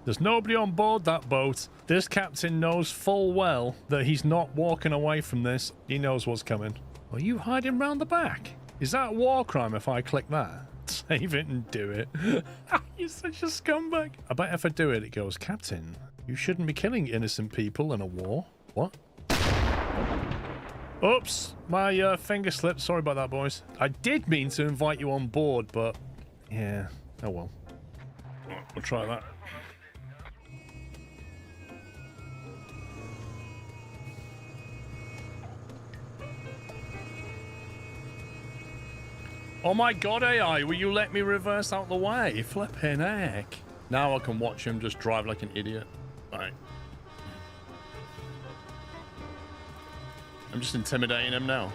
There's nobody on board that boat. This captain knows full well that he's not walking away from this. He knows what's coming. Are you hiding round the back? Is that a war crime if I click that? Save it and do it. You're such a scumbag. I bet if I do it, it goes, Captain, you shouldn't be killing innocent people in a war. What? Oops, my finger slipped. Sorry about that, boys. I did mean to invite you on board, but yeah, oh well. We'll try that. Oh my god, AI, will you let me reverse out the way? Flipping heck. Now I can watch him just drive like an idiot. Right. I'm just intimidating him now.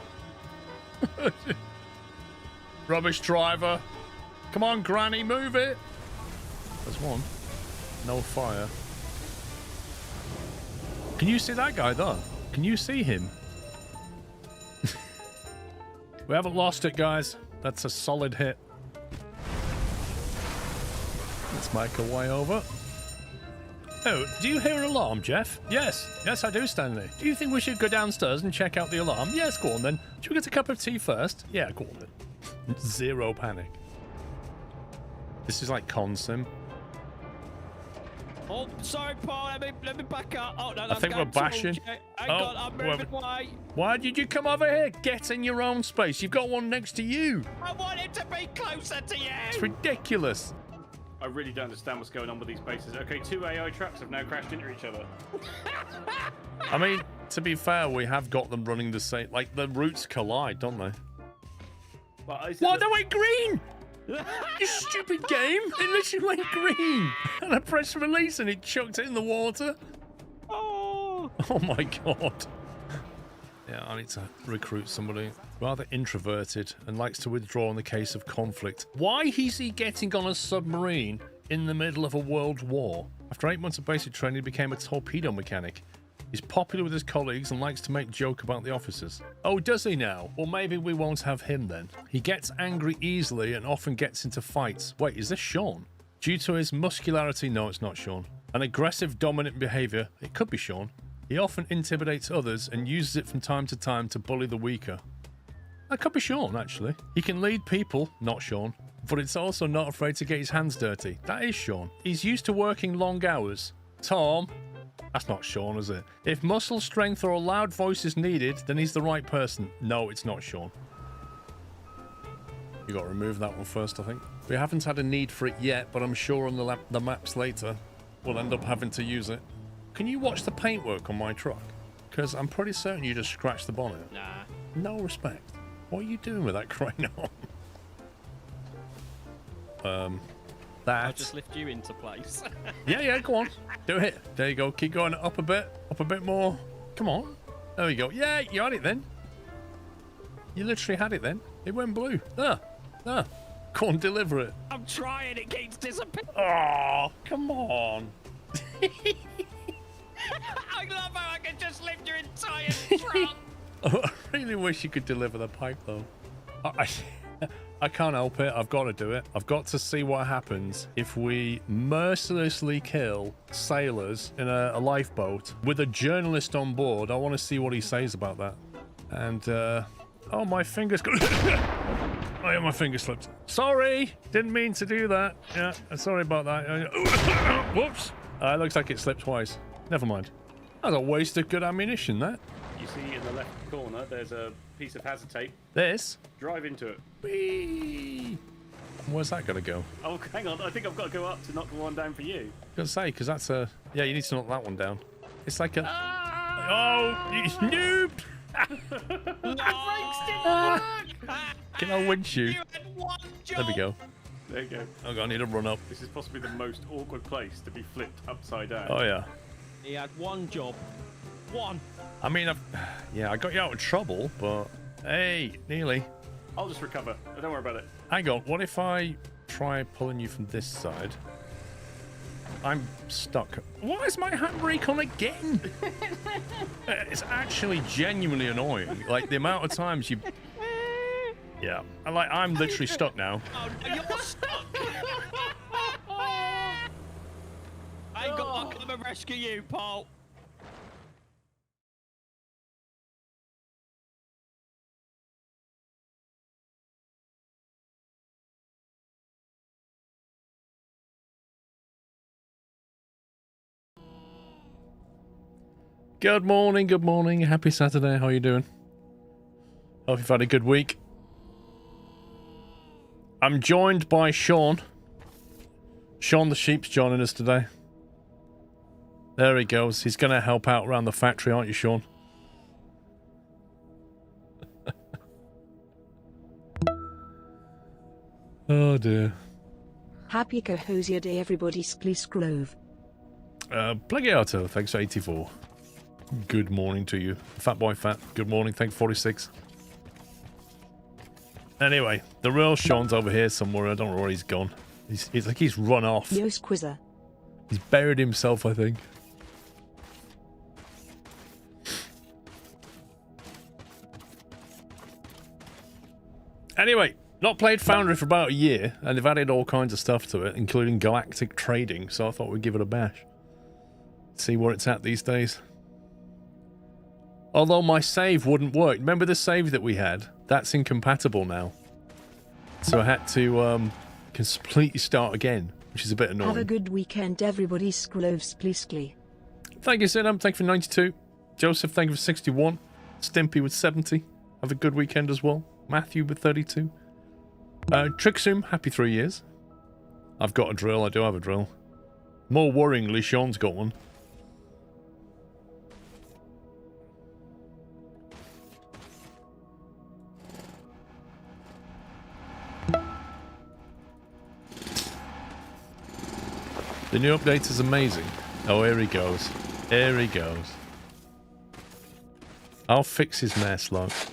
Rubbish driver. Come on, Granny, move it. There's one. No fire. Can you see that guy, though? Can you see him? We haven't lost it, guys. That's a solid hit. Let's make our way over. Oh, do you hear an alarm, Jeff? Yes. Yes, I do, Stanley. Do you think we should go downstairs and check out the alarm? Yes, go on then. Should we get a cup of tea first? Yeah, go on then. Zero panic. This is like Consim. Oh, sorry, Paul. Let me back up. Oh, no, I think we're bashing. Hang on, I'm moving away. Why did you come over here? Get in your own space. You've got one next to you. I wanted to be closer to you. It's ridiculous. I really don't understand what's going on with these bases. Okay, 2 AI trucks have now crashed into each other. I mean, to be fair, we have got them running the same. Like, the routes collide, don't they? What? They went green! You stupid game! It literally went green! And I pressed release and it chucked it in the water. Oh! Oh my god. Yeah, I need to recruit somebody. Rather introverted and likes to withdraw in the case of conflict. Why is he getting on a submarine in the middle of a world war? After 8 months of basic training, he became a torpedo mechanic. He's popular with his colleagues and likes to make joke about the officers. Oh, does he now? Well, maybe we won't have him then. He gets angry easily and often gets into fights. Wait, is this Sean? Due to his muscularity, no, it's not Sean. An aggressive, dominant behavior, it could be Sean. He often intimidates others and uses it from time to time to bully the weaker. That could be Sean, actually. He can lead people, not Sean, but it's also not afraid to get his hands dirty. That is Sean. He's used to working long hours. Tom. That's not Sean, is it? If muscle strength or a loud voice is needed, then he's the right person. No, it's not Sean. You got to remove that one first, I think. We haven't had a need for it yet, but I'm sure on the maps later, we'll end up having to use it. Can you watch the paintwork on my truck? Because I'm pretty certain you just scratched the bonnet. Nah. No respect. What are you doing with that crane on? I'll just lift you into place. Yeah, go on. Do it. There you go. Keep going up a bit more. Come on. There we go. Yeah, you had it then. You literally had it then. It went blue. There. Go on, deliver it. I'm trying. It keeps disappearing. Oh, come on. I love how I can just lift your entire truck. I really wish you could deliver the pipe, though. I can't help it. I've got to do it. I've got to see what happens if we mercilessly kill sailors in a lifeboat with a journalist on board. I want to see what he says about that. And, oh, my fingers... Oh, yeah, my finger slipped. Sorry. Didn't mean to do that. Yeah, sorry about that. Whoops. It looks like it slipped twice. Never mind. That's a waste of good ammunition, that. You see in the left corner, there's a piece of hazard tape. This? Drive into it. Whee! Where's that going to go? Oh, hang on. I think I've got to go up to knock the one down for you. I was going to say, because that's a... Yeah, you need to knock that one down. It's like a... Ah! Oh, you noob! Can I winch you? You had one job. There we go. There you go. Oh, God, I need to run up. This is possibly the most awkward place to be flipped upside down. Oh, yeah. He had one job. One. I mean, I got you out of trouble, but... Hey, nearly. I'll just recover. Don't worry about it. Hang on, what if I try pulling you from this side? I'm stuck. Why is my handbrake on again? It's actually genuinely annoying. Like, the amount of times you... Yeah. I'm literally stuck now. Oh, no, you're stuck. I rescue you, Paul. Good morning, good morning. Happy Saturday. How are you doing? Hope you've had a good week. I'm joined by Sean. Sean the Sheep's joining us today. There he goes. He's going to help out around the factory, aren't you, Sean? Oh, dear. Happy Cohosia Day, everybody. Skleesclove. Plagiato, thanks for 84. Good morning to you. Fat Boy Fat, good morning, thanks 46. Anyway, the real Sean's over here somewhere. I don't know where he's gone. He's like he's run off. Yos Quizzer. He's buried himself, I think. Anyway, not played Foundry for about a year, and they've added all kinds of stuff to it, including galactic trading, so I thought we'd give it a bash. See where it's at these days. Although my save wouldn't work. Remember the save that we had? That's incompatible now. So I had to completely start again, which is a bit annoying. Have a good weekend, everybody. Skloves, please. Thank you, Sinam. Thank you for 92. Joseph, thank you for 61. Stimpy with 70. Have a good weekend as well. Matthew with 32. Trixum, happy 3 years. I've got a drill. I do have a drill. More worryingly, Sean's got one. The new update is amazing. Oh, here he goes. Here he goes. I'll fix his mess, love.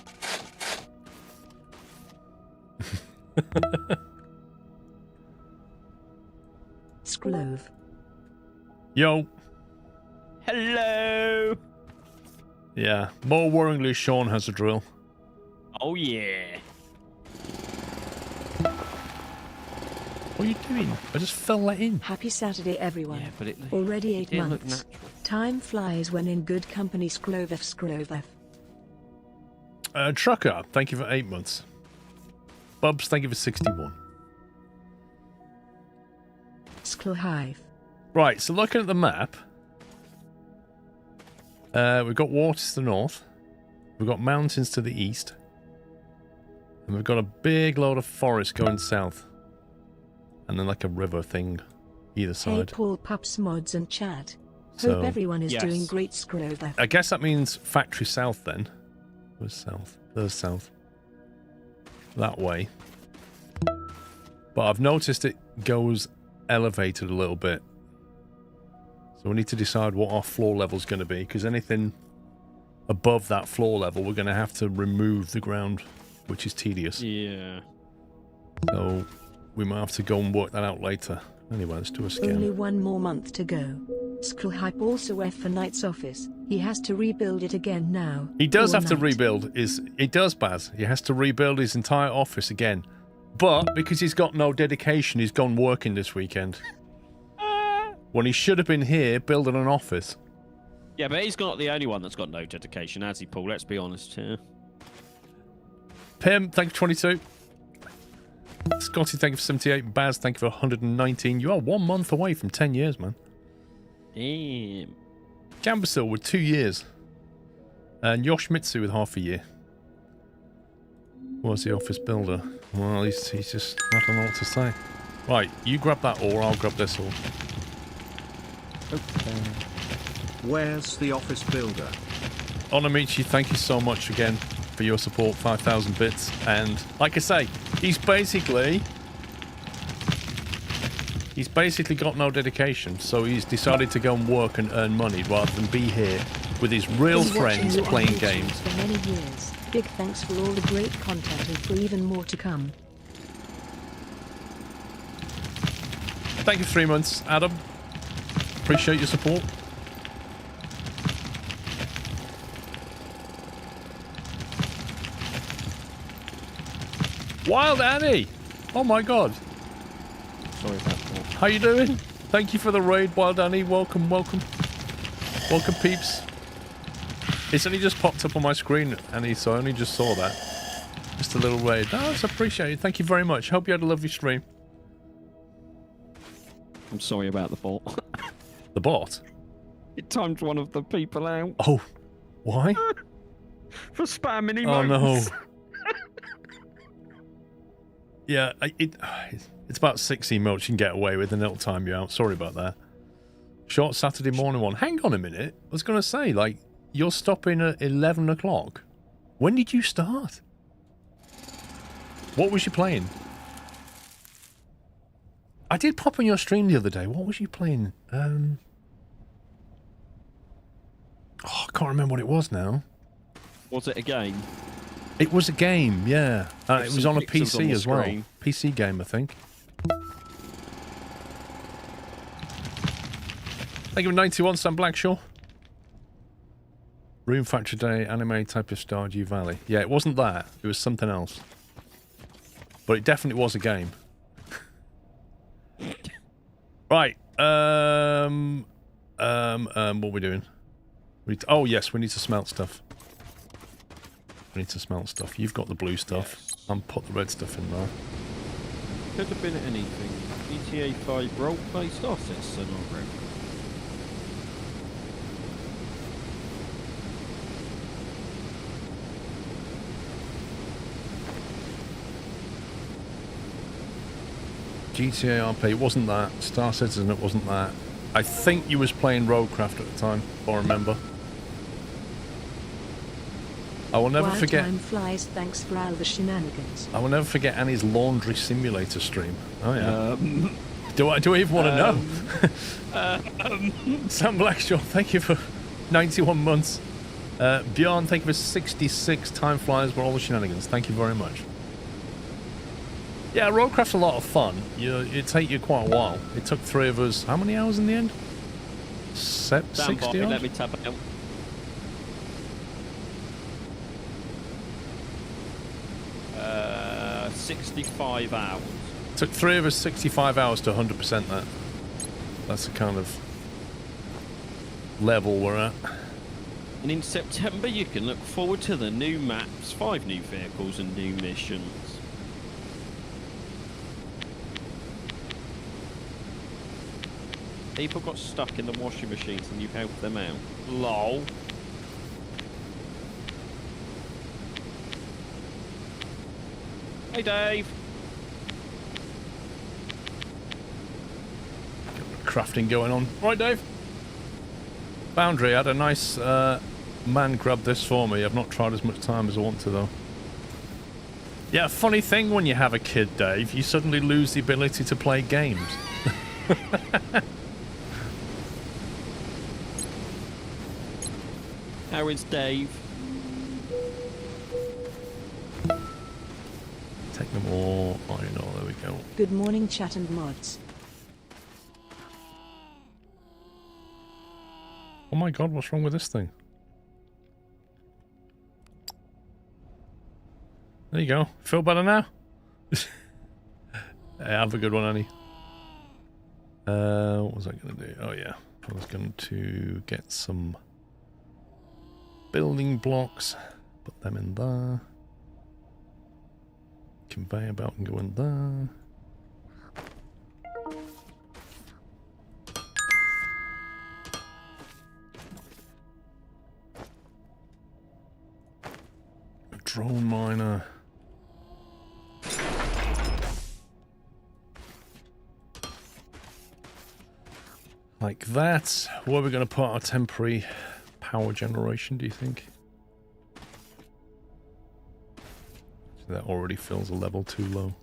Sklove. Yo. Hello. Yeah. More worryingly, Sean has a drill. Oh, yeah. What are you doing? I just fell that in. Happy Saturday, everyone. Yeah, but it Already 8 didn't look months. natural. Time flies when in good company. Sklovef. Trucker, thank you for 8 months. Bubs, thank you for 61. Sklohive. Right, so looking at the map, we've got waters to the north, we've got mountains to the east, and we've got a big load of forest going south, and then like a river thing either Hey, side. Paul, Pups, Mods, and Chat. So, Hope everyone is yes. doing great. Sklovef. I guess that means factory south then. Where's south? There's south. That way. But I've noticed it goes elevated a little bit. So we need to decide what our floor level is going to be, because anything above that floor level, we're going to have to remove the ground, which is tedious. Yeah. So we might have to go and work that out later. Anyway, let's do a scan. Only 1 more month to go. Sklohype also F for Knight's office. He has to rebuild it again now. He does Or have to Knight. rebuild he does, Baz. He has to rebuild his entire office again. But because he's got no dedication, he's gone working this weekend. When he should have been here building an office. Yeah, but he's not the only one that's got no dedication, has he, Paul? Let's be honest here. Pim, thank you for 22. Scotty, thank you for 78. Baz, thank you for 119. You are 1 month away from 10 years, man. Damn. Jambasil with 2 years. And Yoshimitsu with half a year. What's the office builder? Well, he's just... I don't know what to say. Right, you grab that ore, I'll grab this ore. Where's the office builder? Onamichi, thank you so much again for your support, 5,000 bits. And like I say, he's basically got no dedication, so he's decided to go and work and earn money rather than be here with his real Been watching friends you on playing YouTube games. For many years. Big thanks for all the great content and for even more to come. Thank you for 3 months, Adam. Appreciate your support. Wild Annie! Oh my god. Sorry about that. How you doing? Thank you for the raid, Wild Annie. Welcome, welcome. Welcome, peeps. It's only just popped up on my screen, Annie, so I only just saw that. Just a little raid. Oh, that's appreciated. Thank you very much. Hope you had a lovely stream. I'm sorry about the bot. The bot? It timed one of the people out. Oh, why? For spamming emotes. Oh, no. Yeah, it's about 6 emotes you can get away with, and it'll time you out. Sorry about that. Short Saturday morning one. Hang on a minute. I was going to say, like, you're stopping at 11 o'clock. When did you start? What was you playing? I did pop on your stream the other day. What was you playing? Oh, I can't remember what it was now. Was it a game? It was a game, yeah. It was on a PC as well. Screen. PC game, I think. Thank you for 91, Sam Blackshaw. Room Factory Day, anime type of Stardew Valley. Yeah, it wasn't that. It was something else. But it definitely was a game. Right. What are we doing? Oh, yes, we need to smelt stuff. We need to smelt stuff. You've got the blue stuff. Yes. I'll put the red stuff in there. Could have been anything. GTA 5 roleplay started scenario. GTA RP, it wasn't that. Star Citizen, it wasn't that. I think you was playing Roadcraft at the time, if I remember. I will never While forget. time flies, thanks for all the shenanigans. I will never forget Annie's laundry simulator stream. Oh yeah. Do I even want to know? Sam Blackshaw, thank you for 91 months. Bjorn, thank you for 66. Time flies with all the shenanigans. Thank you very much. Yeah, Roadcraft's a lot of fun. It take you quite a while. It took 3 of us. How many hours in the end? 60 odd? Let me tap it out. Uh, 65 hours. Took 3 of us 65 hours to 100% that. That's the kind of level we're at. And in September, you can look forward to the new maps, 5 new vehicles, and new missions. People got stuck in the washing machines and you helped them out. LOL. Hey, Dave. Crafting going on. Right, Dave? Boundary, I had a nice man grab this for me. I've not tried as much time as I want to, though. Yeah, funny thing when you have a kid, Dave, you suddenly lose the ability to play games. How is Dave? Take them all. Oh, you know, there we go. Good morning, chat and mods. Oh my god, what's wrong with this thing? There you go. Feel better now? Hey, have a good one, Annie. What was I going to do? Oh yeah, I was going to get some building blocks, put them in there. Conveyor belt can go in there. A drone miner. Like that. Where are we going to put our temporary power generation, do you think? So that already feels a level too low.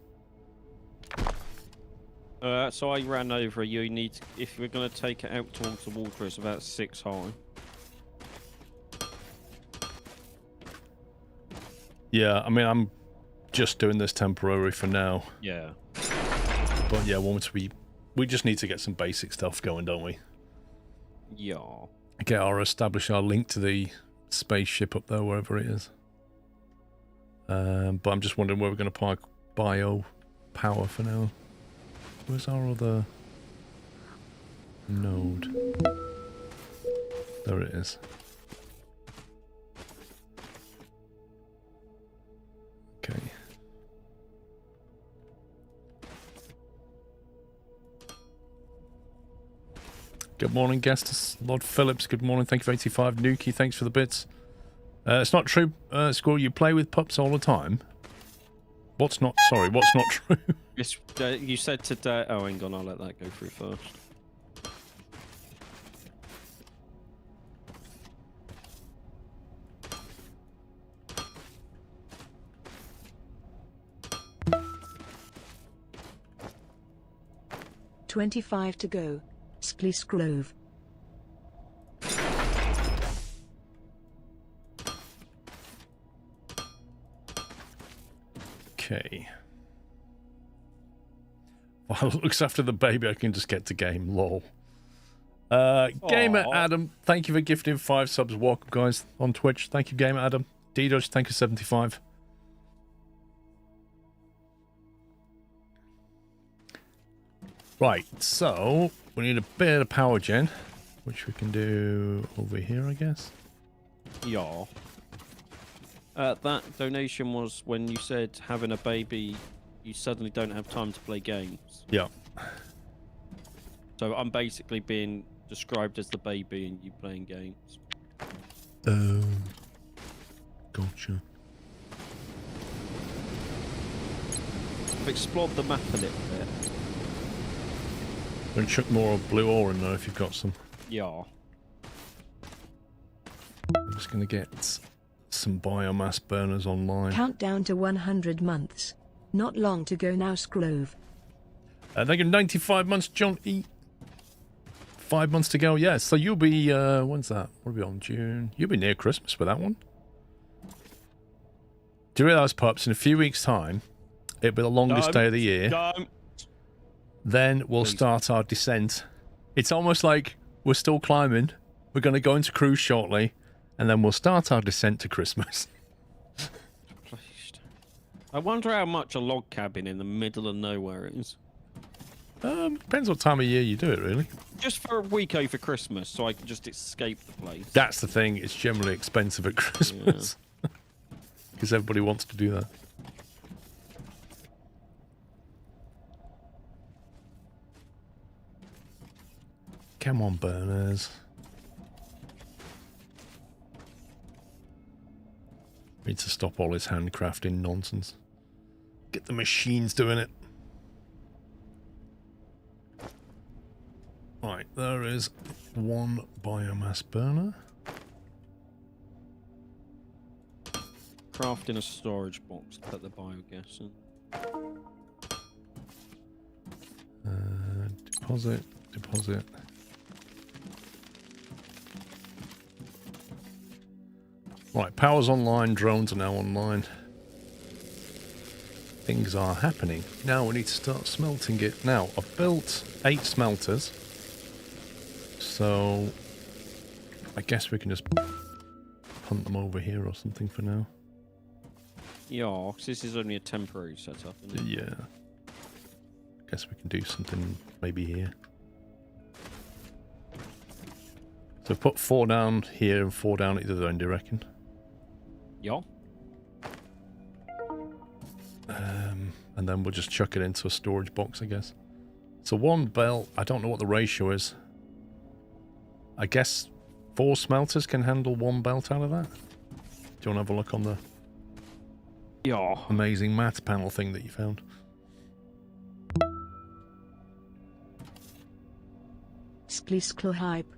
So I ran over. You need, if we're going to take it out towards the water, it's about 6 high. Yeah, I mean, I'm just doing this temporary for now. Yeah. But yeah, once we just need to get some basic stuff going, don't we? Yeah. Establish our link to the spaceship up there, wherever it is. But I'm just wondering where we're going to park bio power for now. Where's our other node? There it is. Okay. Good morning, guests. Lord Phillips, good morning. Thank you for 85. Nuki, thanks for the bits. It's not true, Squirrel, you play with pups all the time. What's not true? Yes, you said today. Oh, hang on, I'll let that go through first. $25 to go. Sklisklove. Okay. While it looks after the baby, I can just get to game. Lol. Gamer Adam, thank you for gifting 5 subs. Welcome, guys, on Twitch. Thank you, Gamer Adam. D-Dodge, thank you, 75. Right, so we need a bit of power gen, which we can do over here, I guess. Yeah. That donation was when you said having a baby, you suddenly don't have time to play games. Yeah. So I'm basically being described as the baby and you playing games. Gotcha. I've explored the map a little bit. Then chuck more blue ore in there if you've got some. Yeah. I'm just going to get some biomass burners online. Countdown to 100 months. Not long to go now, Sklove. Thank you, 95 months, John E. 5 months to go, yeah. So you'll be, when's that? What are we on, June? You'll be near Christmas with that one. Do you realise, pups, in a few weeks' time, it'll be the longest day of the year. Then we'll start our descent. It's almost like we're still climbing. We're going to go into cruise shortly, and then we'll start our descent to Christmas. I wonder how much a log cabin in the middle of nowhere is. Depends what time of year you do it, really. Just for a week over Christmas, so I can just escape the place. That's the thing. It's generally expensive at Christmas. Because everybody wants to do that. Come on, burners. Need to stop all this handcrafting nonsense. Get the machines doing it. Right, there is one biomass burner. Crafting a storage box to put the biogas in. Deposit. Right, power's online, drones are now online. Things are happening. Now we need to start smelting it. Now, I've built 8 smelters. So, I guess we can just punt them over here or something for now. Yeah, because this is only a temporary setup, isn't it? Yeah. Guess we can do something maybe here. So put 4 down here and 4 down at the other end, do you reckon? Yeah. And then we'll just chuck it into a storage box, I guess. So 1 belt, I don't know what the ratio is. I guess 4 smelters can handle 1 belt out of that. Do you want to have a look on the amazing math panel thing that you found? Sklisklove hype.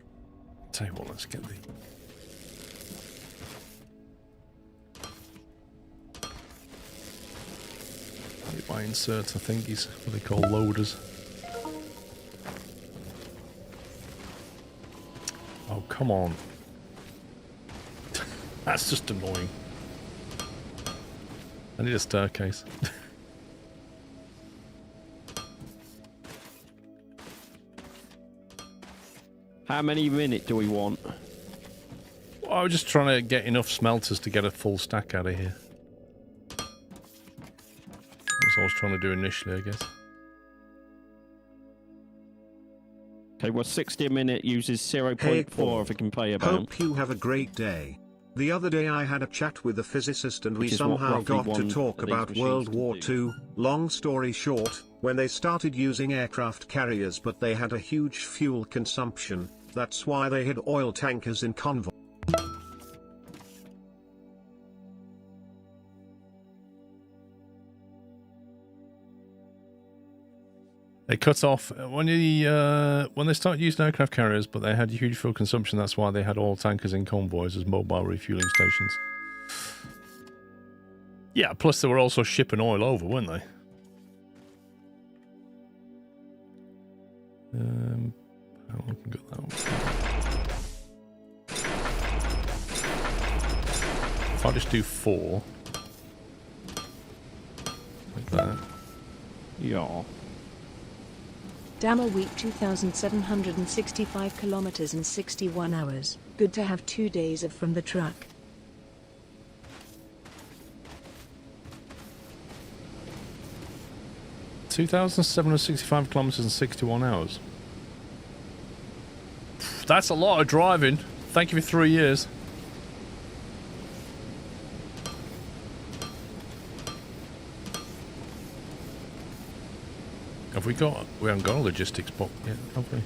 Tell you what, let's get the... my inserts, I think he's what they call loaders. Oh, come on. That's just annoying. I need a staircase. How many minutes do we want? Well, I was just trying to get enough smelters to get a full stack out of here. That's what I was trying to do initially, I guess. Okay, well, 60 a minute uses 0.4 Paul. of a conveyor belt. Hope you have a great day. The other day I had a chat with a physicist and we Which is what somehow roughly got to one talk of these about machines World can War do. II. Long story short, when they started using aircraft carriers but they had a huge fuel consumption, that's why they had oil tankers in convoy. They cut off when they start using aircraft carriers, but they had huge fuel consumption. That's why they had oil tankers in convoys as mobile refueling stations. Yeah, plus they were also shipping oil over, weren't they? How long can we get that one? If I just do 4, like that. Yeah. Damn a week 2,765 kilometers and 61 hours. Good to have 2 days of from the truck. $2,765 kilometers and 61 hours. That's a lot of driving. Thank you for 3 years. Have we got... We haven't got a logistics box yet, have we?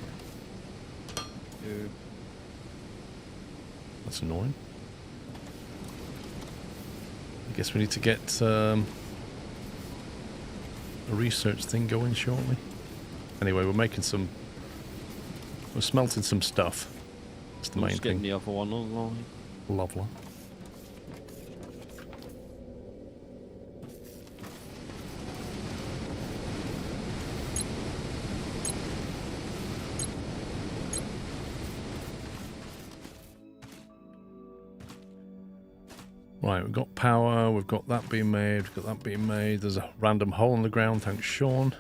That's annoying. I guess we need to get a research thing going shortly. Anyway, we're making some... We're smelting some stuff. That's the main Just getting thing. the other one online. Lovely. Right, we've got power, we've got that being made, we've got that being made. There's a random hole in the ground, thanks Sean.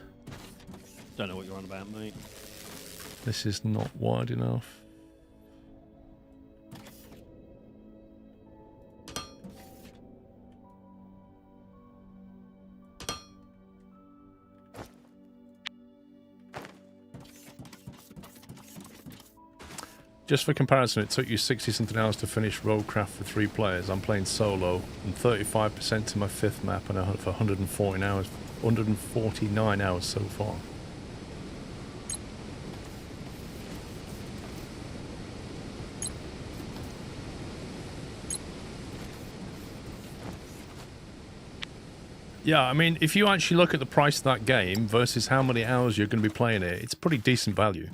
Don't know what you're on about, mate. This is not wide enough. Just for comparison, it took you 60-something hours to finish Roadcraft for 3 players. I'm playing solo, and 35% to my 5th map, and for 149 hours so far. Yeah, I mean, if you actually look at the price of that game versus how many hours you're going to be playing it, it's pretty decent value.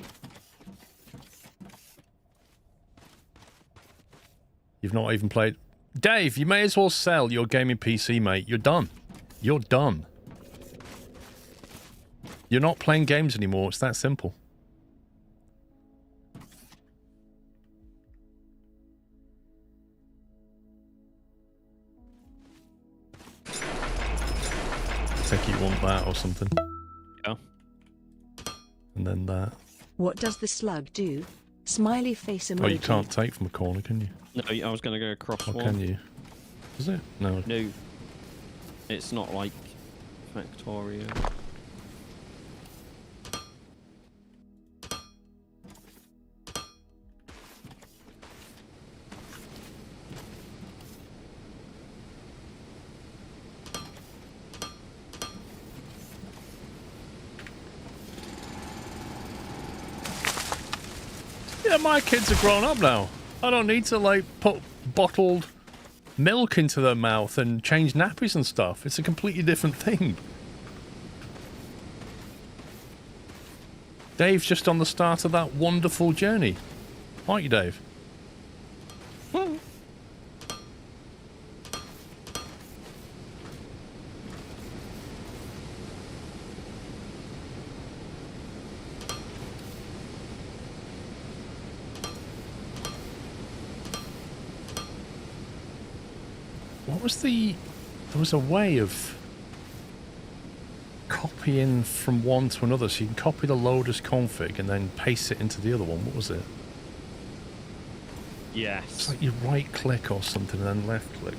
You've not even played... Dave, you may as well sell your gaming PC, mate. You're done. You're done. You're not playing games anymore. It's that simple. I think you want that or something. Yeah. And then that. What does the slug do? Smiley face emoji. Oh, you can't take from a corner, can you? No, I was going to go across Or one. can you? Is it? No. No. It's not like Factorio. Yeah, my kids are grown up now. I don't need to, like, put bottled milk into their mouth and change nappies and stuff. It's a completely different thing. Dave's just on the start of that wonderful journey. Aren't you, Dave? What was the... There was a way of copying from one to another, so you can copy the loader's config and then paste it into the other one. What was it? Yes. It's like you right click or something and then left click.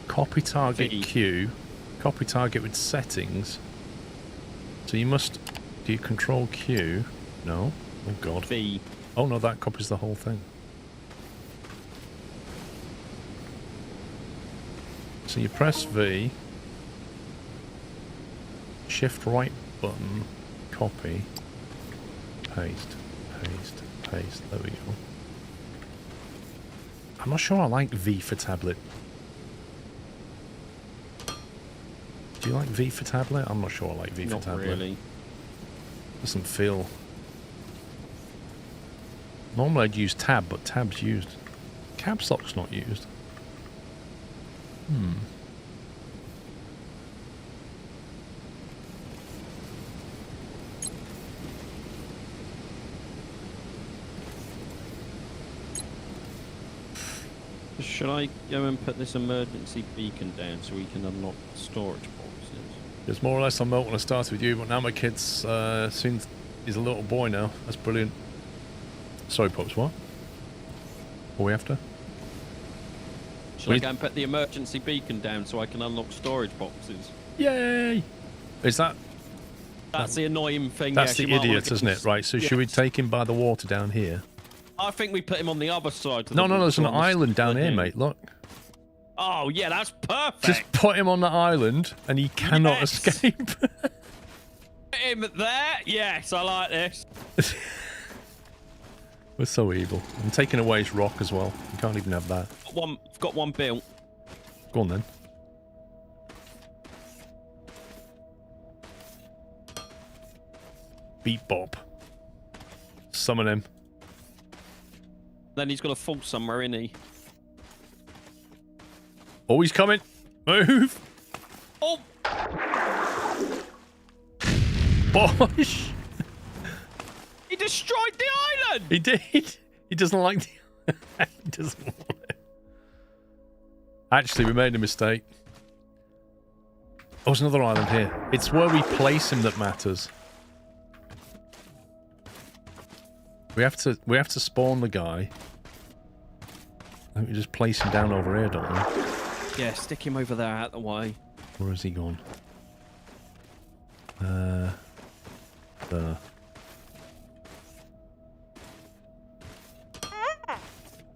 Copy target V. queue Copy target with settings. So you must... Do you control Q? No. Oh, God. V. Oh, no, that copies the whole thing. So you press V. Shift right button. Copy. Paste. Paste. Paste. There we go. I'm not sure I like V for tablet. Do you like V for tablet? I'm not sure I like V for tablet. Not really. Doesn't feel... Normally I'd use tab, but tab's used. Caps lock's not used. Should I go and put this emergency beacon down so we can unlock storage boxes? It's more or less on milk when I started with you, but now my kid's soon... He's a little boy now. That's brilliant. Sorry, Pops, what? What are we after? Should I go and put the emergency beacon down so I can unlock storage boxes? Yay! Is that... That's the annoying thing. That's yes, the idiot, isn't it? Right, so should we take him by the water down here? I think we put him on the other side. No, there's an island down here, mate, look. Oh, yeah, that's perfect. Just put him on the island and he cannot escape. Put him there? Yes, I like this. We're so evil. I'm taking away his rock as well. You can't even have that. I've got one built. Go on then. Beat Bop. Summon him. Then he's got to fall somewhere, isn't he? Oh, he's coming. Move. Oh! Bosh. He destroyed the island! He did. He doesn't like the... He doesn't want it. Actually, we made a mistake. Oh, there's another island here. It's where we place him that matters. We have to spawn the guy. I think we just place him down over here, don't we? Yeah, stick him over there out the way. Where has he gone? There.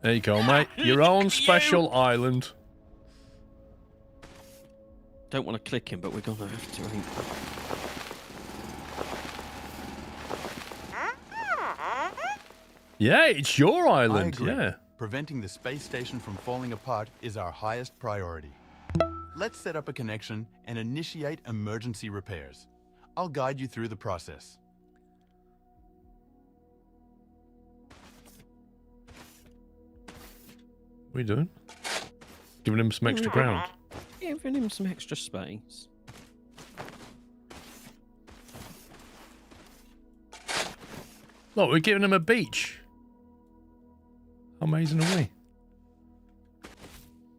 There you go, mate. Your own special island. Don't want to click him, but we're gonna have to. Yeah, it's your I island. agree. Yeah. Preventing the space station from falling apart is our highest priority. Let's set up a connection and initiate emergency repairs. I'll guide you through the process. What are you doing? Giving him some extra ground. Giving him some extra space. Look, we're giving him a beach. How amazing are we?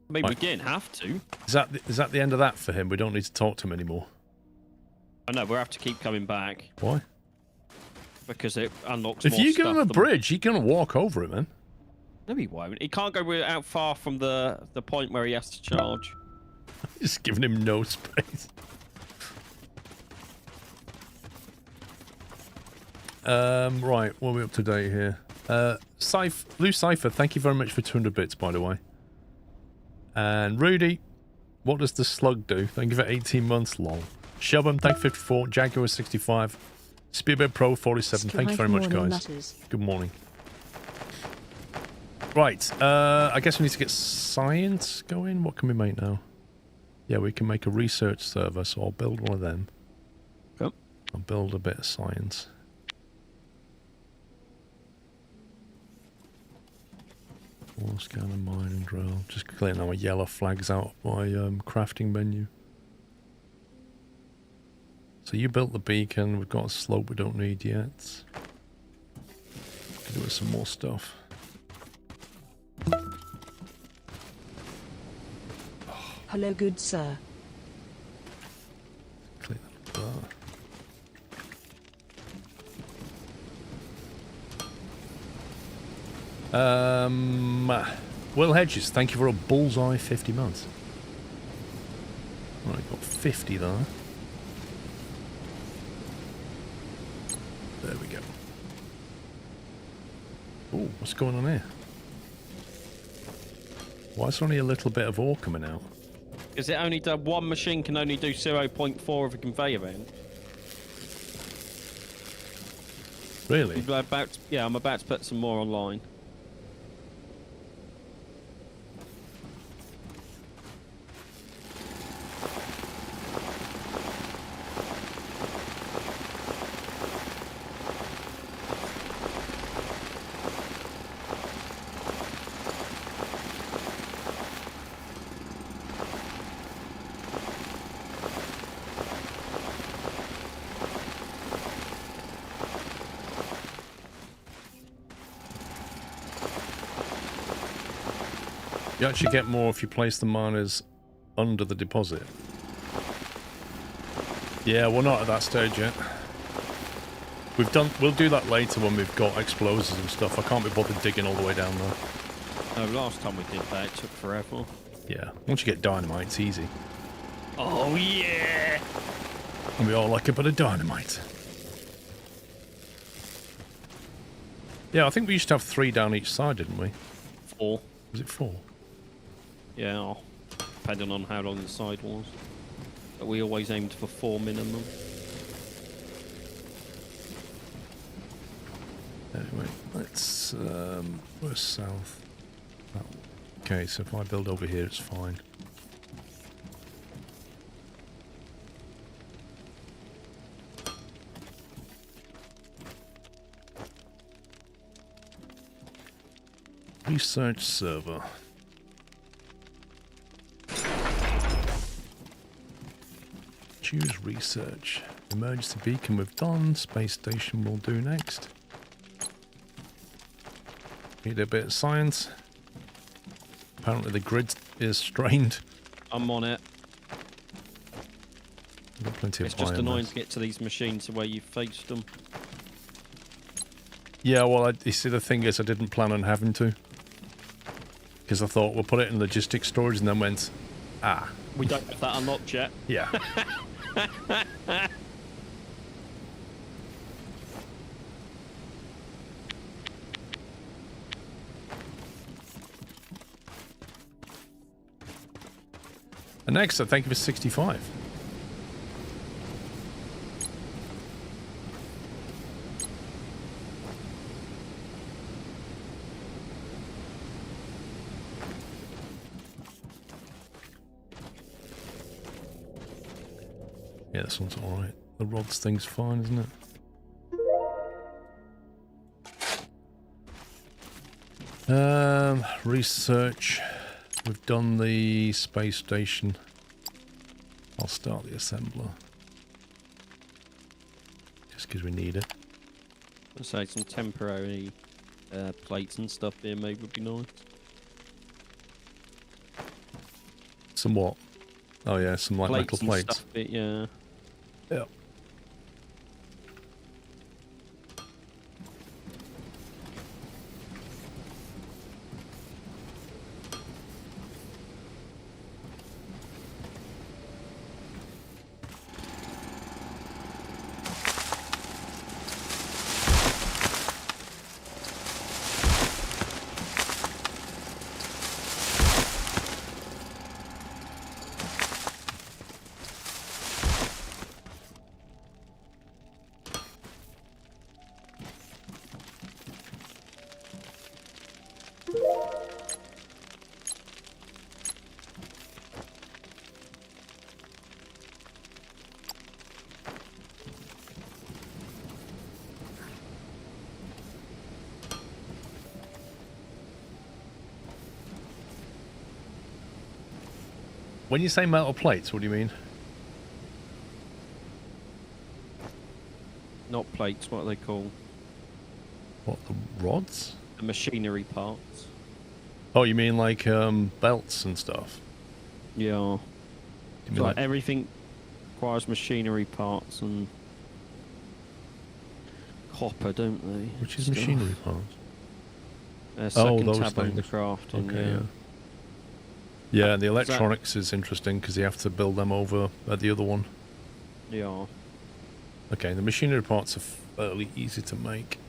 I mean, Right. we didn't have to. Is that the end of that for him? We don't need to talk to him anymore. I know, we'll have to keep coming back. Why? Because it unlocks If more you give him a stuff. bridge, he's gonna walk over it, man. No, he won't. He can't go out far from the point where he has to charge. Just giving him no space. Right, what are we up to date here? Blue Cypher, thank you very much for 200 bits, by the way. And Rudy, what does the slug do? Thank you for 18 months long. Shubham, thank you 54. Jaguar 65. Spearbeard Pro 47. Thank you very much, guys. Nutters. Good morning. Right, I guess we need to get science going. What can we make now? Yeah, we can make a research server, so I'll build one of them. Yep. I'll build a bit of science. Ore scanner, mine and drill. Just clearing our yellow flags out of my crafting menu. So you built the beacon. We've got a slope we don't need yet. Could do with some more stuff. Hello, good sir. Clean that up there. Will Hedges, thank you for a bullseye 50 months. Right, got 50 there. There we go. Oh, what's going on here? Why is there only a little bit of ore coming out? Is it only one machine can only do 0.4 of a conveyor belt? Really? I'm about to put some more online. You actually get more if you place the miners under the deposit. Yeah, we're not at that stage yet. We'll do that later when we've got explosives and stuff. I can't be bothered digging all the way down there. No, last time we did that, it took forever. Yeah, once you get dynamite, it's easy. Oh, yeah! And we all like a bit of dynamite. Yeah, I think we used to have 3 down each side, didn't we? 4. Was it 4? Yeah, depending on how long the side was. But we always aimed for 4 minimum. Anyway, let's... where's south? Oh, okay, so if I build over here, it's fine. Research server. Choose research. Emergency beacon we've done. Space station we'll do next. Need a bit of science. Apparently the grid is strained. I'm on it. We've got plenty It's of just annoying biomass. to get to these machines where you faced them. Yeah, well, you see, the thing is, I didn't plan on having to. Because I thought we'll put it in logistics storage and then went, ah. We don't have that unlocked yet. Yeah. And next, thank you for 65. Yeah, this one's alright. The rods thing's fine, isn't it? Research. We've done the space station. I'll start the assembler. Just because we need it. I'd say some temporary plates and stuff here maybe would be nice. Some what? Oh yeah, some like metal and plates. Stuff, yeah. Yeah. When you say metal plates, what do you mean? Not plates, what are they called? What, the rods? The machinery parts. Oh, you mean like belts and stuff? Yeah. You So mean like, everything requires machinery parts and copper, don't they? which is Stuff. machinery parts? Second those tab on the things. crafting, Okay, yeah. yeah. Yeah, and the electronics is interesting because you have to build them over at the other one. Yeah. Okay, the machinery parts are fairly easy to make.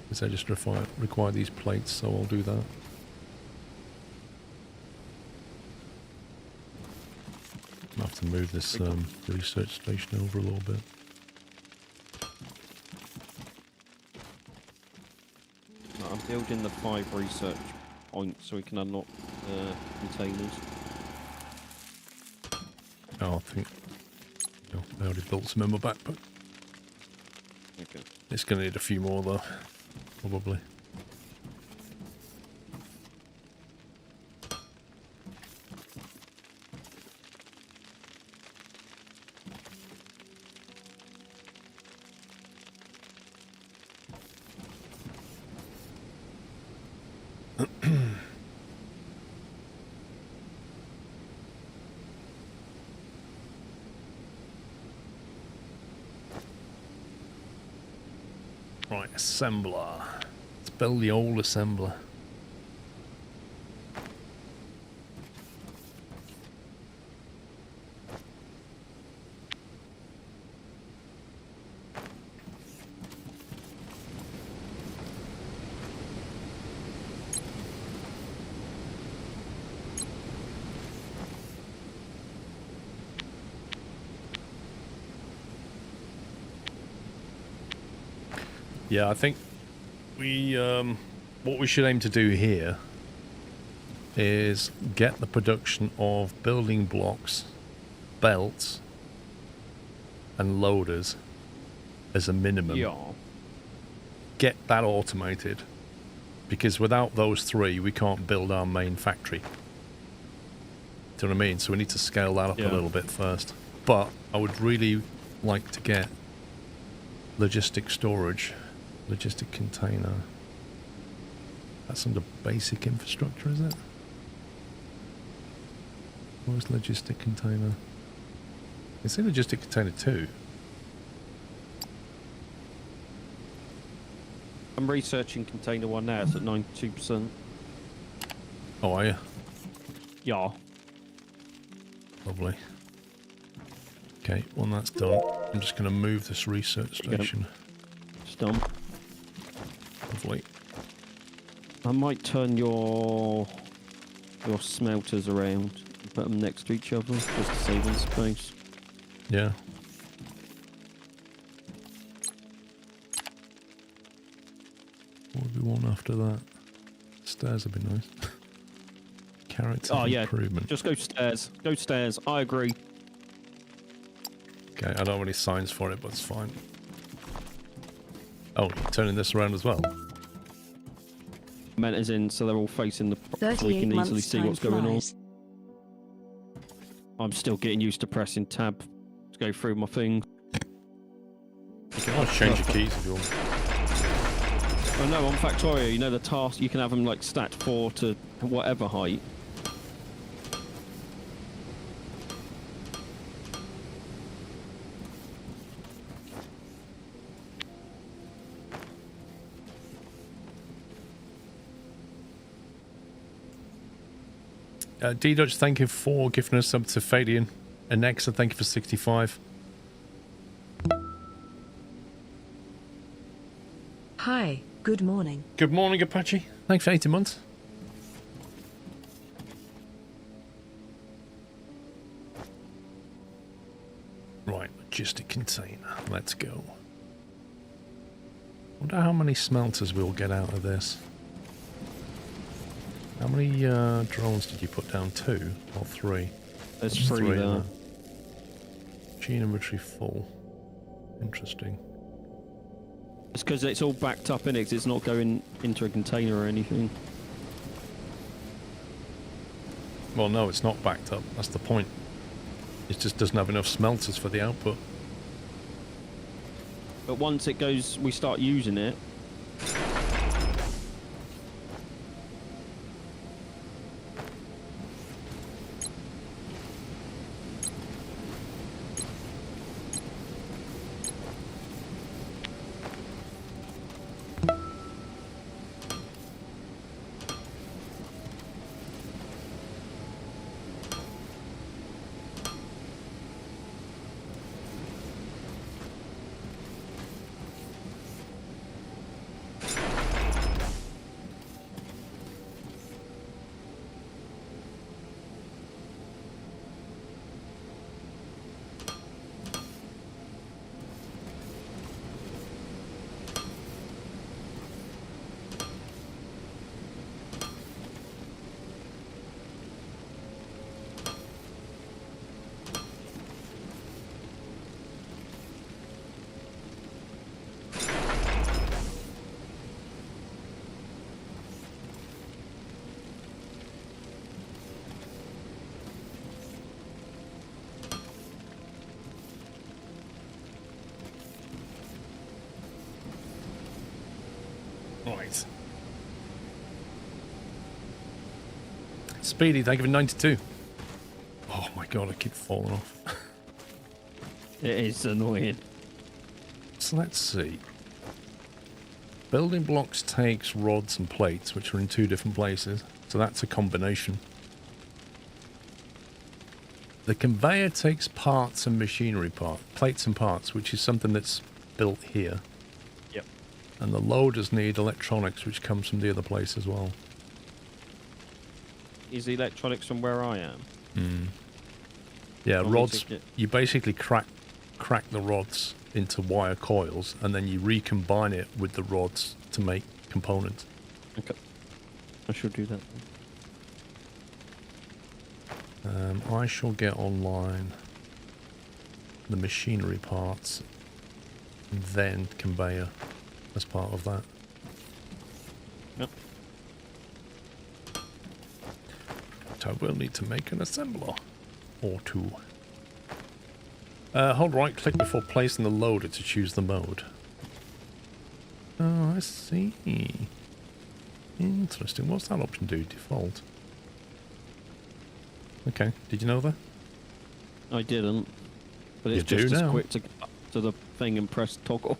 Because I just require these plates, so I'll do that. I'll have to move this research station over a little bit. I'm building the 5 research points so we can unlock the containers. Oh, I think... Oh, I already built some in my backpack. Okay. It's going to need a few more, though. Probably. Right, assembler. Let's build the old assembler. Yeah, I think we what we should aim to do here is get the production of building blocks, belts, and loaders as a minimum. Yeah. Get that automated, because without those 3, we can't build our main factory. Do you know what I mean? So we need to scale that up a little bit first. But I would really like to get logistic storage. Logistic container. That's under basic infrastructure, is it? Where's logistic container? It's in logistic container 2. I'm researching container 1 now. It's at 92%. Oh, are you? Yeah. Lovely. Okay, when that's done, I'm just going to move this research station. It's done. Lovely. I might turn your smelters around and put them next to each other just to save on space. Yeah. What would we want after that? Stairs would be nice. Character improvement. Just go stairs. Go stairs. I agree. Okay, I don't have any signs for it, but it's fine. Oh, you're turning this around as well? Meant as in, so they're all facing the... so we 38 can easily months see time what's going on. flies. I'm still getting used to pressing tab to go through my thing. You can always change your keys if you want. Oh no, on Factorio, you know the task, you can have them like stat 4 to whatever height. D-Dutch, thank you for gifting us sub to Fadian. And Nexa, thank you for 65. Hi, good morning. Good morning, Apache. Thanks for 18 months. Right, logistic container. Let's go. Wonder how many smelters we'll get out of this. How many drones did you put down? 2 or 3? There's Just 3 there. now. Machine inventory full. Interesting. It's because it's all backed up in it, 'cause it's not going into a container or anything. Well, no, it's not backed up. That's the point. It just doesn't have enough smelters for the output. But once it goes, we start using it. Right. Speedy, thank you for 92. Oh my god, I keep falling off. It is annoying. So let's see. Building blocks takes rods and plates, which are in 2 different places. So that's a combination. The conveyor takes parts and machinery plates and parts, which is something that's built here. Yep. And the loaders need electronics, which comes from the other place as well. Is the electronics from where I am? Yeah, Well, rods. You basically crack the rods into wire coils, and then you recombine it with the rods to make components. Okay. I should do that. I shall get online the machinery parts, and then conveyor as part of that. Yep. But I will need to make an assembler or 2. Hold right click before placing the loader to choose the mode. Oh, I see. Interesting. What's that option do? Default. Okay. Did you know that? I didn't. But it's You just do as now. quick to get up to the thing and press toggle.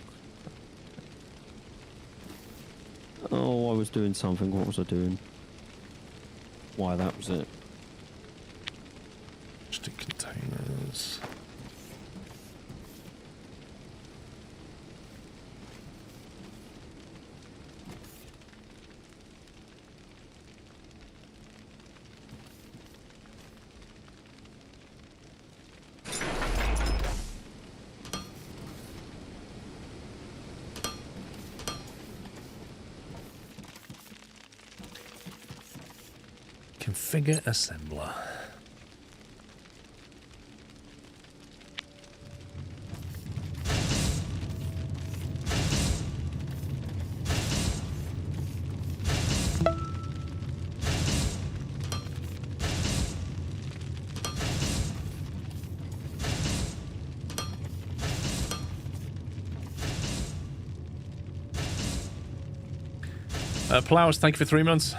Oh, I was doing something. What was I doing? Why, that was it. Stick containers. Configure assembler. Plows, thank you for 3 months.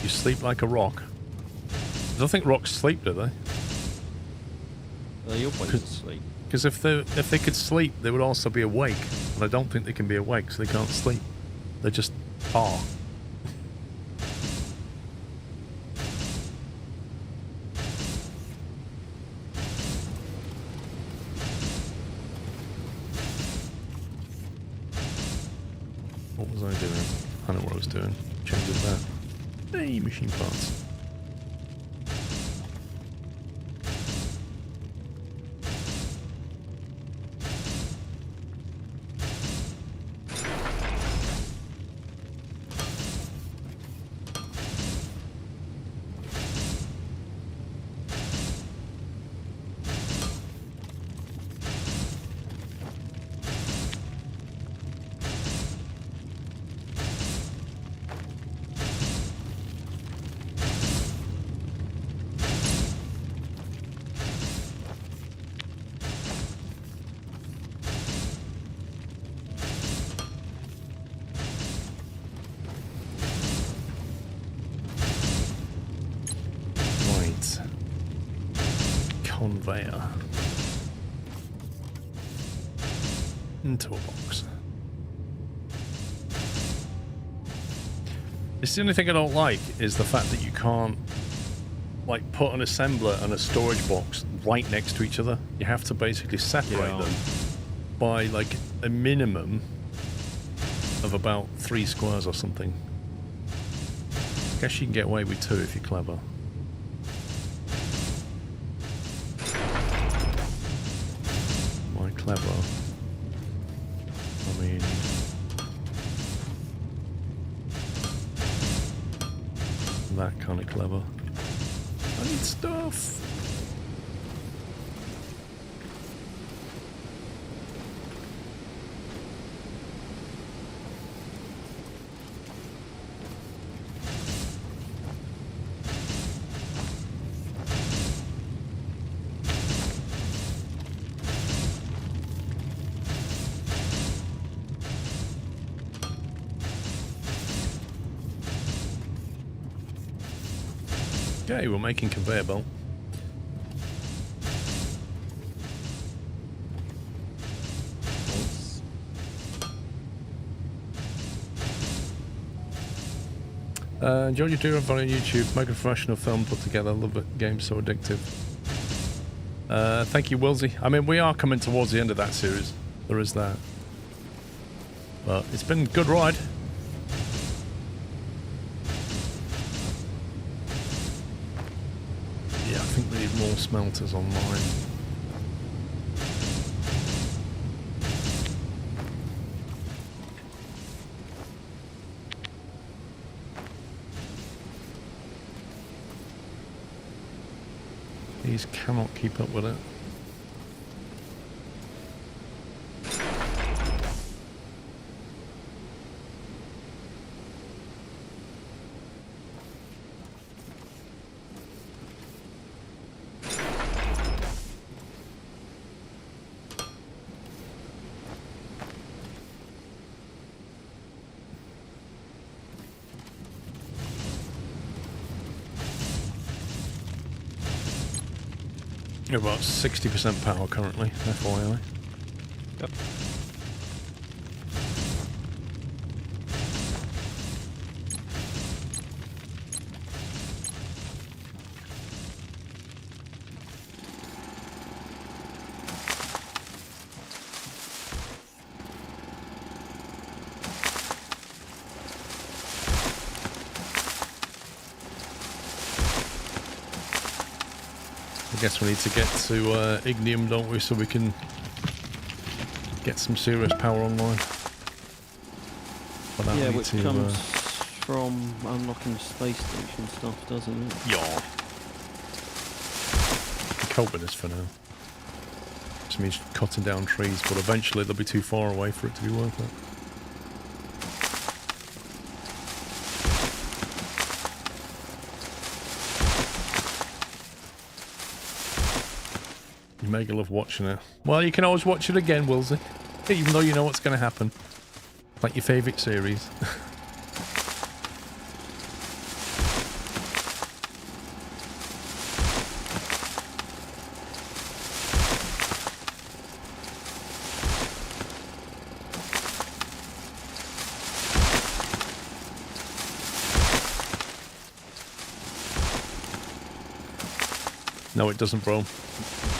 You sleep like a rock. I don't think rocks sleep, do they? They always asleep. Because if they could sleep, they would also be awake. And I don't think they can be awake, so they can't sleep. They just are. What was I doing? I know what I was doing. Changing that. Hey, machine parts. Conveyor into a box. It's the only thing I don't like is the fact that you can't like put an assembler and a storage box right next to each other. You have to basically separate them by like a minimum of about 3 squares or something. Guess you can get away with 2 if you're clever. Clever. I mean, that kind of clever. I need stuff. Okay, we're making conveyor belt. Enjoyed your tour on YouTube. Make a professional film put together. Love it. Game so addictive. Thank you, Wilsey. I mean, we are coming towards the end of that series. There is that. But it's been a good ride. Yeah, I think we need more smelters online. These cannot keep up with it. You're about 60% power currently, FYI. Yep. I guess we need to get to Ignium, don't we, so we can get some serious power online. But Yeah, which comes from unlocking the space station stuff, doesn't it? Yeah. Cope with this for now. Just means cutting down trees, but eventually they'll be too far away for it to be worth it. You make love watching it. Well, you can always watch it again, Wilsey. Even though you know what's going to happen. Like your favourite series. No, it doesn't, bro.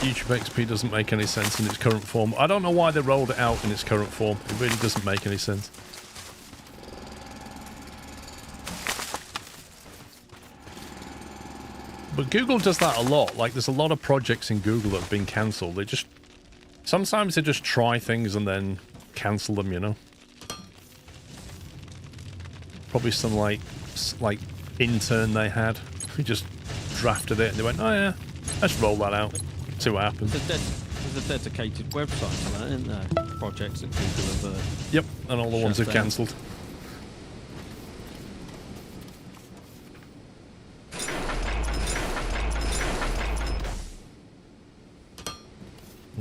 YouTube XP doesn't make any sense in its current form. I don't know why they rolled it out in its current form. It really doesn't make any sense. But Google does that a lot. Like, there's a lot of projects in Google that have been cancelled. They just... Sometimes they just try things and then cancel them, you know? Probably some, like intern they had. Who just drafted it and they went, oh yeah, let's roll that out. See what happens. There's a dedicated website for that, isn't there? Projects that Google have... Yep, and all the ones they've cancelled.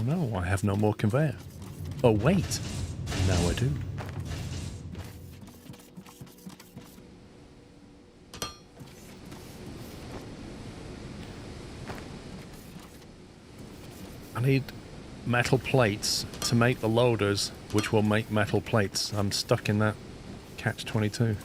No, I have no more conveyor. Oh, wait. Now I do. I need metal plates to make the loaders, which will make metal plates. I'm stuck in that catch-22.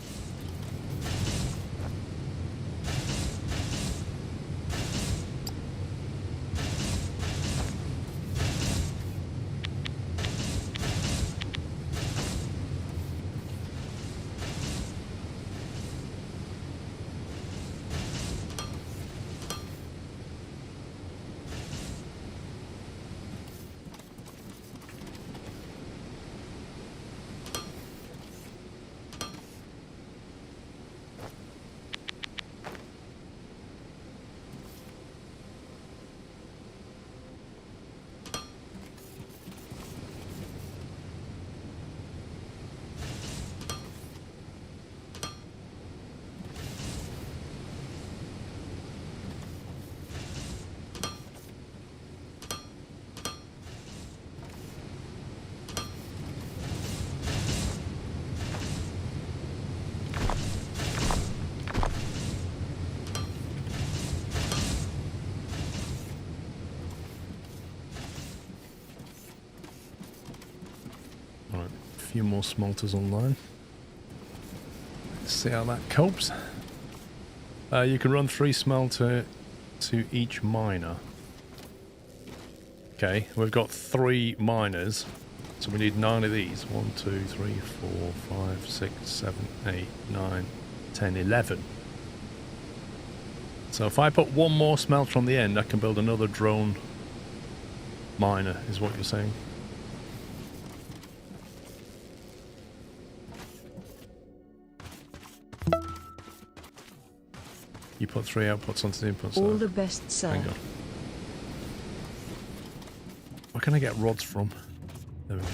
few more smelters online. Let's see how that copes. You can run 3 smelter to each miner. Okay, we've got 3 miners, so we need 9 of these. 1, 2, 3, 4, 5, 6, 7, 8, 9, 10, 11. So if I put 1 more smelter on the end, I can build another drone miner, is what you're saying. You put 3 outputs onto the inputs. All the best, sir. Thank God. Where can I get rods from? There we go.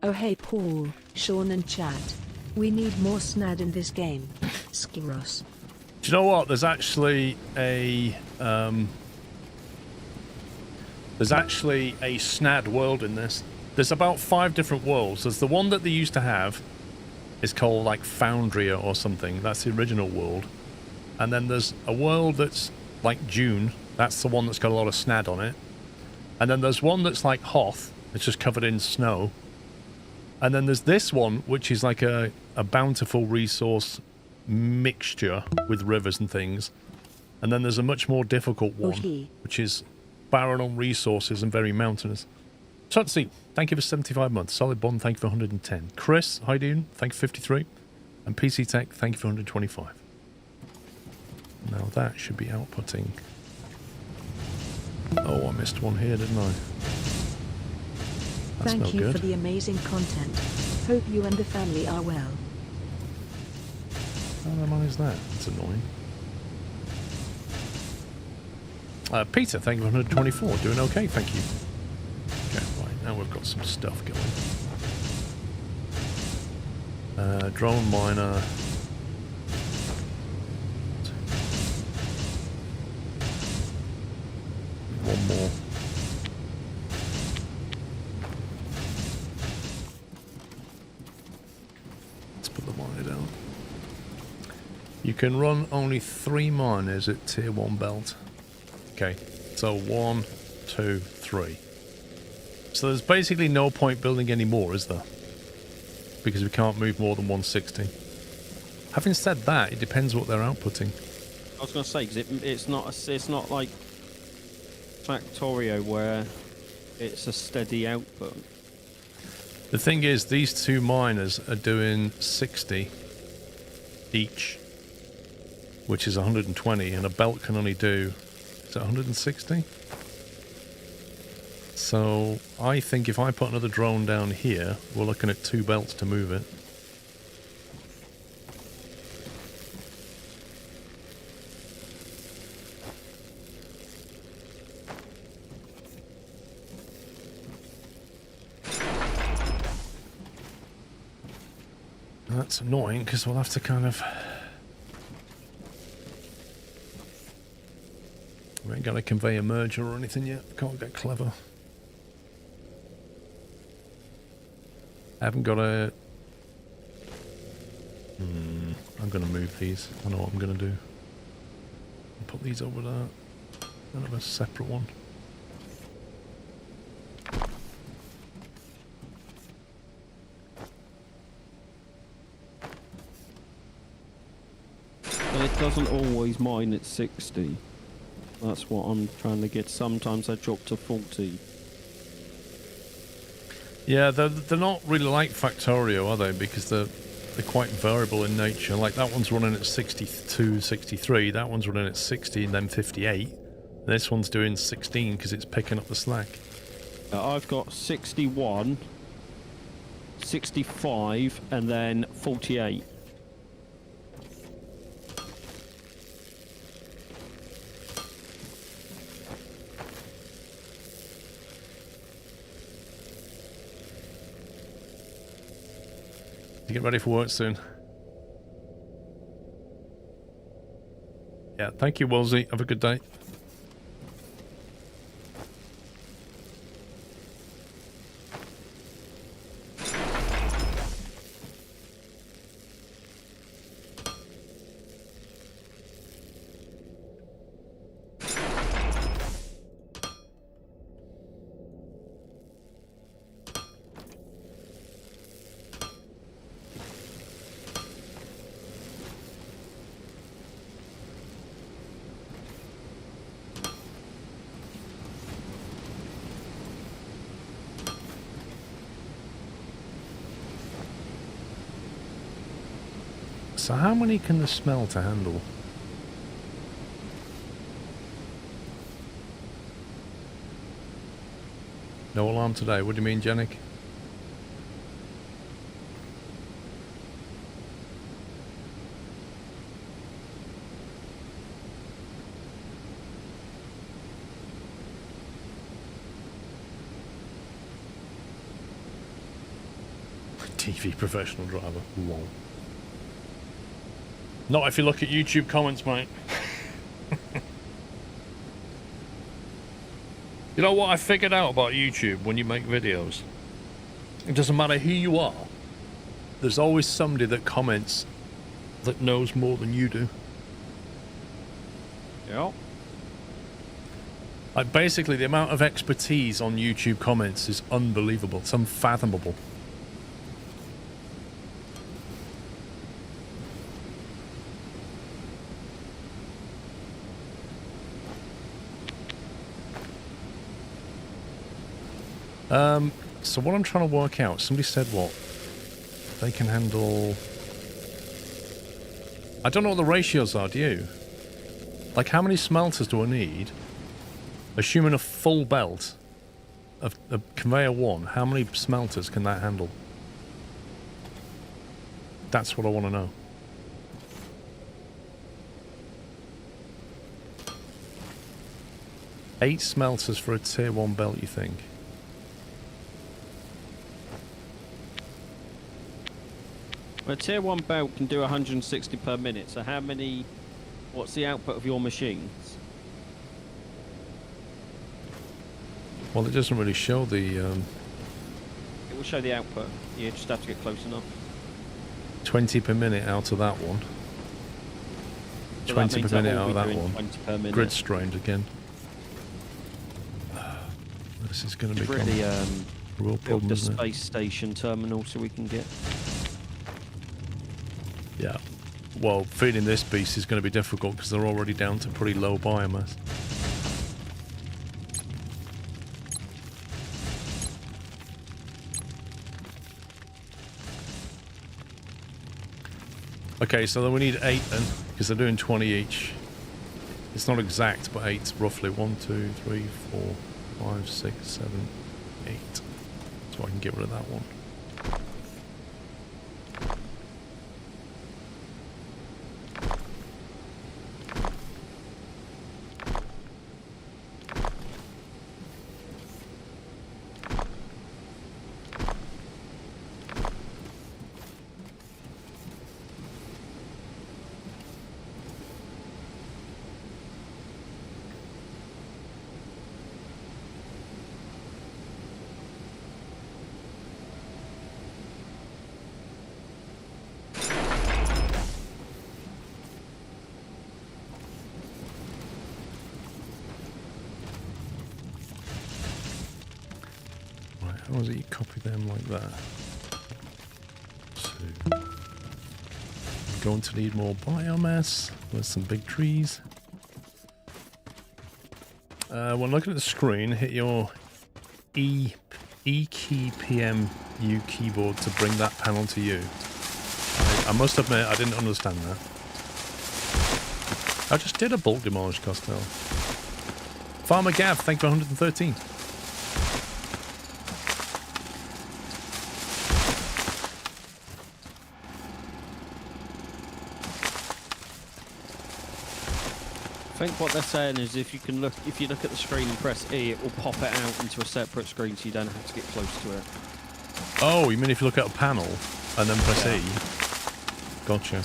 Oh hey Paul, Sean and chat. We need more snad in this game. Skiros. Do you know what? There's actually a snad world in this. There's about 5 different worlds. There's the one that they used to have. It's called like Foundria or something. That's the original world. And then there's a world that's like June. That's the one that's got a lot of snad on it. And then there's one that's like Hoth. It's just covered in snow. And then there's this one, which is like a bountiful resource mixture with rivers and things. And then there's a much more difficult one, which is barren on resources and very mountainous. Tutsi, thank you for 75 months. Solid Bond, thank you for 110. Chris, hi Dune, thank you for 53. And PC Tech, thank you for 125. Now that should be outputting. Oh, I missed one here, didn't I? That Thank you good. for the amazing content. Hope you and the family are well. How the hell is that? That's annoying. Peter, thank you for 124. Doing okay, thank you. Okay, right, now we've got some stuff going. Drone miner. One more. Let's put the miner down. You can run only 3 miners at tier 1 belt. Okay, so 1, 2, 3. So there's basically no point building any more, is there? Because we can't move more than 160. Having said that, it depends what they're outputting. I was going to say, because it's not like Factorio where it's a steady output. The thing is, these 2 miners are doing 60 each, which is 120, and a belt can only do, is it 160? So I think if I put another drone down here, we're looking at 2 belts to move it. That's annoying because we'll have to kind of... We ain't got a conveyor merger or anything yet. Can't get clever. I haven't got a... I'm going to move these. I know what I'm going to do. I'll put these over there. Then have a separate one. But it doesn't always mine at 60. That's what I'm trying to get. Sometimes I drop to 40. Yeah, they're not really like Factorio, are they? Because they're quite variable in nature. Like that one's running at 62, 63. That one's running at 60 and then 58. This one's doing 16 because it's picking up the slack. I've got 61, 65, and then 48. Get ready for work soon. Yeah, thank you, Wolsey. Have a good day. So how many can the smelter handle? No alarm today. What do you mean, Janik? TV professional driver. Lol. Not if you look at YouTube comments, mate. You know what I figured out about YouTube when you make videos? It doesn't matter who you are. There's always somebody that comments that knows more than you do. Yeah. Like basically the amount of expertise on YouTube comments is unbelievable. It's unfathomable. So what I'm trying to work out, somebody said what? They can handle... I don't know what the ratios are, do you? Like how many smelters do I need? Assuming a full belt of conveyor 1, how many smelters can that handle? That's what I want to know. Eight smelters for a tier 1 belt, you think? Well, a tier 1 belt can do 160 per minute, so how many... What's the output of your machines? Well, it doesn't really show the... It will show the output. You just have to get close enough. 20 per minute out of that one. So 20 per minute out of that doing one. 20 per minute. Grid strained again. This is going to be really a real build problem, the isn't it? space station terminal so we can get... Yeah. Well, feeding this beast is going to be difficult because they're already down to pretty low biomass. Okay, so then we need 8 then, because they're doing 20 each. It's not exact, but 8 roughly. 1, 2, 3, 4, 5, 6, 7, 8. So I can get rid of that one. How is it you copy them like that? So, we're going to need more biomass. There's some big trees. When looking at the screen, hit your E key PM U keyboard to bring that panel to you. I must admit, I didn't understand that. I just did a bulk demolish Costello. Farmer Gav, thank you for 113. I think what they're saying is if you look at the screen and press E, it will pop it out into a separate screen so you don't have to get close to it. Oh, you mean if you look at a panel and then press E? Gotcha.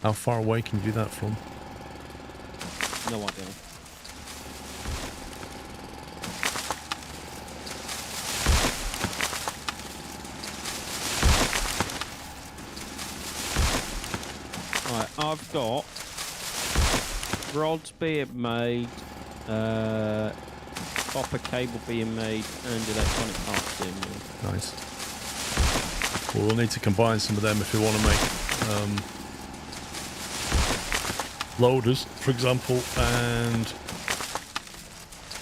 How far away can you do that from? No idea. Right, I've got rods being made, copper cable being made, and electronic parts being made. Nice. Well, we'll need to combine some of them if we want to make loaders, for example, and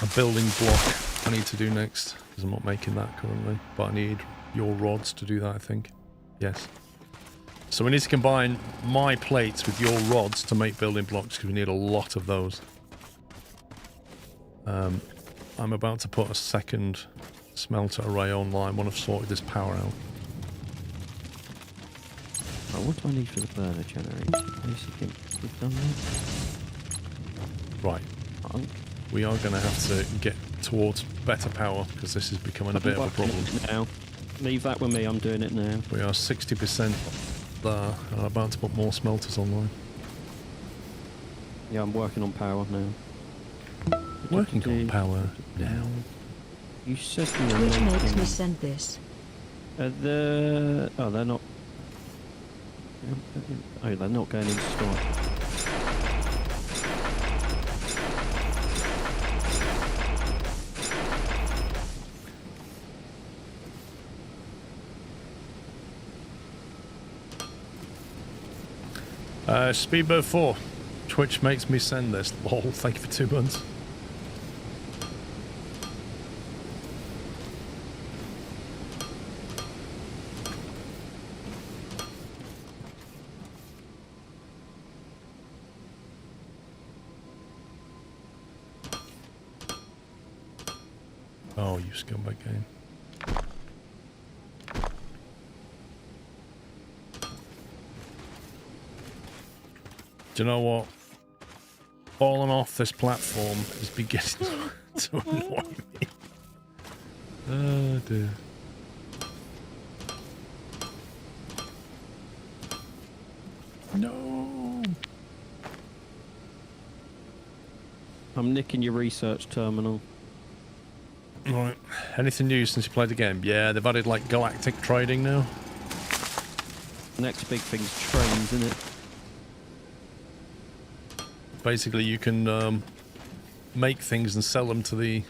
a building block I need to do next, because I'm not making that currently, but I need your rods to do that, I think. Yes. So we need to combine my plates with your rods to make building blocks because we need a lot of those. I'm about to put a second smelter array online when I've sorted this power out. Oh, what do I need for the burner generator? Basically, we've done that. Right. Oh. We are going to have to get towards better power because this is becoming a bit of a problem. Now. Leave that with me, I'm doing it now. We are 60% there and I'm about to put more smelters online. Yeah, I'm working on power now. Working on power now. You said you were Which makes making... me send this. Oh, they're not... Oh, they're not going into store. Speedbird 4. Twitch makes me send this. Lol, thank you for 2 months. Oh, you scumbag game. Do you know what? Falling off this platform is beginning to annoy me. Oh dear. No. I'm nicking your research terminal. Right. Anything new since you played the game? Yeah, they've added like galactic trading now. Next big thing's trains, isn't it? Basically, you can make things and sell them to the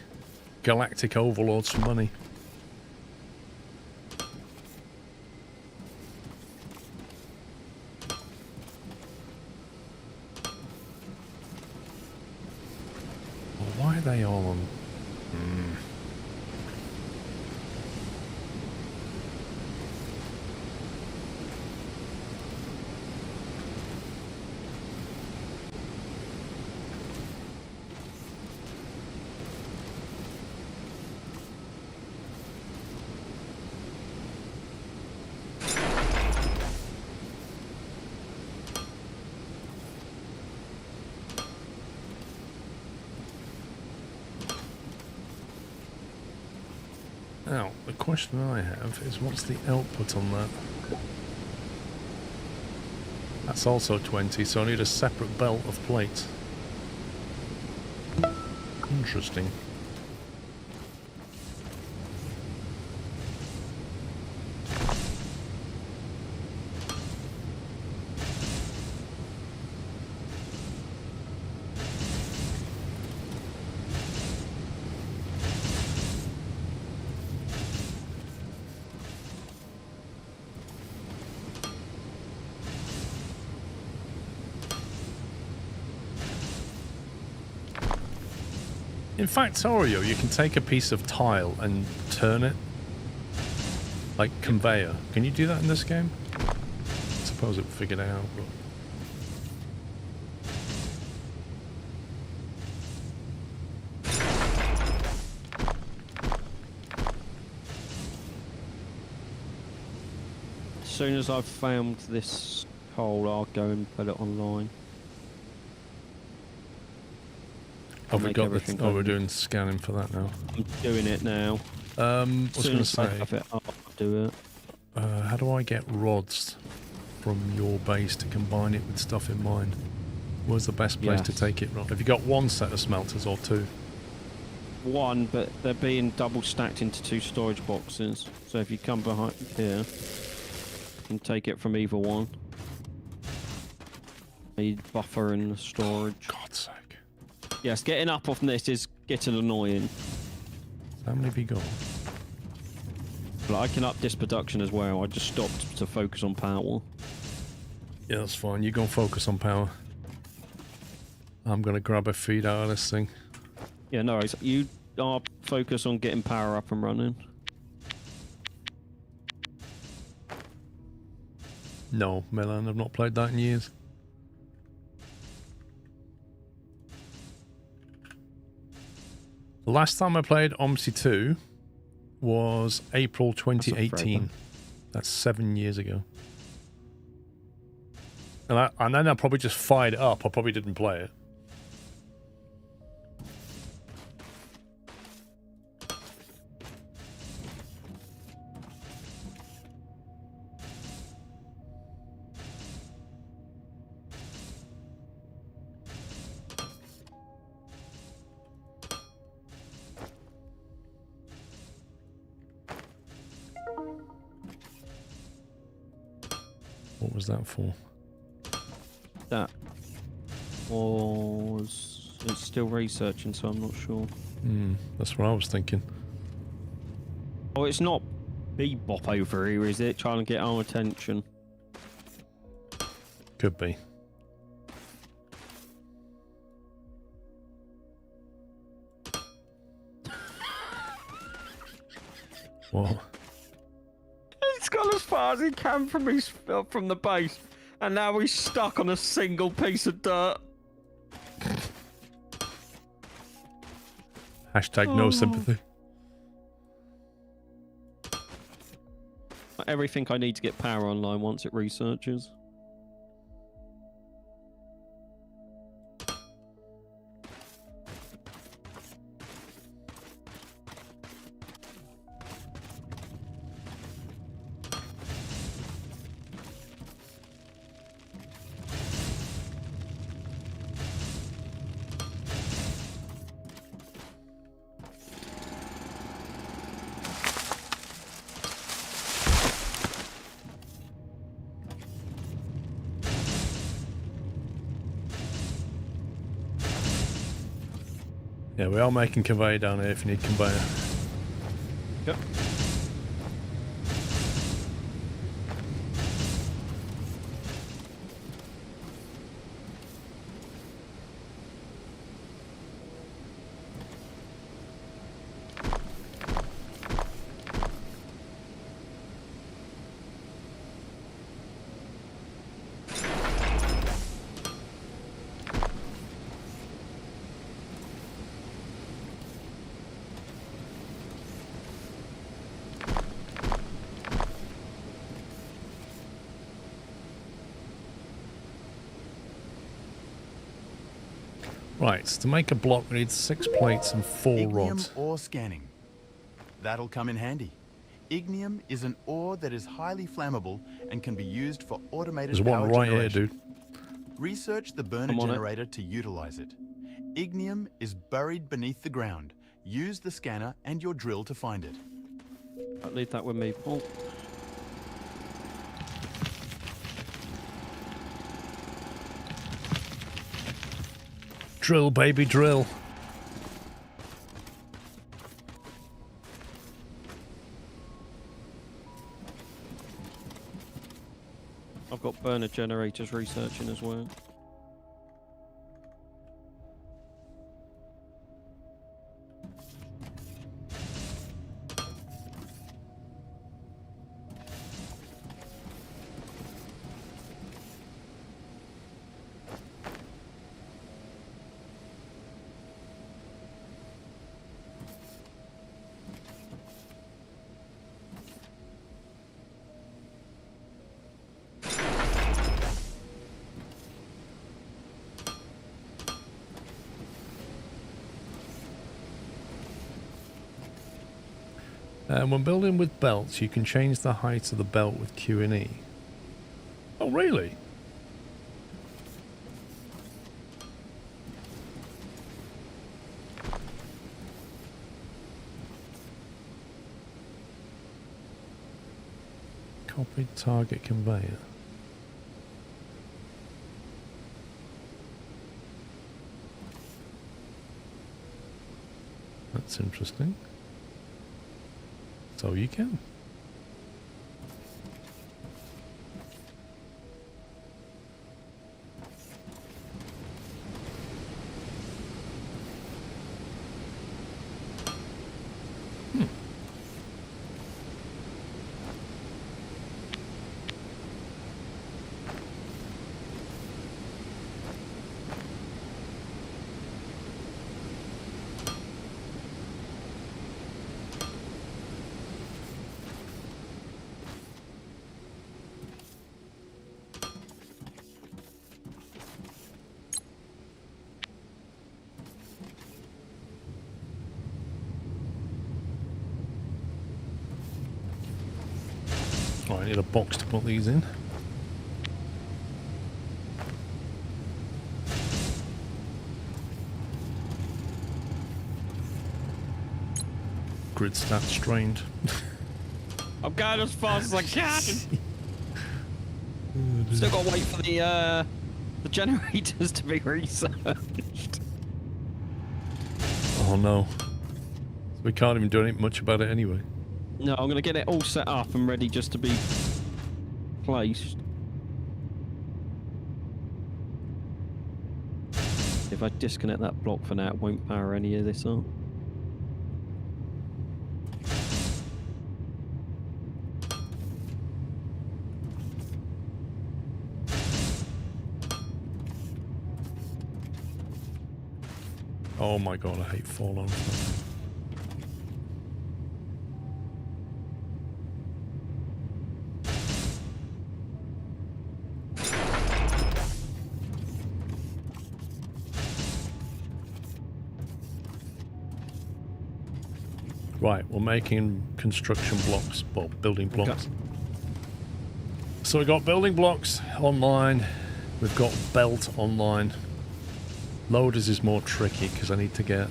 galactic overlords for money. Well, why are they all on? Now, the question I have is what's the output on that? That's also 20, so I need a separate belt of plates. Interesting. In Factorio, you can take a piece of tile and turn it like conveyor. Can you do that in this game? I suppose it figured it out, but... As soon as I've found this hole, I'll go and put it online. Oh, we got the, oh, we're doing scanning for that now. I'm doing it now. I was going to say, I'll do it. how do I get rods from your base to combine it with stuff in mine? Where's the best place to take it, Rob? Have you got one set of smelters or two? One, but they're being double stacked into 2 storage boxes. So if you come behind here, you can take it from either one. Need buffer in the storage. God's sake. Yes, getting up off this is getting annoying. How many have you got? But I can up this production as well. I just stopped to focus on power. Yeah, that's fine. You go and focus on power. I'm going to grab a feed out of this thing. Yeah, no worries. You are focused on getting power up and running. No, Milan, I've not played that in years. The last time I played OMSI 2 was April 2018. That's 7 years ago. And then I probably just fired it up. I probably didn't play it. What was that for? That was... It's still researching, so I'm not sure. That's what I was thinking. Oh, it's not Bebop over here, is it? Trying to get our attention. Could be. What? He's gone as far as he can from the base, and now he's stuck on a single piece of dirt. Hashtag no sympathy. Everything I need to get power online once it researches. Yeah, we are making conveyor down here if you need conveyor. Yep. Right, so to make a block we need 6 plates and 4 Ignium rods. ore scanning. That'll come in handy. Ignium is an ore that is highly flammable and can be used for automated There's one power right here, generation. dude. Research the burner I'm on it. generator to utilize it. Ignium is buried beneath the ground. Use the scanner and your drill to find it. I'll leave that with me, Paul. Drill, baby, drill. I've got burner generators researching as well. When building with belts, you can change the height of the belt with Q and E. Oh, really? Copied target conveyor. That's interesting. So you can. I need a box to put these in. Grid stats strained. I'm going as fast as I can. Still got to wait for the generators to be researched. Oh no. We can't even do anything much about it anyway. No, I'm going to get it all set up and ready just to be placed. If I disconnect that block for now, it won't power any of this up. Oh my god, I hate fallout. Right, we're making construction blocks, well, building blocks. Okay. So we've got building blocks online, we've got belt online. Loaders is more tricky because I need to get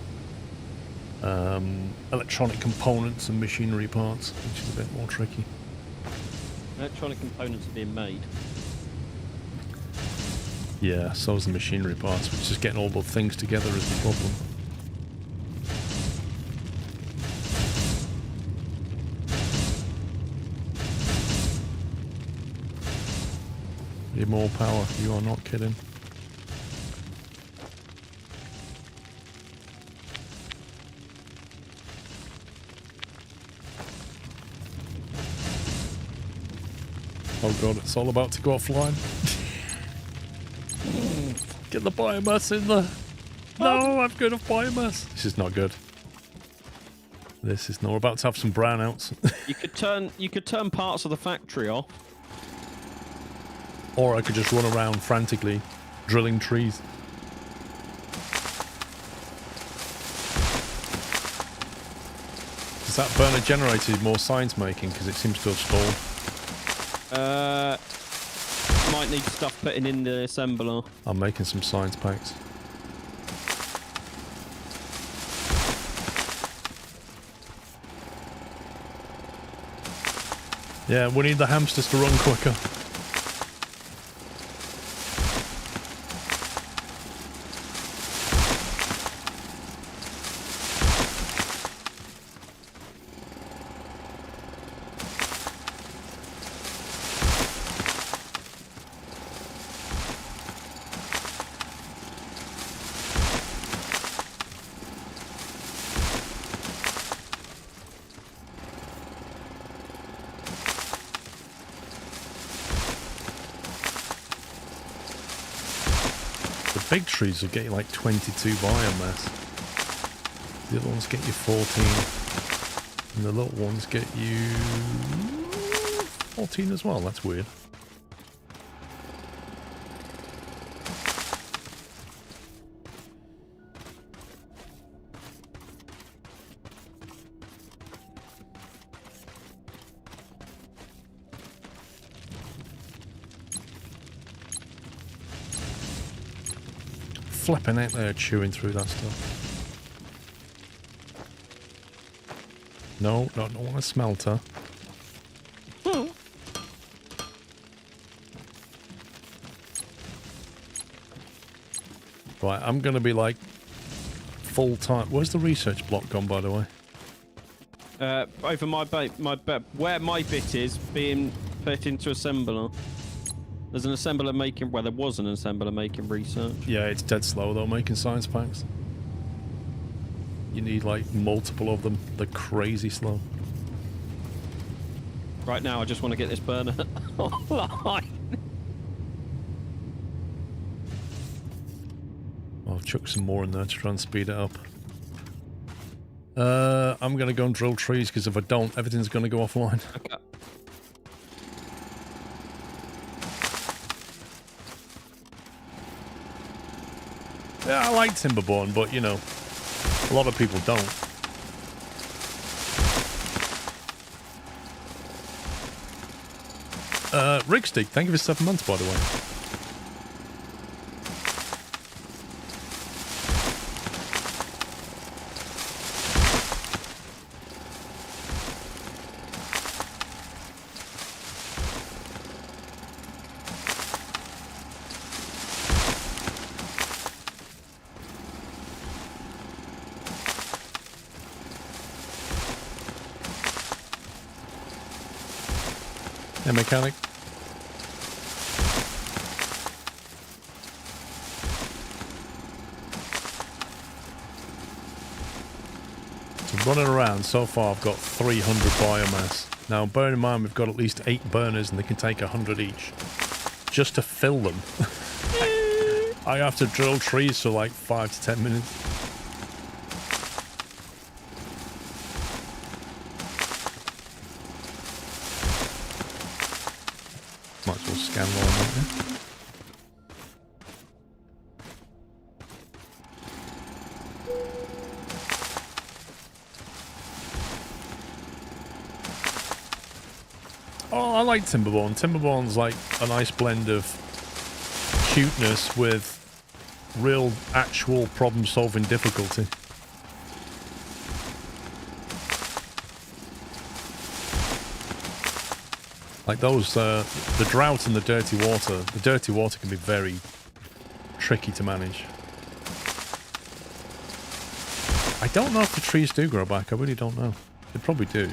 electronic components and machinery parts, which is a bit more tricky. Electronic components are being made. Yeah, so is the machinery parts, which is getting all the things together is the problem. Need more power, you are not kidding. Oh god, it's all about to go offline. Get the biomass in there. No, I've got enough biomass. This is not good. This is not. We're about to have some brownouts. You could turn parts of the factory off. Or I could just run around frantically, drilling trees. Does that burner generator more science making? Because it seems to have stalled. Might need stuff putting in the assembler. I'm making some science packs. Yeah, we need the hamsters to run quicker. Big trees will get you like 22 biomass. The other ones get you 14. And the little ones get you 14 as well. That's weird. Flipping out there, chewing through that stuff. No, don't want a smelter. Right, I'm gonna be like full time. Where's the research block gone, by the way? Over where my bit is being put into assembler. There's an assembler making, well, there was an assembler making research. Yeah, it's dead slow though, making science packs. You need like multiple of them. They're crazy slow. Right now, I just want to get this burner online. I'll chuck some more in there to try and speed it up. I'm going to go and drill trees because if I don't, everything's going to go offline. Okay. Yeah, I like Timberborn, but you know, a lot of people don't. Rigstick, thank you for 7 months, by the way. Yeah, mechanic. So running around, so far I've got 300 biomass. Now bear in mind we've got at least 8 burners and they can take 100 each. Just to fill them. I have to drill trees for like 5 to 10 minutes. Might as well scan while I'm out there. Oh, I like Timberborn. Timberborn's like a nice blend of cuteness with real, actual problem-solving difficulty. Like those, the drought and the dirty water. The dirty water can be very tricky to manage. I don't know if the trees do grow back. I really don't know. They probably do.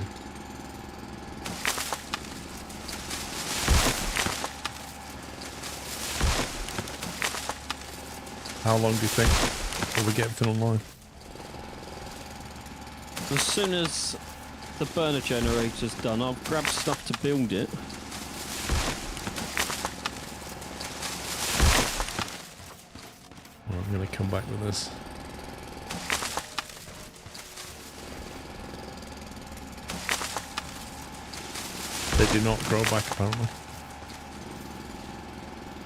How long do you think before we get everything online? As soon as the burner generator's done, I'll grab stuff to build it. Well, I'm going to come back with this. They do not grow back, apparently.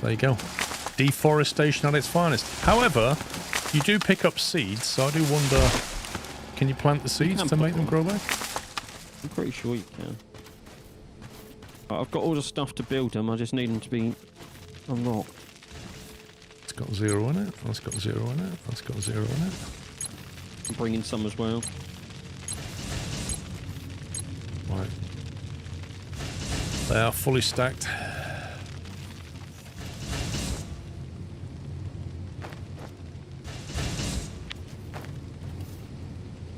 There you go. Deforestation at its finest. However, you do pick up seeds, so I do wonder, can you plant the seeds to make them grow back? I'm pretty sure you can. I've got all the stuff to build them, I just need them to be unlocked. It's got 0 in it, that's got 0 in it, that's got 0 in it. I'm bringing some as well. Right. They are fully stacked.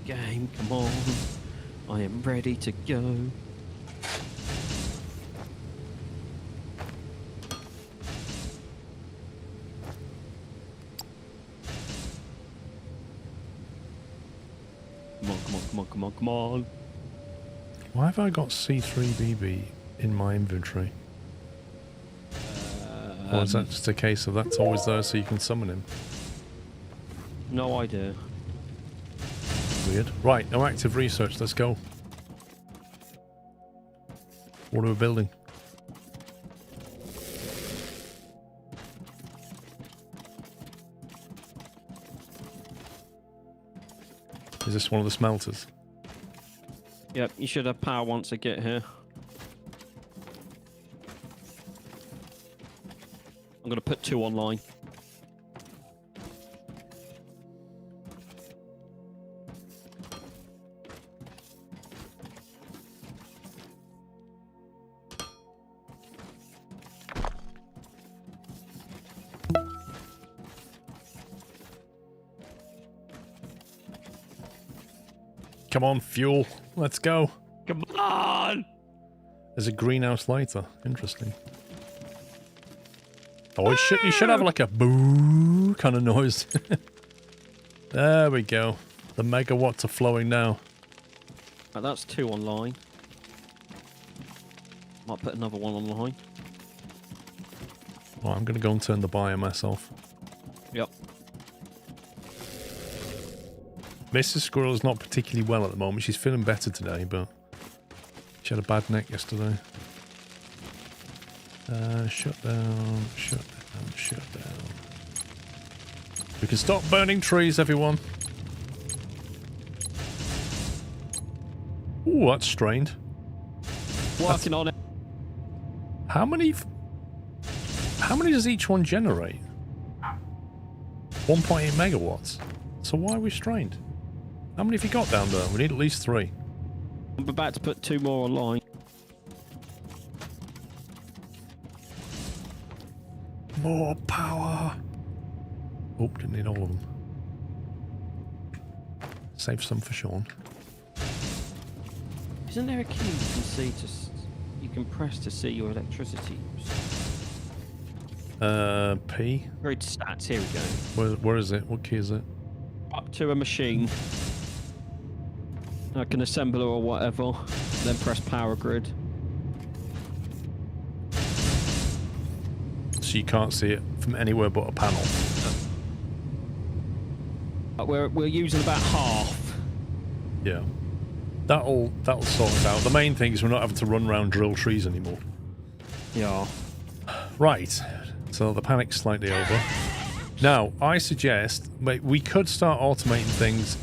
Game, come on. I am ready to go. Come on, come on, come on, come on, come on. Why have I got C3BB in my inventory? Or is that just a case of that's always there so you can summon him? No idea. Weird. Right, no active research, let's go. What are we building? Is this one of the smelters? Yep, you should have power once I get here. I'm gonna put 2 online. Come on, fuel. Let's go. Come on! There's a greenhouse lighter. Interesting. Oh, you should have like a boo kind of noise. There we go. The megawatts are flowing now. Right, that's 2 online. Might put another 1 online. Right, I'm going to go and turn the biomass off. Yep. Mrs. Squirrel is not particularly well at the moment. She's feeling better today, but she had a bad neck yesterday. Shut down, shut down, shut down. We can stop burning trees, everyone. Ooh, that's strained. Working on it. How many does each one generate? 1.8 megawatts. So why are we strained? How many have you got down there? We need at least 3. I'm about to put 2 more online. More power. Oh, didn't need all of them. Save some for Sean. Isn't there a key you can see you can press to see your electricity use? P. Grid stats. Here we go. Where is it? What key is it? Up to a machine, like an assembler or whatever. Then press power grid. So you can't see it from anywhere but a panel. We're using about half. Yeah. That'll sort it out. The main thing is we're not having to run around drill trees anymore. Yeah. Right. So the panic's slightly over. Now, I suggest we could start automating things,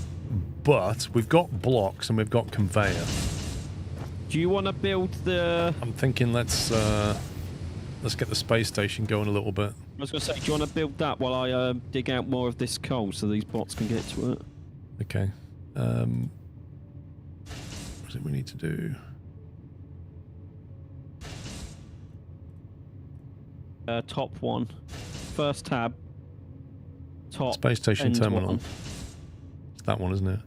but we've got blocks and we've got conveyor. Do you want to build the... I'm thinking let's get the space station going a little bit. I was going to say, do you want to build that while I dig out more of this coal so these bots can get to it? Okay. What is it we need to do? Top one. First tab. Top. Space station end terminal. one. It's that one, isn't it?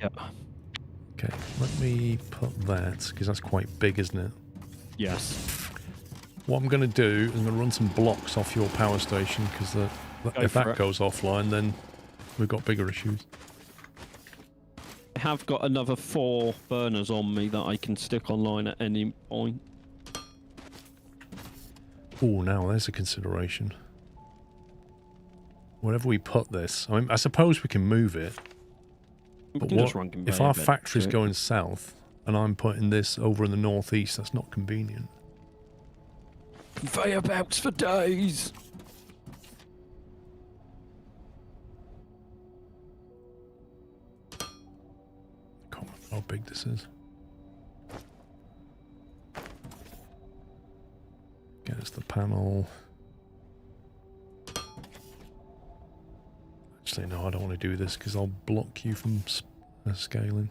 Yeah. Okay, let me put that, because that's quite big, isn't it? Yes. What I'm going to do is I'm going to run some blocks off your power station, because if that goes offline, then we've got bigger issues. I have got another 4 burners on me that I can stick online at any point. Oh, now there's a consideration. Wherever we put this, I mean, I suppose we can move it. But if our factory's going south and I'm putting this over in the northeast, that's not convenient. Conveyor belts for days. I can't remember how big this is. Okay, it's the panel. Actually, no, I don't want to do this because I'll block you from scaling.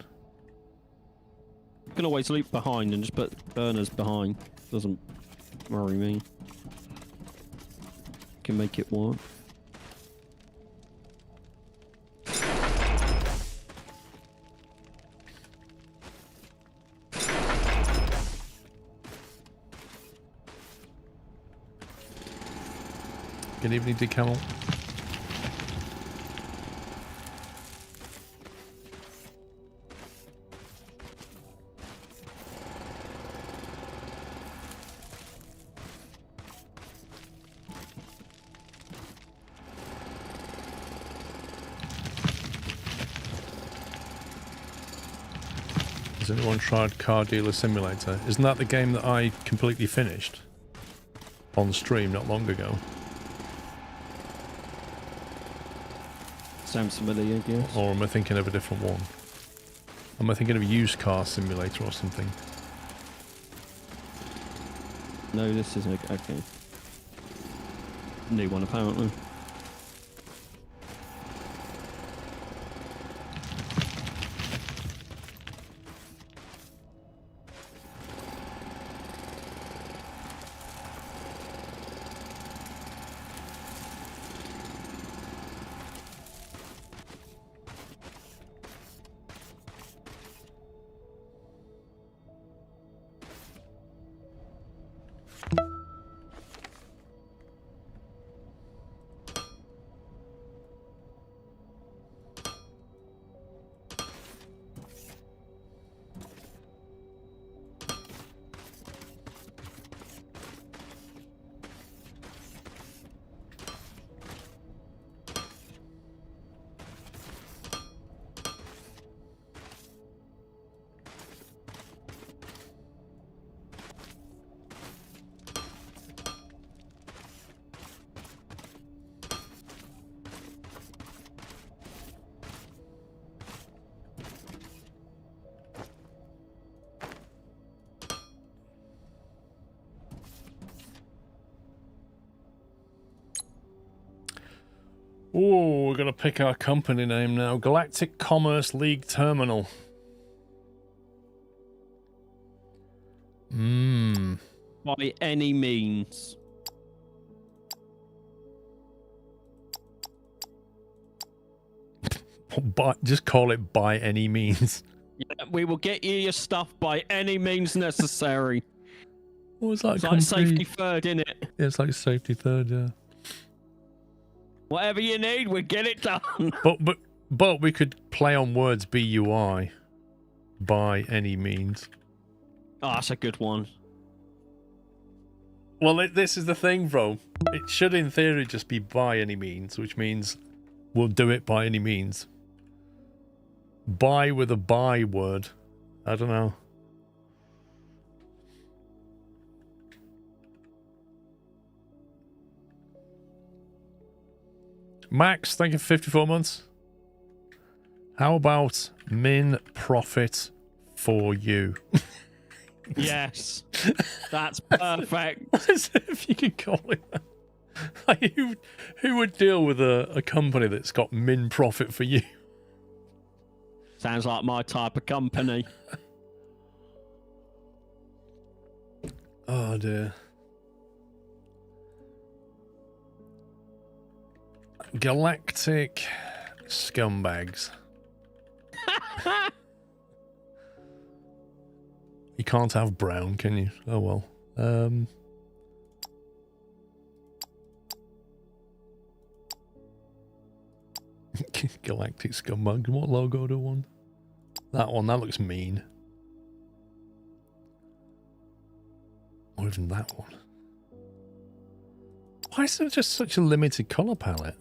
You can always loop behind and just put burners behind. Doesn't worry me. Can make it work. Good evening, Decamel. Has anyone tried Car Dealer Simulator? Isn't that the game that I completely finished on stream not long ago? Sounds familiar, I guess. Or am I thinking of a different one? Am I thinking of a used car simulator or something? No, this is okay. New one, apparently. Oh, we're gonna pick our company name now. Galactic Commerce League Terminal. By any means. Just call it by any means. Yeah, we will get you your stuff by any means necessary. What was that? It's like safety third, innit? Yeah, it's like safety third, yeah. Whatever you need, we'll get it done. But we could play on words BUI. By any means. Oh, that's a good one. Well, this is the thing, bro. It should, in theory, just be by any means, which means we'll do it by any means. Buy with a buy word. I don't know. Max, thank you for 54 months. How about min profit for you? Yes. That's perfect. If you could call it that. Like, who would deal with a company that's got min profit for you? Sounds like my type of company. Oh dear. Galactic scumbags. You can't have brown, can you? Oh well. Galactic scumbag. What logo do I want? That one. That looks mean. Or even that one. Why is there just such a limited colour palette?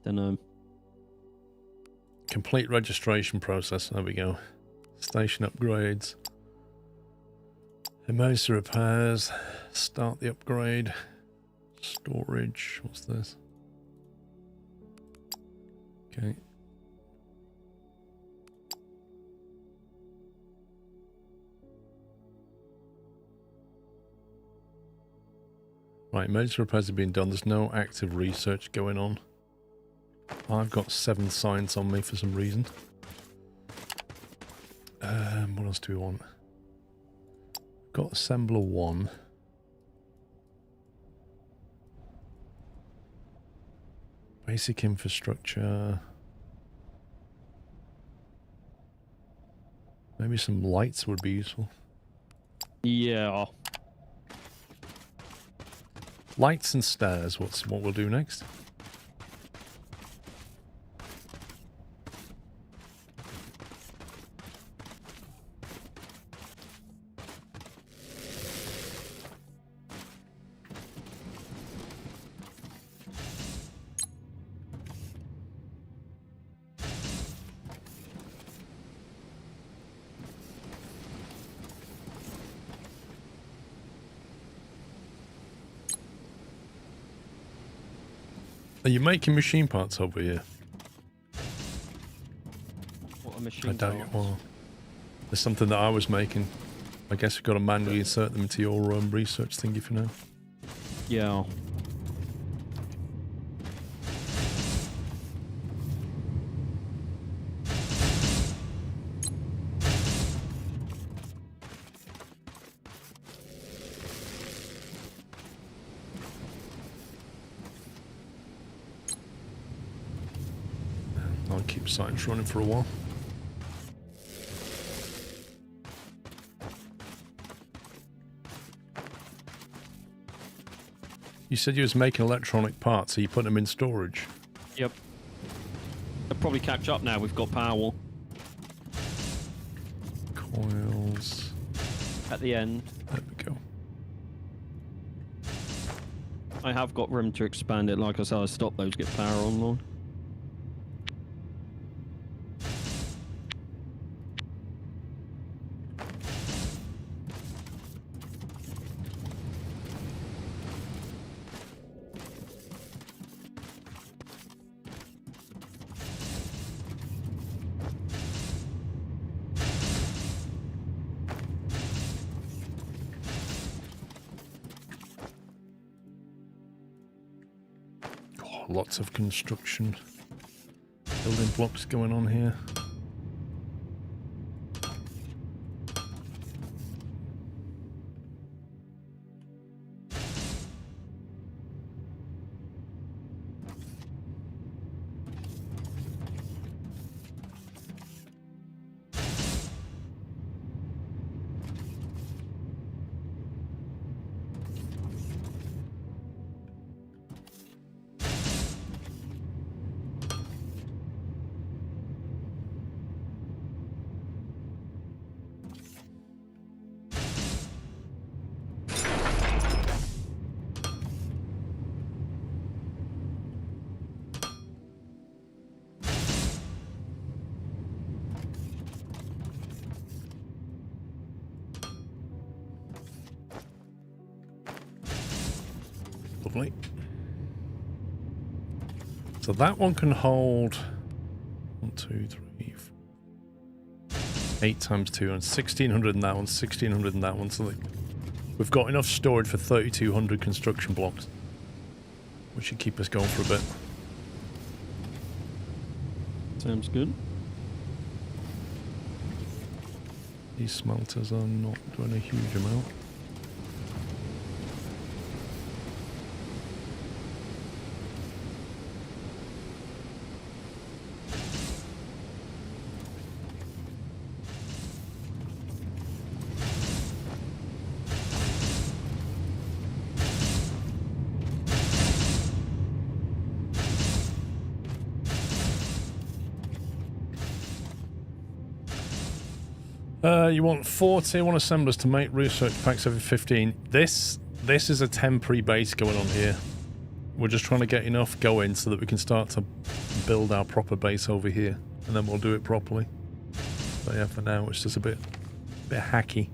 Don't know. Complete registration process. There we go. Station upgrades. Emergency repairs. Start the upgrade. Storage. What's this? Okay. Right, emergency repairs have been done. There's no active research going on. I've got 7 science on me for some reason. What else do we want? Got assembler 1. Basic infrastructure. Maybe some lights would be useful. Yeah. Lights and stairs. What we'll do next? Are you making machine parts over here? What a machine I doubt you parts. are. There's something that I was making. I guess we've got to manually insert them into your research thingy for now. Yeah. I'll keep science running for a while. You said you was making electronic parts, so you put them in storage. Yep. They'll probably catch up now. We've got power Coils. at the end. There we go. I have got room to expand it. Like I said, I stopped those, get power online. Lots of construction. Building blocks going on here. Lovely. So that one can hold 1, 2, 3, 4, 8 times 2 and 1600 in that one, 1600 in that one. So we've got enough storage for 3200 construction blocks, which should keep us going for a bit. Sounds good. These smelters are not doing a huge amount. You want 4 tier 1 assemblers to make research packs every 15. This is a temporary base going on here. We're just trying to get enough going so that we can start to build our proper base over here, and then we'll do it properly. But yeah, for now it's just a bit hacky.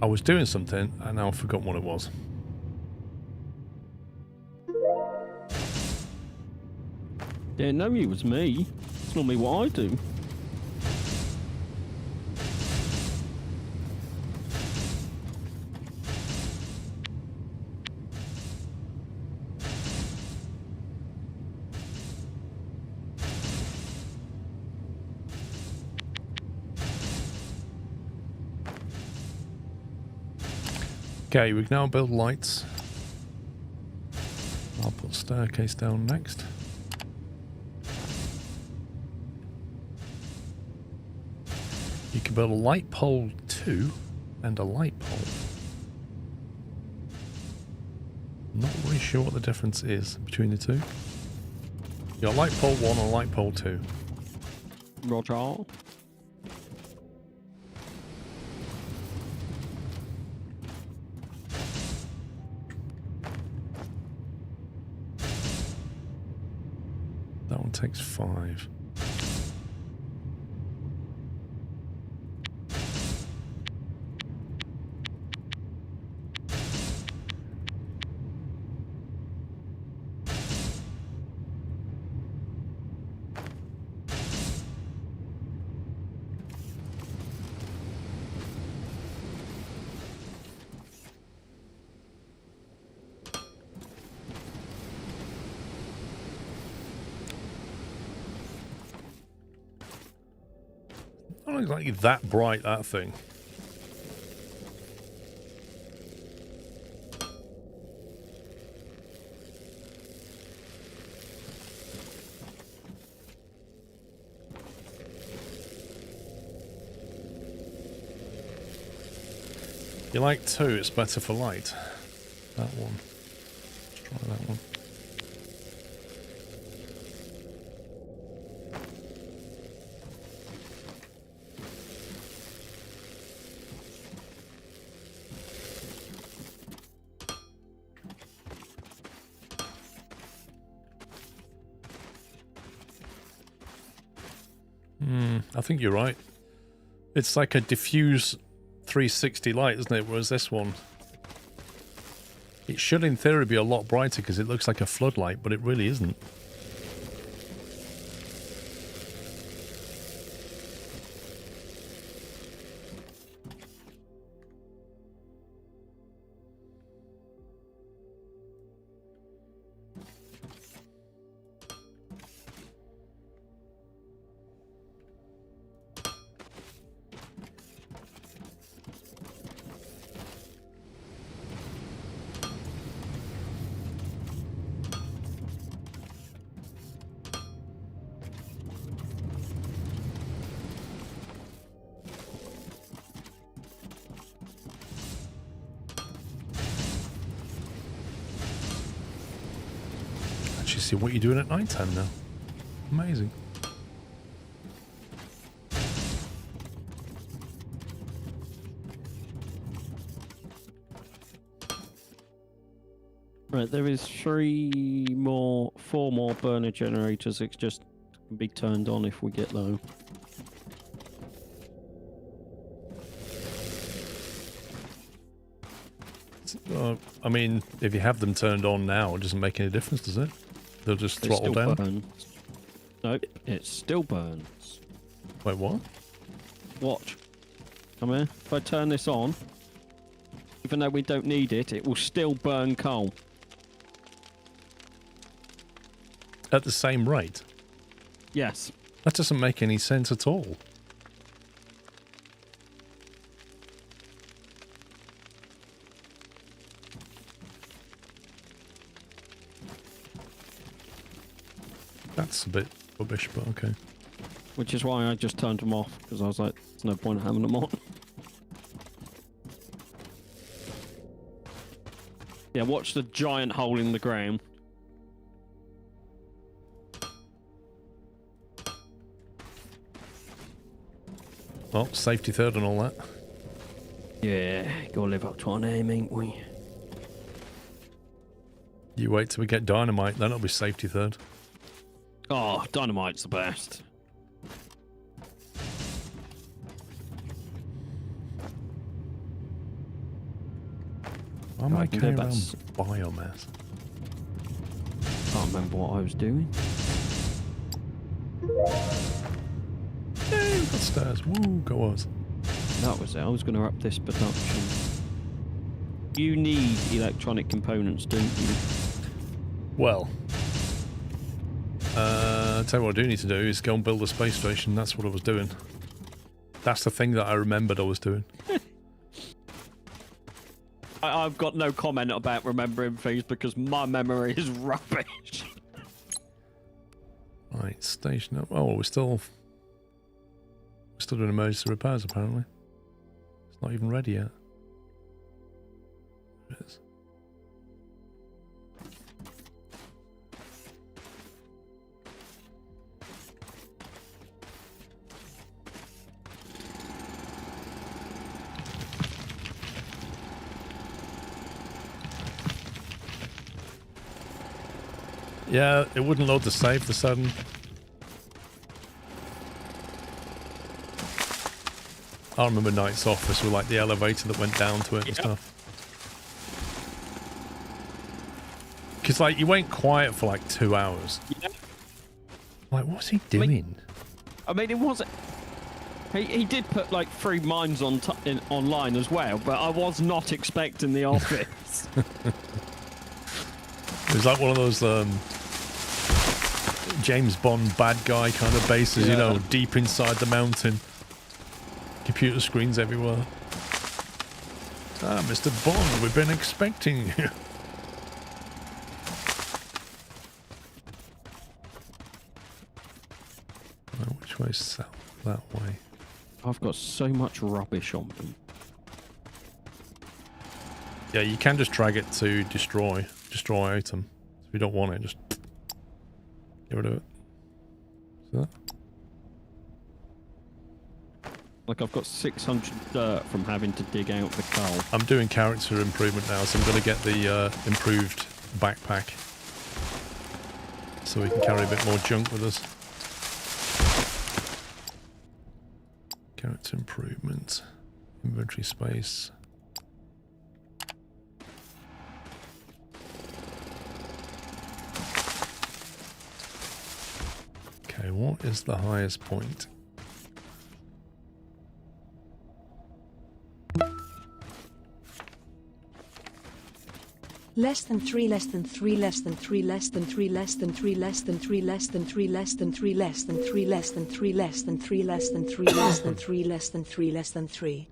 I was doing something and now I've forgotten what it was. Didn't know it was me. It's normally what I do. Okay, we can now build lights. I'll put staircase down next. You can build a light pole 2 and a light pole. Not really sure what the difference is between the two. You got light pole 1 and light pole 2. Roger. That one takes 5. Not exactly that bright, that thing. You like 2, it's better for light. That one. Let's try that one. I think you're right. It's like a diffuse 360 light, isn't it? Whereas this one, it should in theory be a lot brighter because it looks like a floodlight, but it really isn't. actually see what you're doing at night time now. Amazing. Right, there is 4 more burner generators. It just can be turned on if we get low. I mean, if you have them turned on now, it doesn't make any difference, does it? They'll just It throttle still down. burns. No, it still burns. Wait, what? Watch. Come here. If I turn this on, even though we don't need it, it will still burn coal. At the same rate? Yes. That doesn't make any sense at all. That's a bit rubbish, but okay. Which is why I just turned them off, because I was like, there's no point in having them on. Yeah, watch the giant hole in the ground. Well, safety third and all that. Yeah, gotta live up to our name, ain't we? You wait till we get dynamite, then it'll be safety third. Oh, dynamite's the best. Why am I can carrying go around back. biomass? Can't remember what I was doing. Yay, we've got stairs. Woo, go us. That was it. I was going to up this production. You need electronic components, don't you? Well, tell you what I do need to do is go and build a space station. That's what I was doing. That's the thing that I remembered I was doing. I've got no comment about remembering things because my memory is rubbish. Right, station up. Oh, we're still doing emergency repairs apparently. It's not even ready yet. There it is. Yeah, it wouldn't load the save for sudden. I remember Knight's office with like the elevator that went down to it and stuff. Because like you went quiet for like 2 hours. Yeah. Like, what's he doing? I mean, it wasn't. He did put like 3 mines on online as well, but I was not expecting the office. It was like one of those James Bond bad guy kind of bases, you know, deep inside the mountain. Computer screens everywhere. Ah, Mr. Bond, we've been expecting you. Oh, which way is south? That way. I've got so much rubbish on me. Yeah, you can just drag it to destroy item. If you don't want it, just get rid of it. See that? Like, I've got 600 dirt from having to dig out the coal. I'm doing character improvement now, so I'm going to get the improved backpack. So we can carry a bit more junk with us. Character improvement. Inventory space. Okay, what is the highest point? Less than 3, less than 3, less than 3, less than 3, less than 3, less than 3, less than 3, less than 3, less than 3, less than 3, less than 3, less than 3, less than 3, less than 3, less than 3.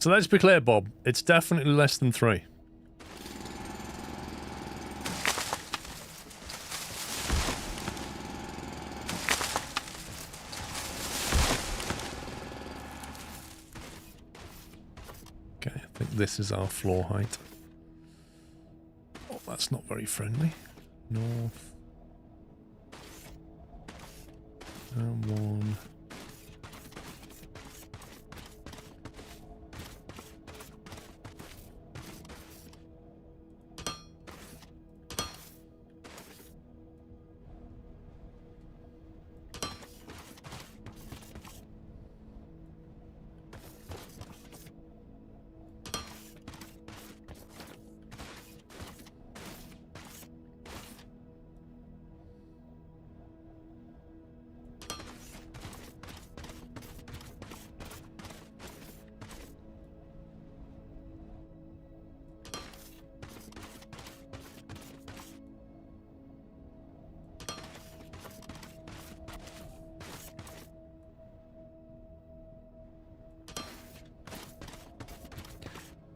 So let's be clear, Bob. It's definitely less than 3. Okay, I think this is our floor height. Oh, that's not very friendly. North. One.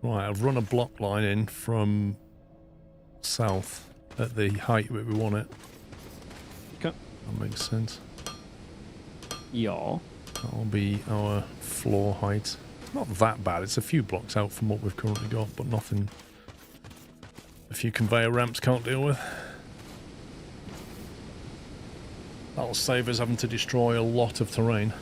Right, I've run a block line in from south at the height that we want it. Okay. That makes sense. Yeah. That'll be our floor height. It's not that bad. It's a few blocks out from what we've currently got, but nothing a few conveyor ramps can't deal with. That'll save us having to destroy a lot of terrain.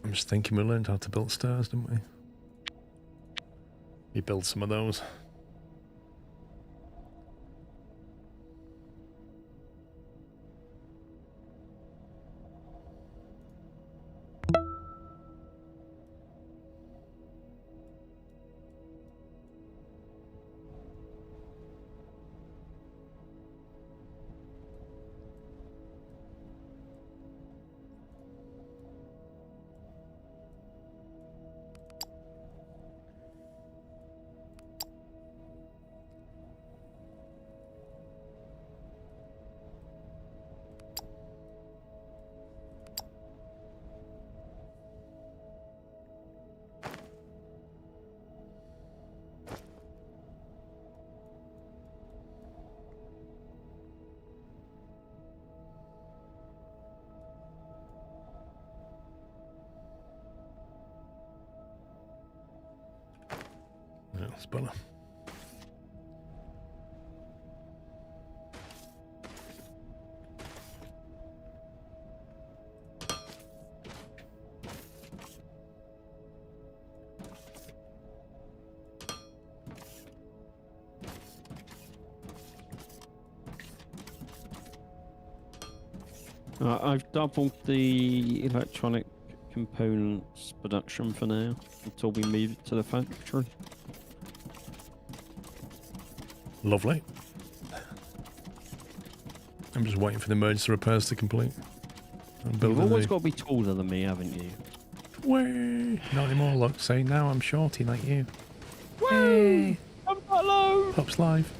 I'm just thinking we learned how to build stairs, didn't we? We build some of those. Yeah, that's better. I've doubled the electronic components production for now until we move it to the factory. Lovely. I'm just waiting for the emergency repairs to complete. You've always got to be taller than me, haven't you? Way. Not anymore, look. Say now I'm shorty like you. Woo! I'm not low! Pups live.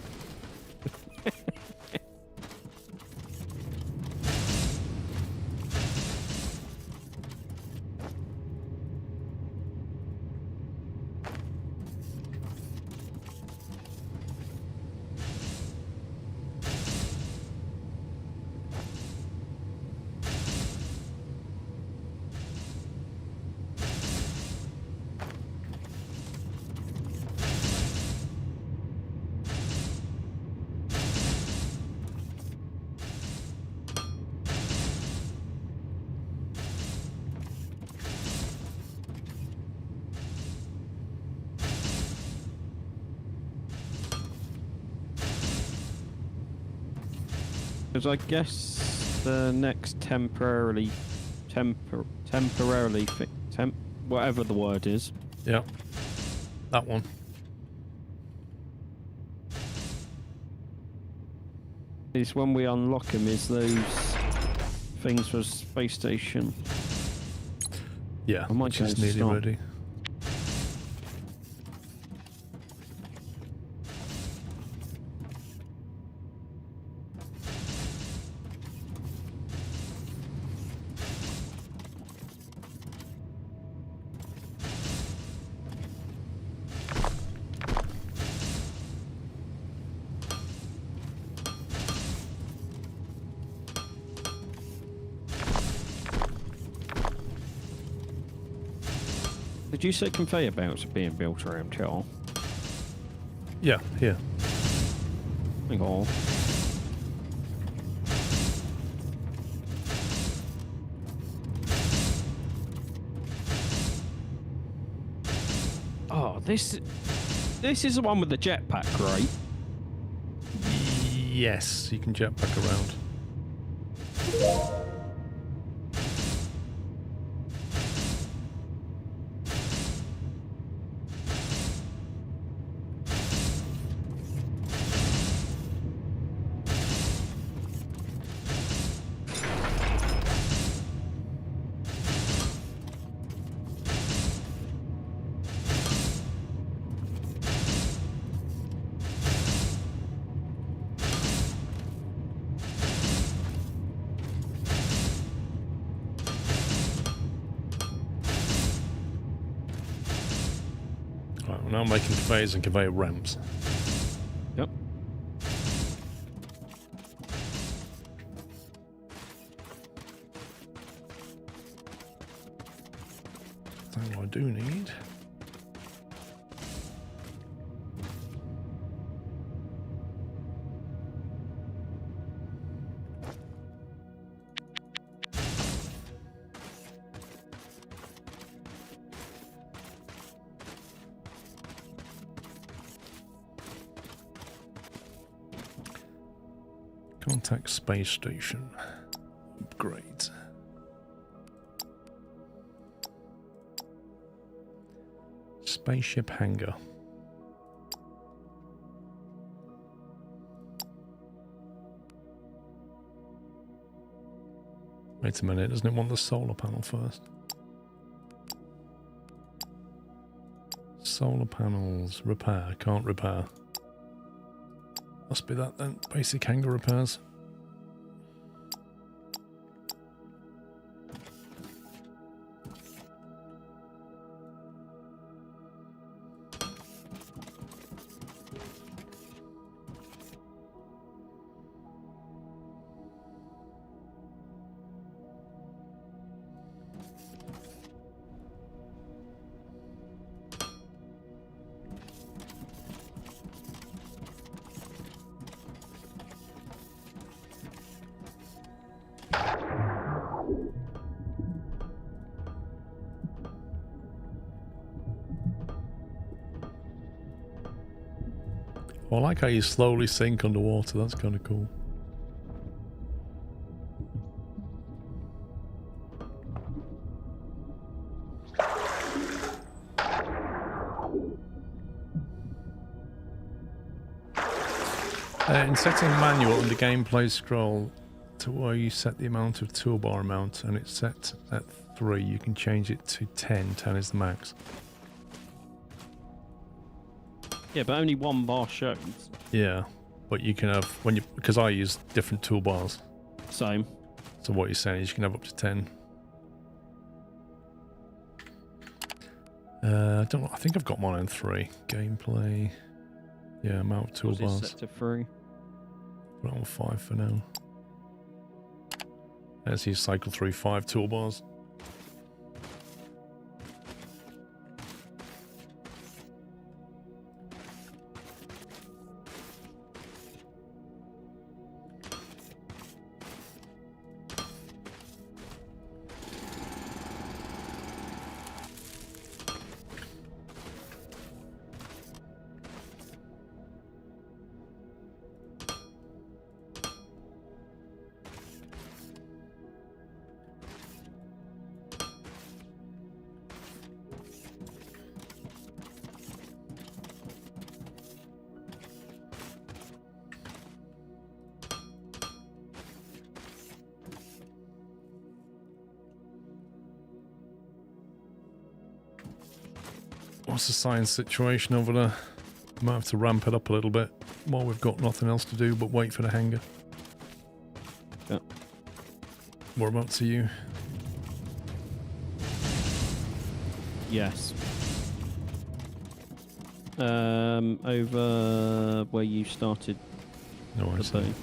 Because I guess the next temporarily whatever the word is. Yeah. That one. Is when we unlock them, is those things for space station. Yeah, I might just go nearly stop. ready. Did you say conveyor belts are being built around here? Yeah, here. Hang on. Oh, this is the one with the jetpack, right? Yes, you can jetpack around. Right, we're now making conveyors and conveyor ramps. Yep. That's what I do need. Contact space station. Upgrade. Spaceship hangar. Wait a minute, doesn't it want the solar panel first? Solar panels, repair, can't repair. Must be that then, basic hangar repairs. I like how you slowly sink underwater, that's kind of cool. In setting manual under gameplay scroll to where you set the amount of toolbar amount and it's set at 3, you can change it to 10. 10 is the max. Yeah, but only one bar shows. Yeah, but you can have, when you, because I use different toolbars. Same. So what you're saying is you can have up to 10. I don't know, I think I've got mine on 3. Gameplay. Yeah, amount of toolbars. Set to 3. Put it on 5 for now. As you cycle through 5 toolbars. What's the science situation over there? Might have to ramp it up a little bit while we've got nothing else to do but wait for the hangar. Yeah. Whereabouts are you? Yes. Over where you started. No, I the see. boat.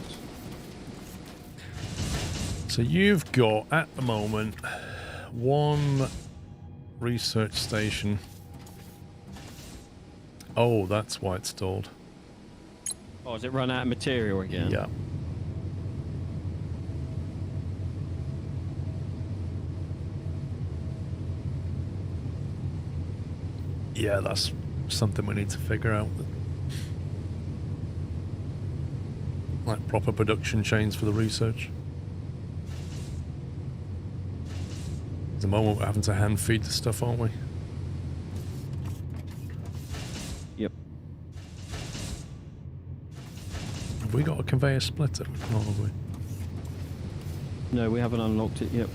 So you've got, at the moment, 1 Research station. Oh, that's why it's stalled. Oh, has it run out of material again? Yeah. Yeah, that's something we need to figure out. Like proper production chains for the research. At the moment we're having to hand feed the stuff, aren't we? Yep. Have we got a conveyor splitter? No, have we? No, we haven't unlocked it yet.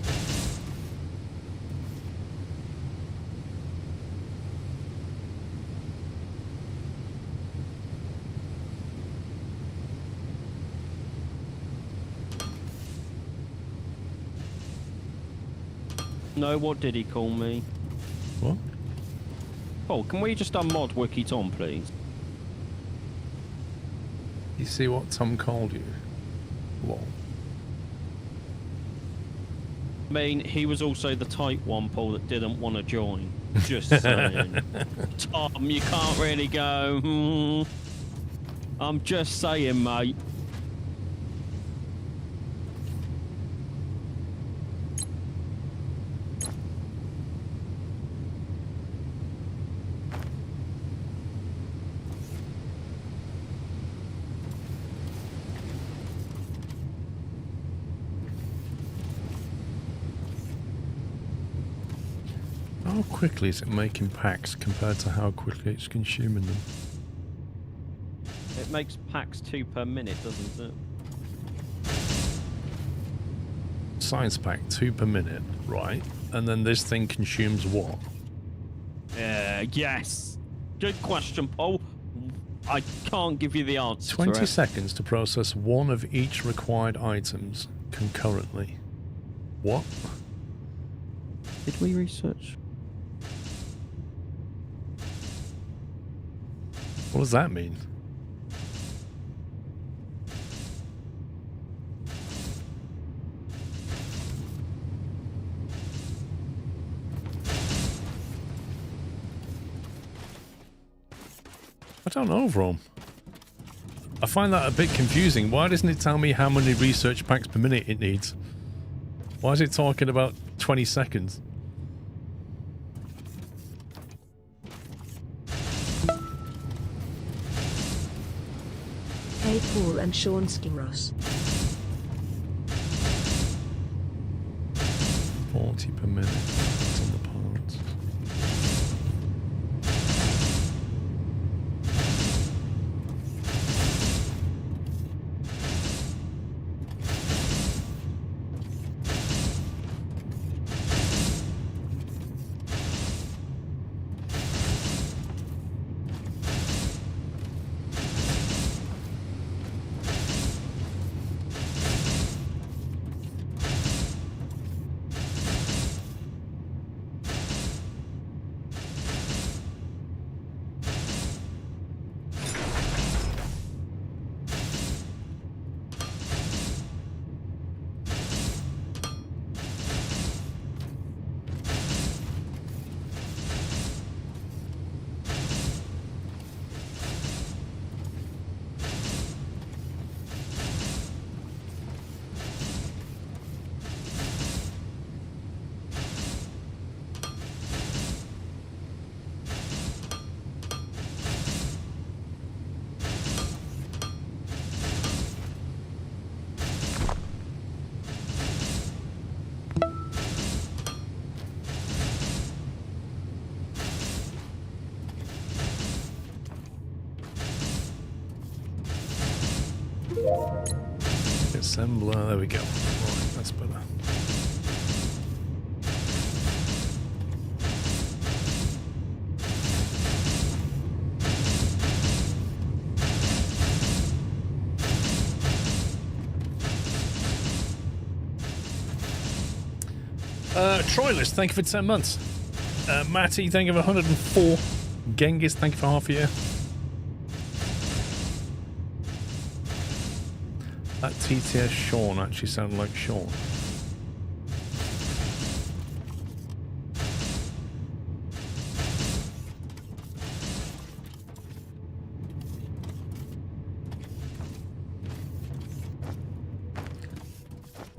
No, what did he call me? What? Oh, can we just unmod Wiki Tom, please? You see what Tom called you? Lol. I mean, he was also the tight one, Paul, that didn't want to join. Just saying. Tom, you can't really go, I'm just saying, mate. How quickly is it making packs compared to how quickly it's consuming them? It makes packs 2 per minute, doesn't it? Science pack 2 per minute, right? And then this thing consumes what? Yes. Good question, Paul. I can't give you the answer. 20 to it. seconds to process one of each required items concurrently. What? Did we research? What does that mean? I don't know, Vrom. I find that a bit confusing. Why doesn't it tell me how many research packs per minute it needs? Why is it talking about 20 seconds? Hey Paul and Sean Skiros. 40 per minute. It's on the parts. Assembler, there we go. Right, that's better. Troilus, thank you for 10 months. Matty, thank you for 104. Genghis, thank you for half a year. That TTS Sean actually sounded like Sean.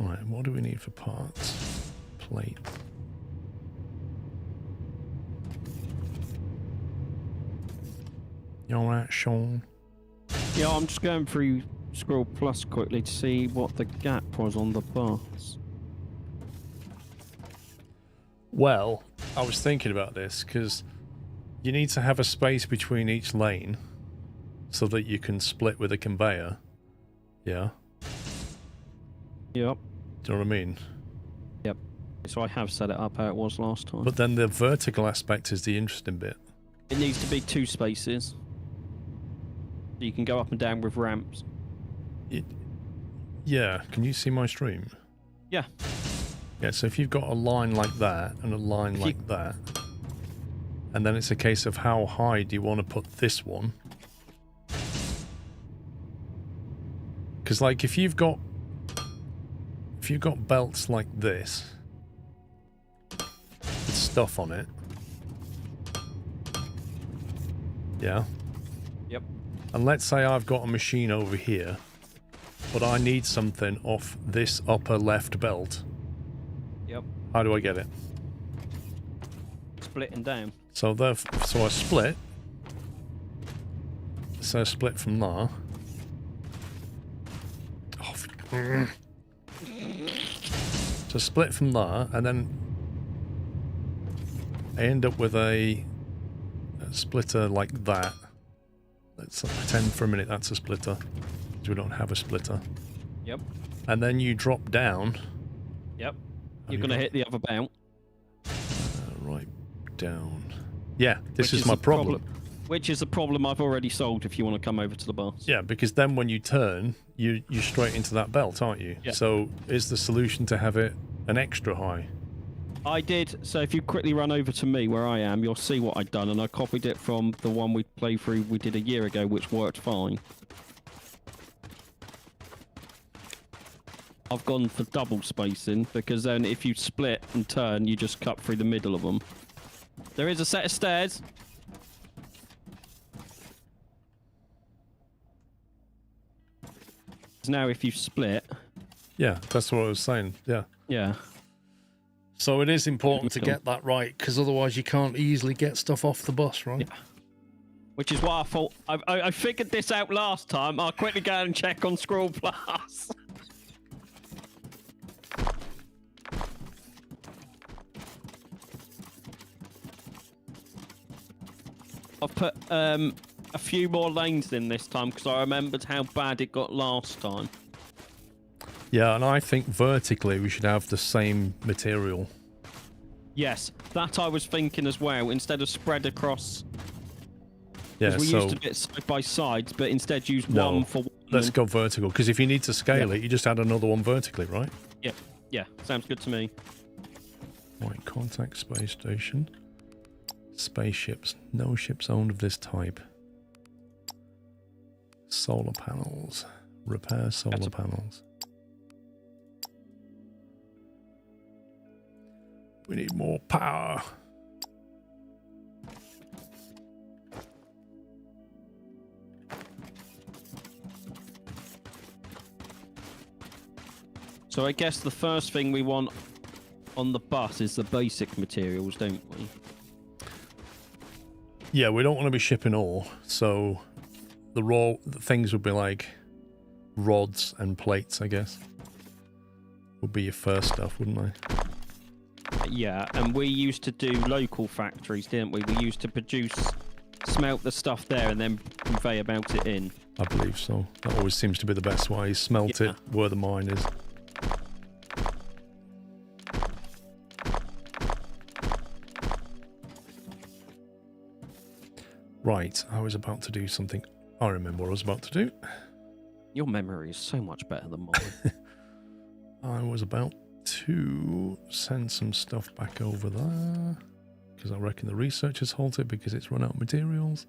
Right, what do we need for parts? Plate. You alright, Sean? Yeah, I'm just going through Scroll Plus quickly to see what the gap was on the bus. Well, I was thinking about this because you need to have a space between each lane so that you can split with a conveyor. Yeah? Yep. Do you know what I mean? Yep. So I have set it up how it was last time. But then the vertical aspect is the interesting bit. It needs to be 2 spaces. So you can go up and down with ramps. Yeah, can you see my stream? Yeah. Yeah, so if you've got a line like that and a line like that, and then it's a case of how high do you want to put this one? Because like if you've got belts like this with stuff on it, yeah. Yep. And let's say I've got a machine over here, but I need something off this upper left belt. Yep. How do I get it? Splitting down. So I split. So I split from there. Oh, so split from there, and then I end up with a splitter like that. Let's pretend for a minute that's a splitter, because we don't have a splitter. Yep. And then you drop down. Yep. You're going to hit the other bout. Right down. Yeah, this is my problem. Which is a problem I've already solved if you want to come over to the bus. Yeah, because then when you turn, you're straight into that belt, aren't you? Yeah. So is the solution to have it an extra high? I did. So if you quickly run over to me where I am, you'll see what I'd done. And I copied it from the one we played through we did a year ago, which worked fine. I've gone for double spacing because then if you split and turn, you just cut through the middle of them. There is a set of stairs. Now if you split. Yeah, that's what I was saying. Yeah. Yeah. So it is important to get that right, because otherwise you can't easily get stuff off the bus, right? Yeah. Which is why I thought I figured this out last time. I'll quickly go and check on Scroll Plus. I've put a few more lanes in this time because I remembered how bad it got last time. Yeah, and I think vertically we should have the same material. Yes, that I was thinking as well, instead of spread across. Yeah, we so used to do it side by side, but instead use one for one. Let's go vertical, because if you need to scale it, you just add another one vertically, right? Yeah, yeah, sounds good to me. Right, contact space station. Spaceships. No ships owned of this type. Solar panels. Repair solar panels. We need more power. So I guess the first thing we want on the bus is the basic materials, don't we? Yeah, we don't want to be shipping ore, so the things would be like rods and plates, I guess. Would be your first stuff, wouldn't they? Yeah, and we used to do local factories, didn't we? We used to smelt the stuff there and then conveyor belt it in. I believe so. That always seems to be the best way. Smelt it where the mine is. Right, I was about to do something. I remember what I was about to do. Your memory is so much better than mine. I was about to send some stuff back over there, because I reckon the research has halted because it's run out of materials.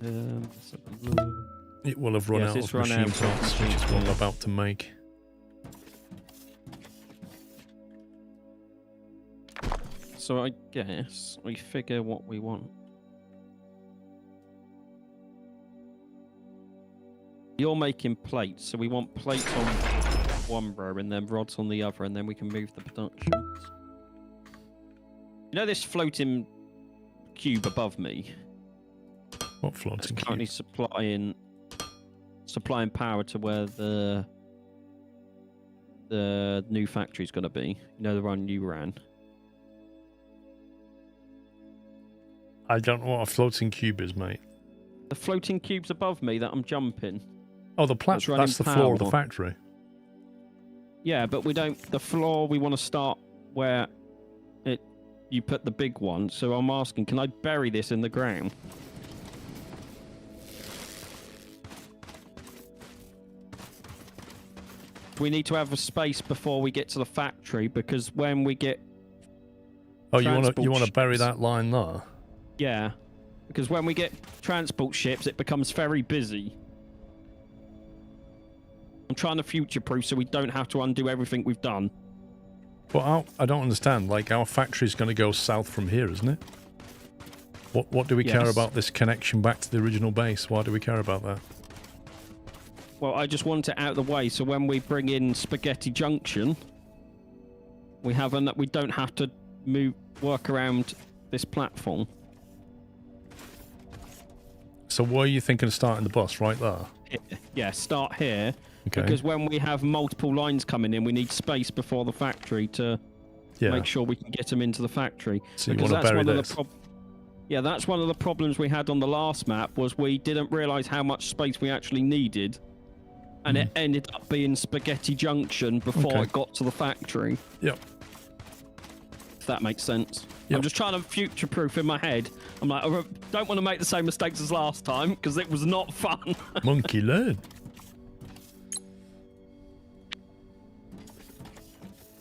It will have run out of machine parts, which is what I'm about to make. So I guess we figure what we want. You're making plates, so we want plates on one row and then rods on the other, and then we can move the production. You know this floating cube above me? What floating It's currently supplying power to where the new factory's going to be. You know, the one you ran. I don't know what a floating cube is, mate. The floating cube's above me that I'm jumping. Oh, the platform. That's the floor of the power. factory. Yeah, but we don't. The floor, we want to start where you put the big one. So I'm asking, can I bury this in the ground? We need to have a space before we get to the factory, because when we get you want to bury that line there? Yeah, because when we get transport ships, it becomes very busy. I'm trying to future-proof so we don't have to undo everything we've done. Well, I don't understand. Like, our factory's going to go south from here, isn't it? What do we care about this connection back to the original base? Why do we care about that? Well, I just want it out of the way so when we bring in Spaghetti Junction, we don't have to work around this platform. So where are you thinking of starting the bus? Right there? Yeah, start here. Okay. Because when we have multiple lines coming in, we need space before the factory to make sure we can get them into the factory. So you want to bury this? Yeah, that's one of the problems we had on the last map, was we didn't realise how much space we actually needed. And it ended up being Spaghetti Junction before it got to the factory. Yep. If that makes sense. Yep. I'm just trying to future-proof in my head. I'm like, I don't want to make the same mistakes as last time, because it was not fun. Monkey learn.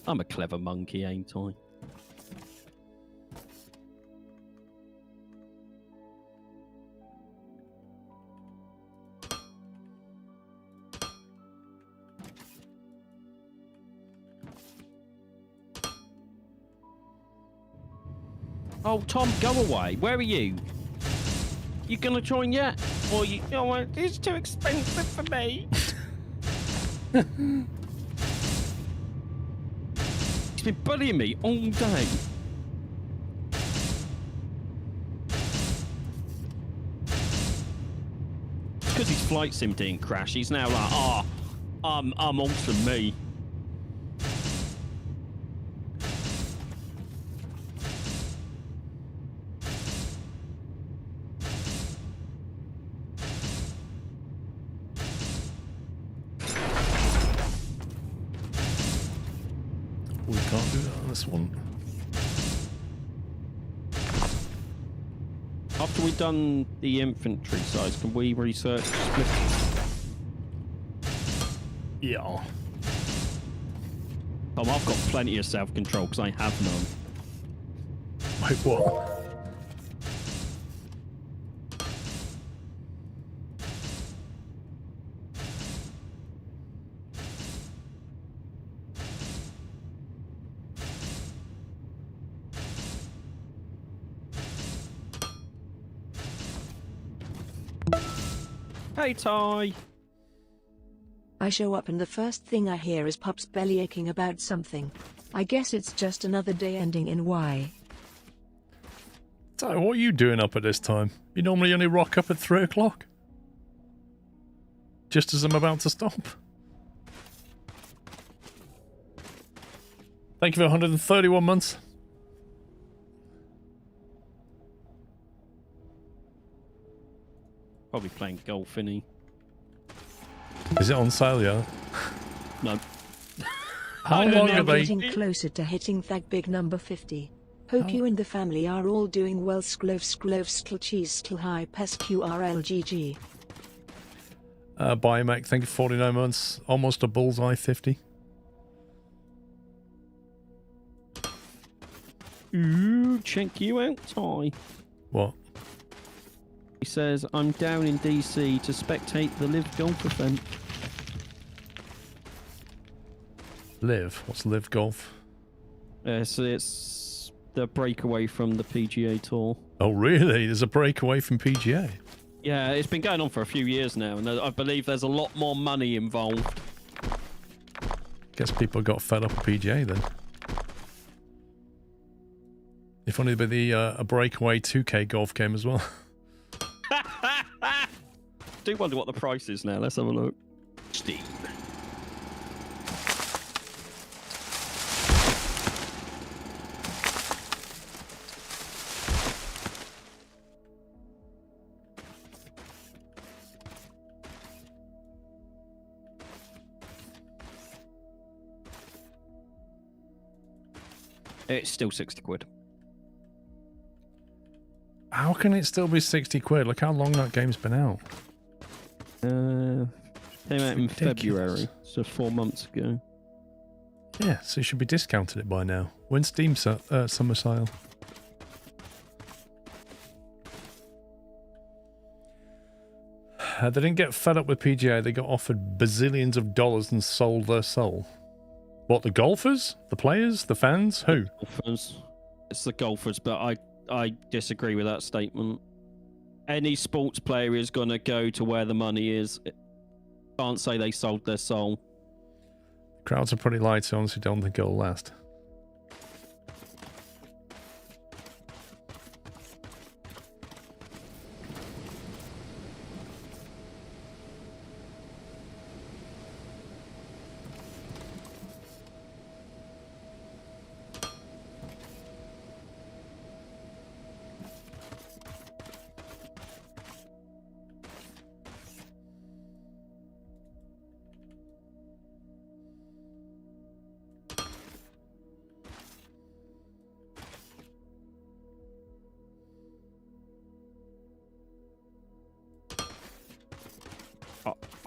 I'm a clever monkey, ain't I? Oh, Tom, go away. Where are you? You gonna join yet? Or you? Oh, it's too expensive for me. He's been bullying me all day. Because his flight sim didn't crash, he's now like, I'm awesome, me. We can't do that on this one. After we've done the infantry size, can we research split? Yeah. Tom, I've got plenty of self-control because I have none. Wait, what? Hey, Ty. I show up and the first thing I hear is Pup's belly aching about something. I guess it's just another day ending in Y. So, what are you doing up at this time? You normally only rock up at 3 o'clock? Just as I'm about to stop. Thank you for 131 months. Probably playing golf, innit? Is it on sale yet? No. How long I'm are they? getting closer to hitting that big number 50. Hope you and the family are all doing well. Sklov skl cheese skl high pesqrlgg. Biomac, thank you for 49 months. Almost a bullseye 50. Ooh, check you out, Ty. What? He says, I'm down in DC to spectate the Live Golf event. Live? What's Live Golf? So it's the breakaway from the PGA Tour. Oh, really? There's a breakaway from PGA? Yeah, it's been going on for a few years now, and I believe there's a lot more money involved. Guess people got fed up with PGA then. If only there'd be a breakaway 2K golf game as well. Do wonder what the price is now. Let's have a look. Steam. It's still 60 quid. How can it still be 60 quid? Look how long that game's been out. Came out in ridiculous. February, so 4 months ago. Yeah, so you should be discounting it by now. When's Steam summer sale? They didn't get fed up with PGA. They got offered bazillions of dollars and sold their soul. What, the golfers? The players? The fans? Who? Golfers. It's the golfers, but I disagree with that statement. Any sports player is going to go to where the money is. Can't say they sold their soul. Crowds are pretty light, so I honestly don't think it'll last.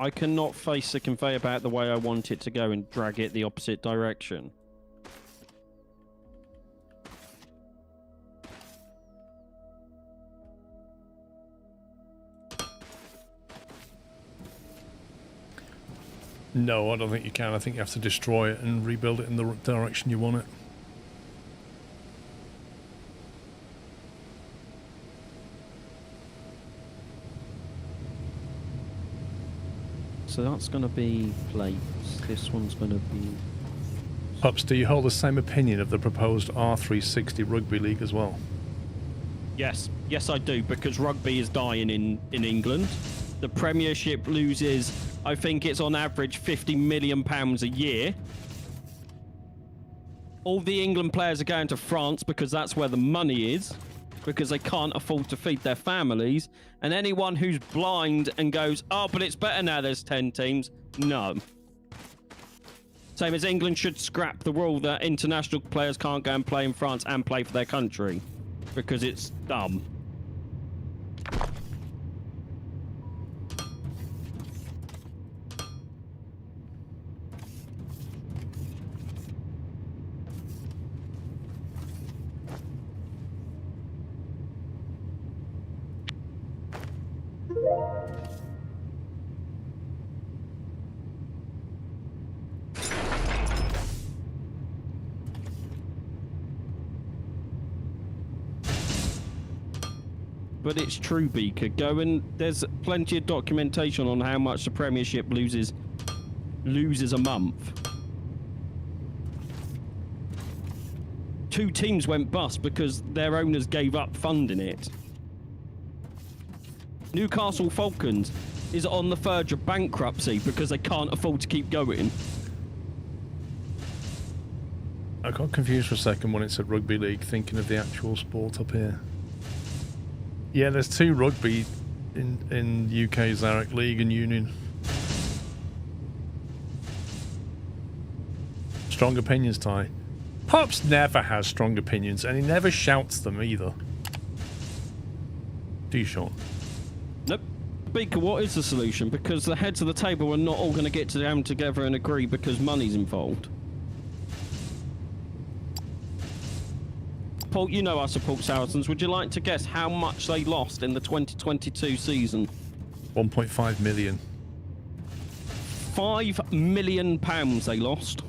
I cannot face the conveyor belt the way I want it to go and drag it the opposite direction. No, I don't think you can. I think you have to destroy it and rebuild it in the direction you want it. So that's going to be plates. This one's going to be... Pups, do you hold the same opinion of the proposed R360 rugby league as well? Yes. Yes, I do, because rugby is dying in England. The Premiership loses, I think it's on average £50 million a year. All the England players are going to France because that's where the money is, because they can't afford to feed their families. And anyone who's blind and goes, oh, but it's better now there's 10 teams. No. Same as England should scrap the rule that international players can't go and play in France and play for their country, because it's dumb. But it's true, Beaker. Go and there's plenty of documentation on how much the Premiership loses a month. 2 teams went bust because their owners gave up funding it. Newcastle Falcons is on the verge of bankruptcy because they can't afford to keep going. I got confused for a second when it said rugby league, thinking of the actual sport up here. Yeah, there's 2 rugby in UK, Zarek, League and Union. Strong opinions, Ty. Pops never has strong opinions, and he never shouts them either. Do you, Sean? Nope. Beaker, what is the solution? Because the heads of the table are not all going to get down together and agree because money's involved. Paul, you know I support Saracens. Would you like to guess how much they lost in the 2022 season? 1.5 million. £5 million they lost.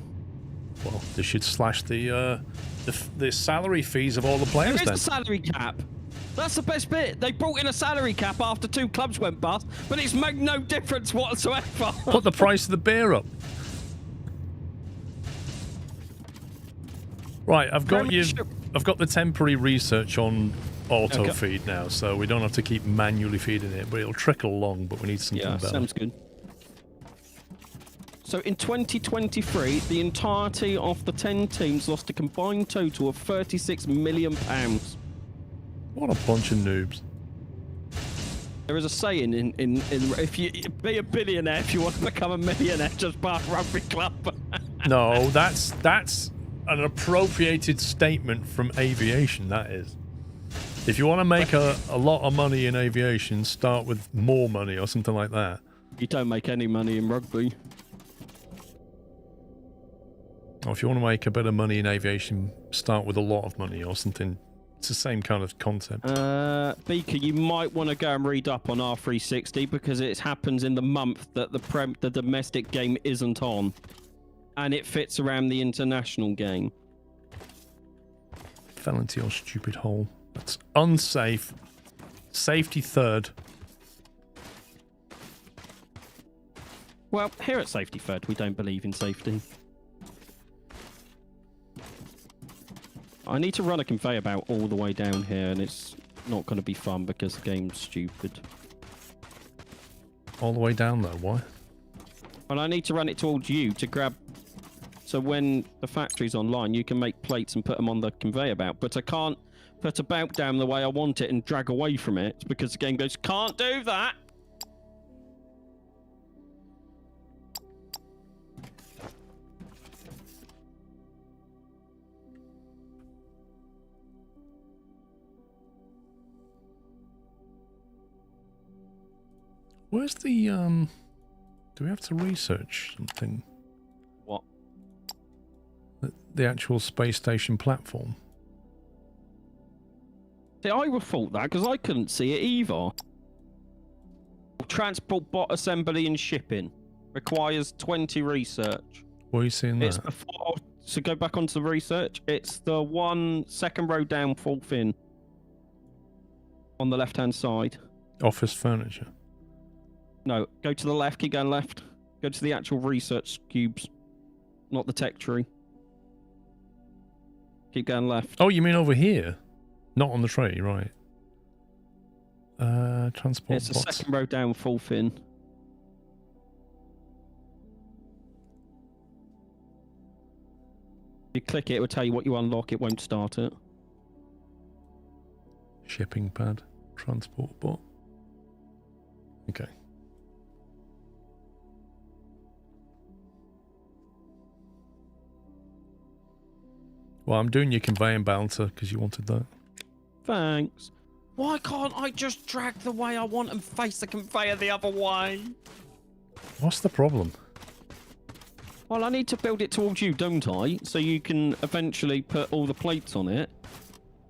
Well, they should slash the salary fees of all the players There then. is a salary cap. That's the best bit. They brought in a salary cap after 2 clubs went bust, but it's made no difference whatsoever. Put the price of the beer up. Right, I've got How you. much- I've got the temporary research on auto Okay. feed now, so we don't have to keep manually feeding it, but it'll trickle along. But we need something Yeah, better. sounds good. So in 2023, the entirety of the 10 teams lost a combined total of £36 million. What a bunch of noobs! There is a saying in if you be a billionaire, if you want to become a millionaire, just buy a rugby club. No, that's an appropriated statement from aviation. That is. If you want to make a lot of money in aviation, start with more money or something like that. You don't make any money in rugby. Or if you want to make a bit of money in aviation, start with a lot of money or something. It's the same kind of concept. Beaker, you might want to go and read up on R360 because it happens in the month that the domestic game isn't on, and it fits around the international game. Fell into your stupid hole. That's unsafe. Safety third. Well, here at Safety Third, we don't believe in safety. I need to run a conveyor belt all the way down here, and it's not going to be fun because the game's stupid. All the way down there, why? But I need to run it towards you to grab... So when the factory's online, you can make plates and put them on the conveyor belt. But I can't put a belt down the way I want it and drag away from it because the game goes, can't do that! Where's the, do we have to research something? What? The actual space station platform? See, I would thought that because I couldn't see it either. Transport bot assembly and shipping requires 20 research. Where are you seeing It's that? before, so go back onto the research. It's the one second row down, fourth in. On the left-hand side. Office furniture. No, go to the left, keep going left. Go to the actual research cubes, not the tech tree. Keep going left. Oh, you mean over here? Not on the tray, right. Transport It's the bots. second row down, fourth in. If you click it, it will tell you what you unlock, it won't start it. Shipping pad. Transport bot. Okay. Well, I'm doing your conveyor belter because you wanted that. Thanks. Why can't I just drag the way I want and face the conveyor the other way? What's the problem? Well, I need to build it towards you, don't I? So you can eventually put all the plates on it.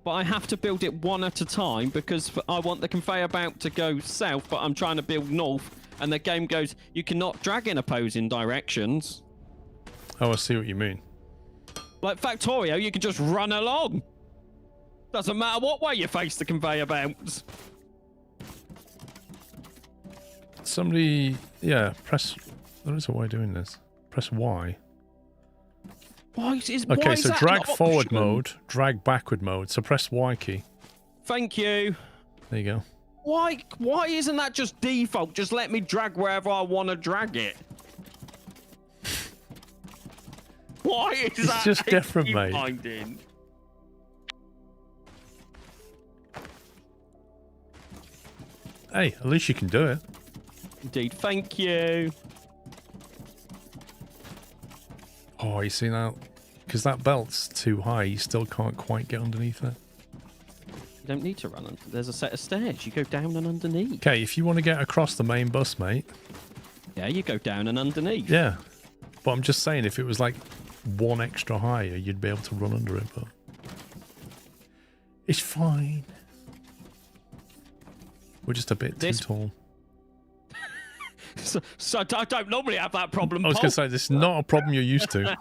But I have to build it one at a time because I want the conveyor belt to go south, but I'm trying to build north. And the game goes, you cannot drag in opposing directions. Oh, I see what you mean. Like Factorio, you can just run along. Doesn't matter what way you face the conveyor belts. Somebody, yeah, press. There is a way of doing this. Press Y. Why is Okay, why is so that drag an forward option? mode, drag backward mode. So press Y key. Thank you. There you go. Why isn't that just default? Just let me drag wherever I want to drag it. Why is It's that just different, mate. finding? Hey, at least you can do it. Indeed, thank you. Oh, you see now? Because that belt's too high, you still can't quite get underneath it. You don't need to run under. There's a set of stairs. You go down and underneath. Okay, if you want to get across the main bus, mate. Yeah, you go down and underneath. Yeah. But I'm just saying, if it was like one extra higher, you'd be able to run under it, but... It's fine. We're just a bit too tall. So I don't normally have that problem. I was Paul. going to say, this is not a problem you're used to.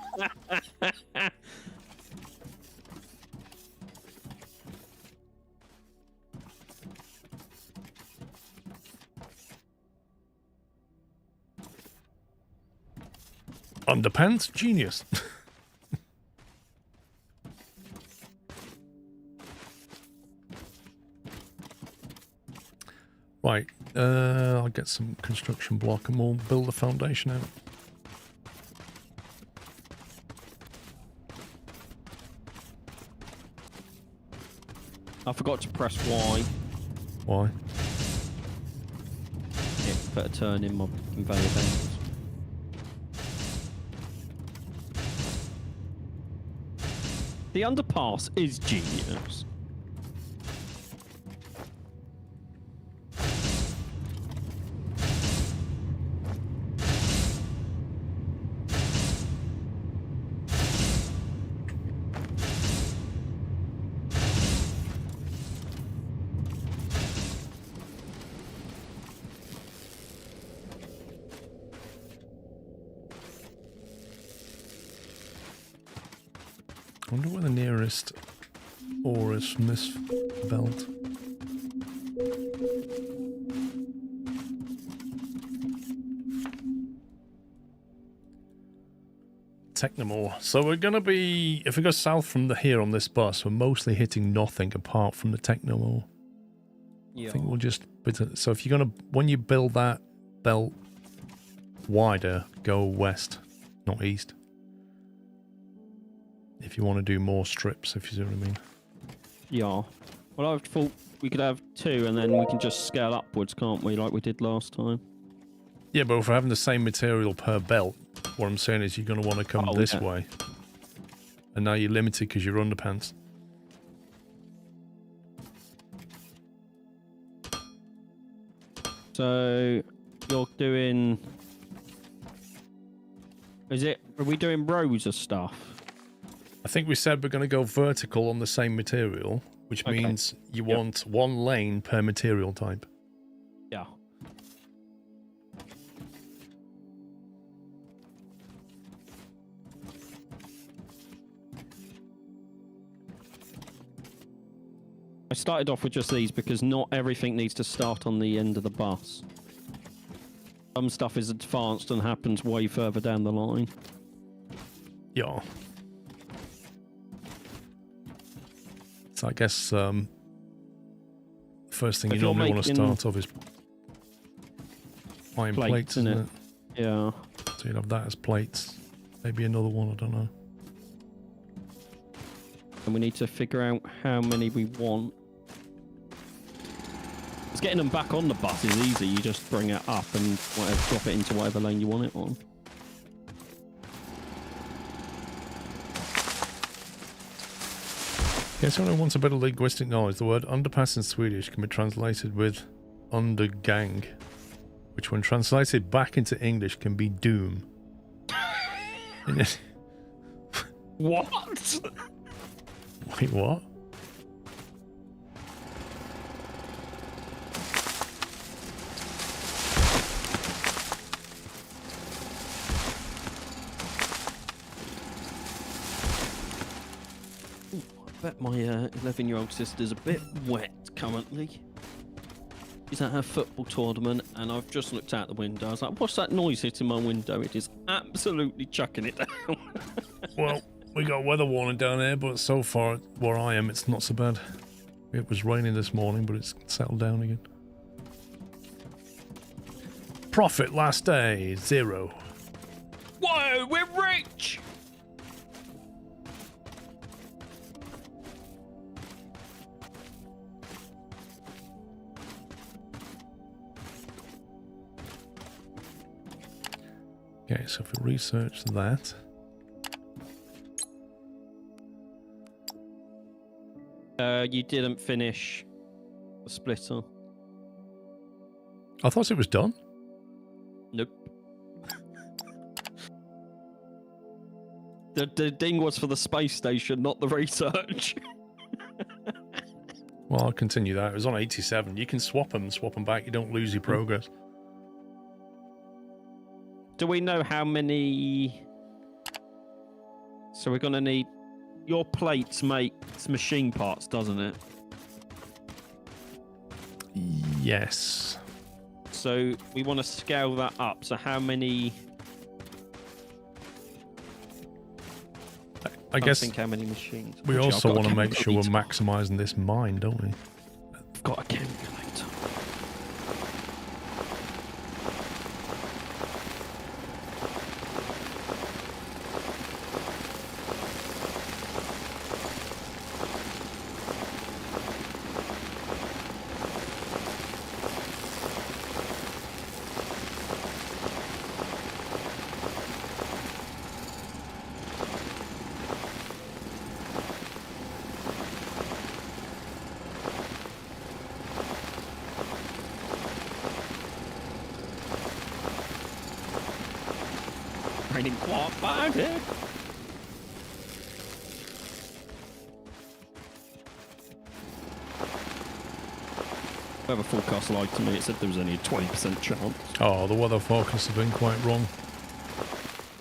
Underpants? Genius. Right, I'll get some construction block and we'll build a foundation out. I forgot to press Y. Why? Yeah, put a turn in my conveyor belt. The underpass is genius. I wonder where the nearest ore is from this belt. Technomore. So we're going to be, if we go south from here on this bus, we're mostly hitting nothing apart from the Technomore. Yeah. I think we'll just, so if you're going to, when you build that belt wider, go west, not east. If you want to do more strips, if you see what I mean. Yeah. Well, I thought we could have 2 and then we can just scale upwards, can't we, like we did last time? Yeah, but if we're having the same material per belt, what I'm saying is you're going to want to come this way. And now you're limited because you're underpants. So, you're doing... Are we doing rows of stuff? I think we said we're going to go vertical on the same material, which means you want 1 lane per material type. Yeah. I started off with just these because not everything needs to start on the end of the bus. Some stuff is advanced and happens way further down the line. Yeah. So I guess first thing you normally want to start off is iron plates, isn't it? Yeah. So you'd have that as plates. Maybe another one, I don't know. And we need to figure out how many we want. Because getting them back on the bus is easy. You just bring it up and drop it into whatever lane you want it on. Guess anyone wants a bit of linguistic knowledge. The word underpass in Swedish can be translated with undergang, which when translated back into English can be doom. What? Wait, what? I bet my 11-year-old sister's a bit wet currently. She's at her football tournament and I've just looked out the window. I was like, what's that noise hitting my window? It is absolutely chucking it down. Well, we got weather warning down there, but so far where I am, it's not so bad. It was raining this morning, but it's settled down again. Profit last day, 0. Whoa, we're rich! Okay, so if we research that. You didn't finish the splitter. I thought it was done. Nope. The ding was for the space station, not the research. Well, I'll continue that. It was on 87. You can swap them back. You don't lose your progress. Do we know how many... So we're going to need... Your plates make machine parts, doesn't it? Yes. So we want to scale that up. So how many... I guess think how many machines. we Actually, also I've got want a to make sure we're calculator. maximising this mine, don't we? I've got a calculator. raining quite bad here. Weather forecast lied to me. It said there was only a 20% chance. Oh, the weather forecasts have been quite wrong.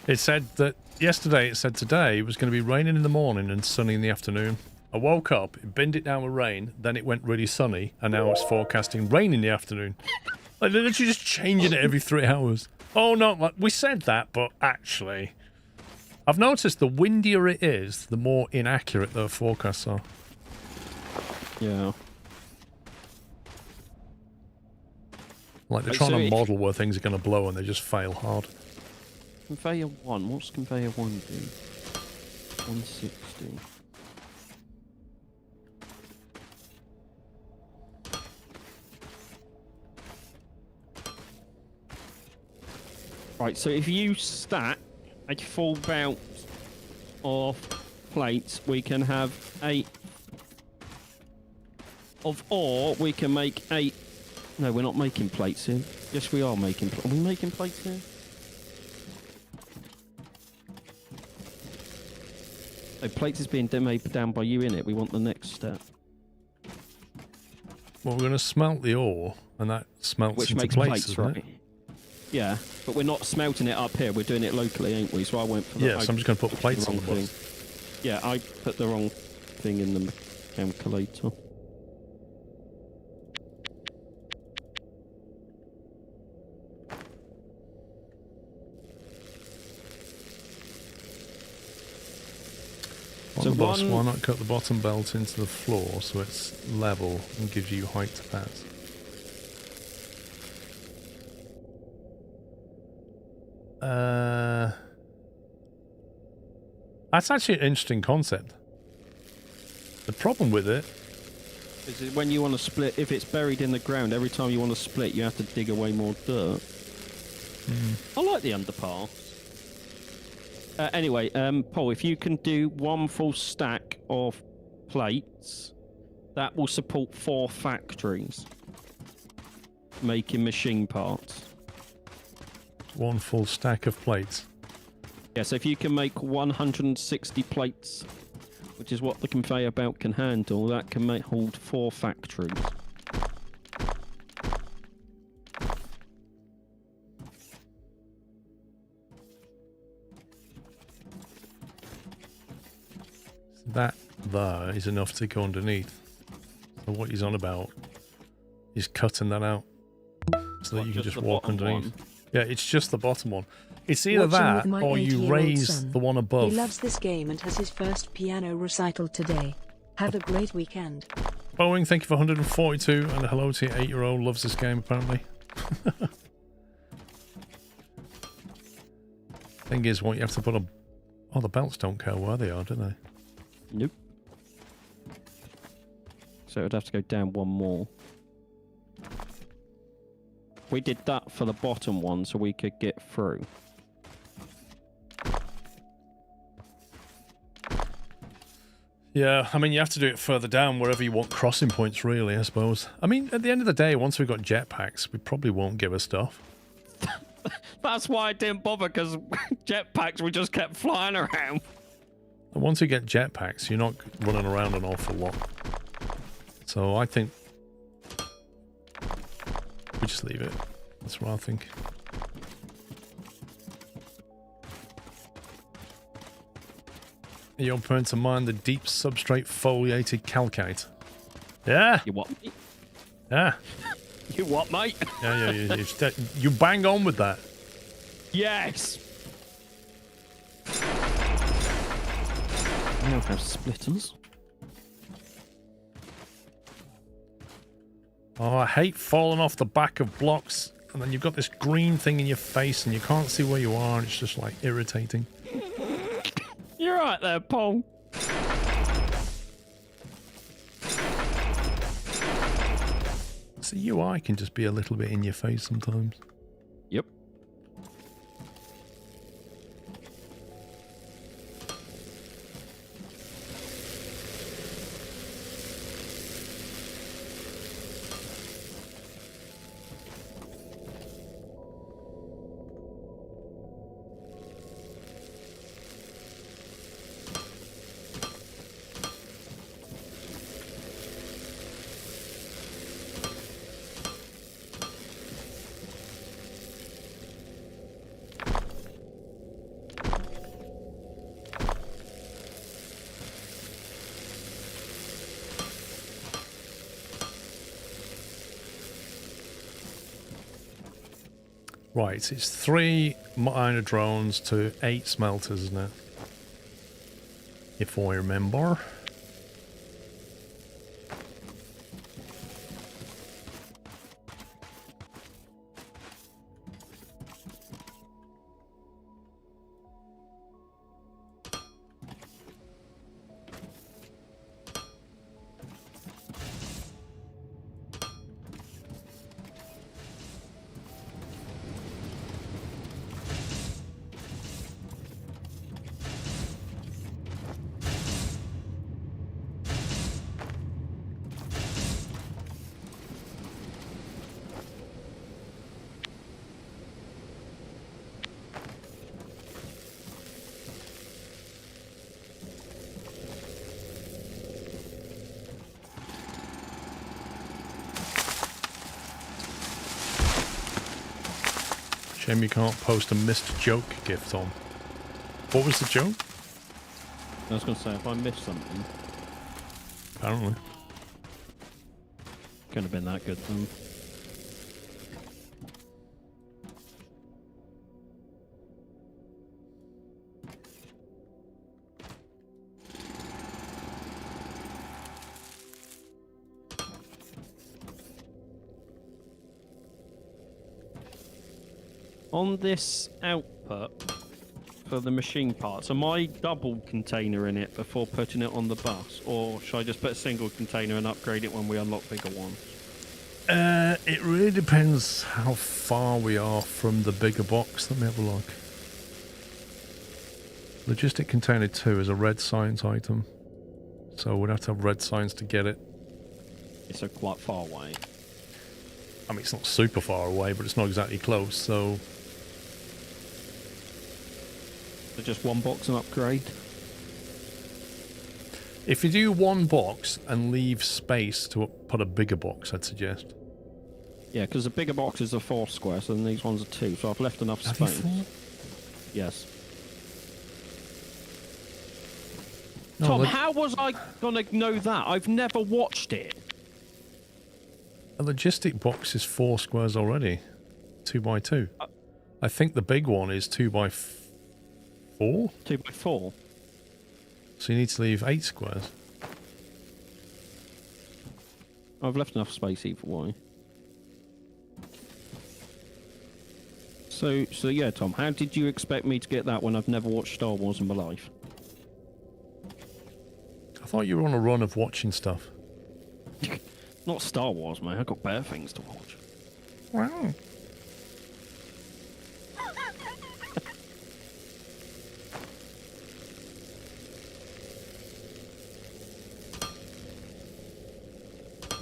It said that yesterday, it said today it was going to be raining in the morning and sunny in the afternoon. I woke up, it binned it down with rain, then it went really sunny, and now it's forecasting rain in the afternoon. Like, they're literally just changing it every 3 hours. Oh, no, like, we said that, but actually, I've noticed the windier it is, the more inaccurate the forecasts are. Yeah. Like, they're Wait, trying so to it- model where things are going to blow and they just fail hard. Conveyor 1. What's conveyor 1 do? 160. Right, so if you stack a full belt of plates, we can have 8 of ore. We can make 8. No, we're not making plates here. Yes, we are making. Are we making plates here? So plates is being made down by you in it. We want the next step, Well, we're going to smelt the ore, and that smelts which into makes plates, plates, doesn't right? it? Yeah, but we're not smelting it up here. We're doing it locally, ain't we? So I went for the. Yeah, so I'm just going to put put plates the on the wrong bus. thing. Yeah, I put the wrong thing in the calculator. On So the bus, one- why not cut the bottom belt into the floor so it's level and gives you height to pass? That's actually an interesting concept. The problem with it, Is it when you want to split? If it's buried in the ground, every time you want to split, you have to dig away more dirt. I like the underpass. Anyway, Paul, if you can do 1 full stack of plates, that will support 4 factories making machine parts. 1 full stack of plates. Yeah, so if you can make 160 plates, which is what the conveyor belt can handle, that can hold 4 factories. That there is enough to go underneath. So what he's on about is cutting that out so that What, you can just just the walk bottom underneath. one? Yeah, it's just the bottom one. It's either Watching that with my or you 8-year-old raise son. the one He above. loves this game and has his first piano recital today. Have a great weekend. Boeing, thank you for 142, and hello to your 8-year-old. Loves this game, apparently. Thing is, what you have to put a... Oh, the belts don't care where they are, do they? Nope. So it would have to go down 1 more. We did that for the bottom one so we could get through. Yeah, I mean, you have to do it further down wherever you want crossing points, really, I suppose. I mean, at the end of the day, once we've got jetpacks, we probably won't give us stuff. That's why I didn't bother, because jetpacks we just kept flying around. And once you get jetpacks, you're not running around an awful lot. So I think we just leave it. That's what I think. You're prepared to mine the deep substrate foliated calcite. Yeah, You what, mate? yeah, You what, mate? yeah. You bang on with that. Yes! Now have splitters. Oh, I hate falling off the back of blocks, and then you've got this green thing in your face, and you can't see where you are, and it's just like irritating. You're right there, Paul. So UI can just be a little bit in your face sometimes. Yep. Right, it's 3 minor drones to 8 smelters, isn't it? If I remember. Shame you can't post a missed joke gift on. What was the joke? I was going to say, if I missed something, Apparently. couldn't have been that good then. On this output for the machine parts, am I double container in it before putting it on the bus? Or should I just put a single container and upgrade it when we unlock bigger ones? It really depends how far we are from the bigger box. Let me have a look. Logistic Container 2 is a red science item. So we'd have to have red science to get it. It's quite far away. I mean, it's not super far away, but it's not exactly close, so... So just one box and upgrade? If you do one box and leave space to put a bigger box, I'd suggest. Yeah, because the bigger boxes are 4 squares and these ones are 2, so I've left enough Have you space. 4? Yes. No, Tom, how was I gonna know that? I've never watched it. a logistic box is 4 squares already. 2 by 2. I think the big one is 2 by 4? 2 by 4. So you need to leave 8 squares. I've left enough space either way. So yeah, Tom, how did you expect me to get that when I've never watched Star Wars in my life? I thought you were on a run of watching stuff. Not Star Wars, mate. I've got better things to watch. Wow.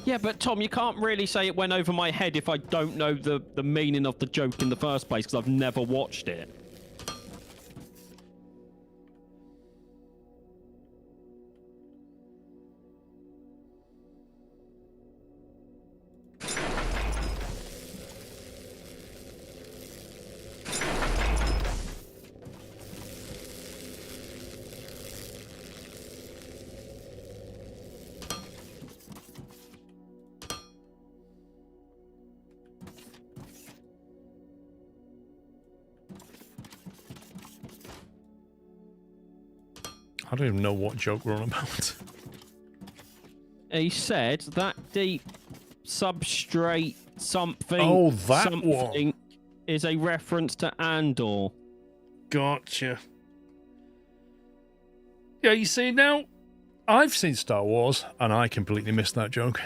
Yeah, but Tom, you can't really say it went over my head if I don't know the meaning of the joke in the first place, because I've never watched it. I don't even know what joke we're on about. He said that deep substrate something. Oh, that something one. is a reference to Andor. Gotcha. Yeah, you see, now, I've seen Star Wars, and I completely missed that joke.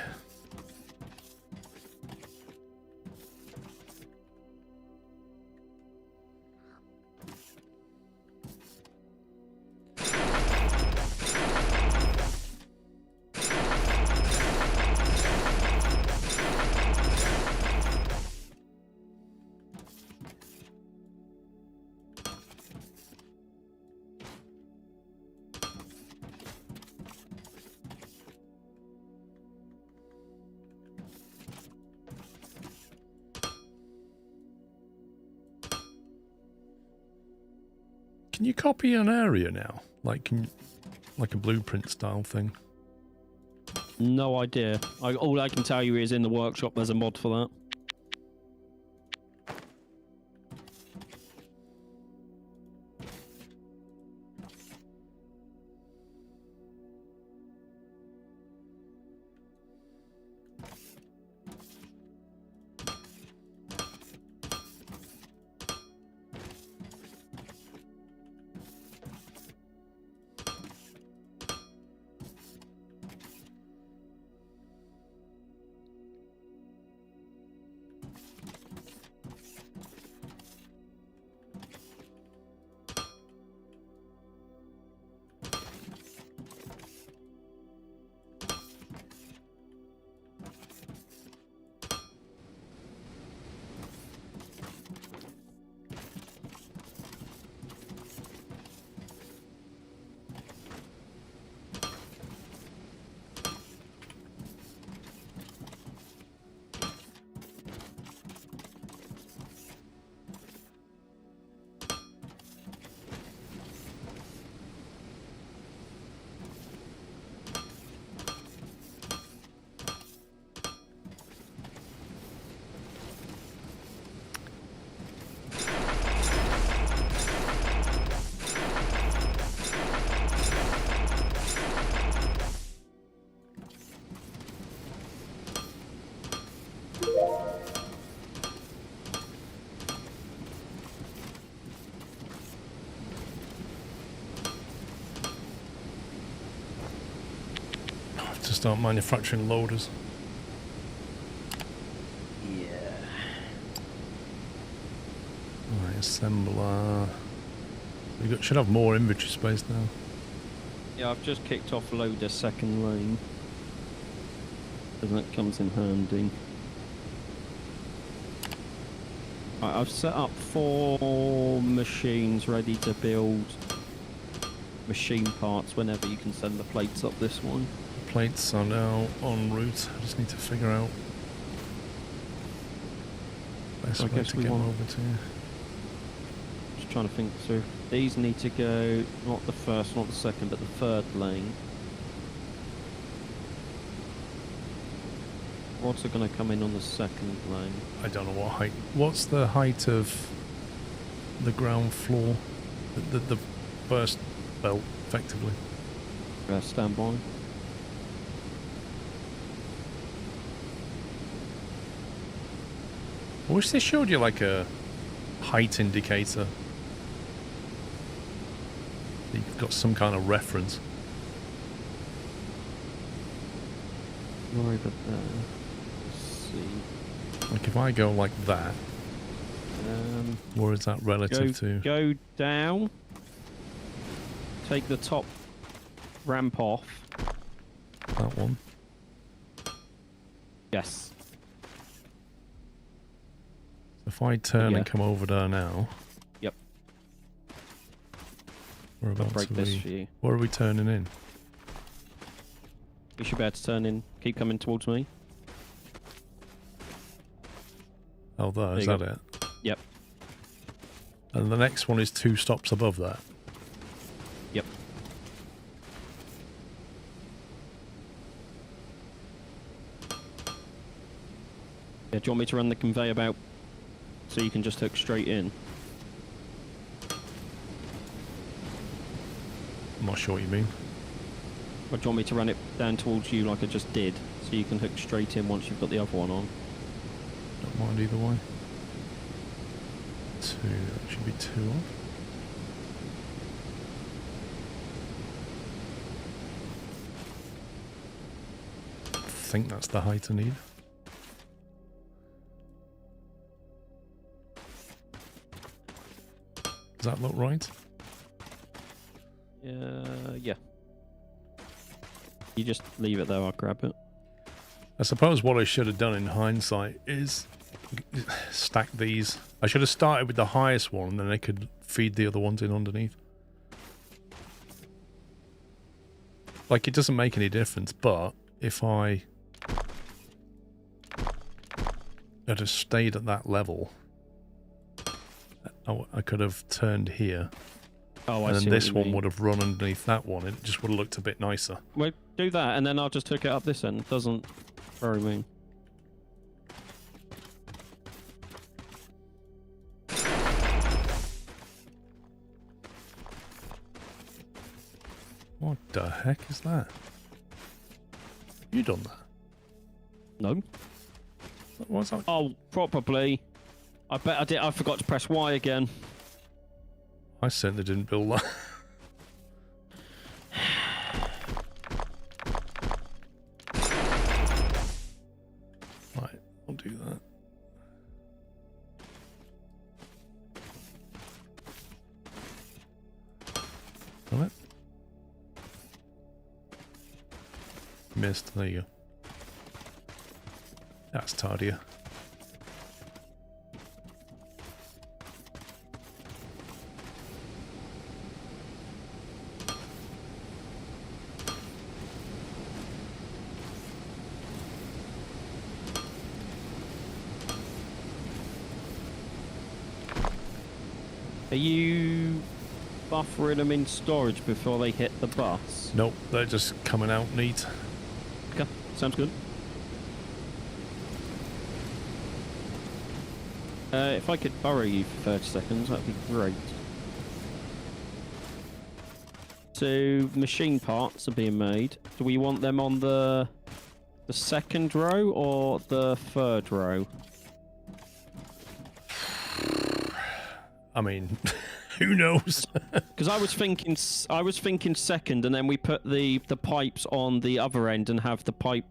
Can you copy an area now? Like a blueprint style thing? No idea. All I can tell you is in the workshop there's a mod for that. To start manufacturing loaders. Yeah. Right, assembler. Should have more inventory space now. Yeah, I've just kicked off loader second lane. And that comes in handy. Right, I've set up 4 machines ready to build machine parts whenever you can send the plates up this one. The plates are now en route. I just need to figure out best I way guess to we get them want- over to you. Just trying to think through. These need to go not the first, not the second, but the third lane. Rods are going to come in on the second lane. I don't know what height. What's the height of the ground floor? The first belt, effectively. Stand by. I wish they showed you like a height indicator. You've got some kind of reference. Right up there. Let's see. Like if I go like that, where is that relative to? Go down. Take the top ramp off. That one. Yes. If I turn Yeah. and come over there now. Yep. We're I'll about break to this be. for you. Where are we turning in? You should be able to turn in. Keep coming towards me. Oh, there. Is you that go. it? Yep. And the next one is 2 stops above that. Yep. Yeah, do you want me to run the conveyor belt so you can just hook straight in? I'm not sure what you mean. Or do you want me to run it down towards you like I just did so you can hook straight in once you've got the other one on? Don't mind either way. 2. That should be 2 off. I think that's the height I need. Does that look right? Yeah. You just leave it there, I'll grab it. I suppose what I should have done in hindsight is stack these. I should have started with the highest one and then I could feed the other ones in underneath. Like, it doesn't make any difference, but if I had have stayed at that level, I could have turned here. Oh, I And see then what this you one mean. would have run underneath that one. It just would have looked a bit nicer. Well, do that, and then I'll just hook it up this end. Doesn't worry me. What the heck is that? You done that? No. What's that? Oh, probably. I bet I did. I forgot to press Y again. I certainly didn't build that. Right, I'll do that. missed. There you go. That's tardier. Are you buffering them in storage before they hit the bus? Nope, they're just coming out neat. Okay, sounds good. If I could borrow you for 30 seconds, that'd be great. So, machine parts are being made. Do we want them on the second row or the third row? I mean, who knows? Because I was thinking second, and then we put the pipes on the other end and have the pipe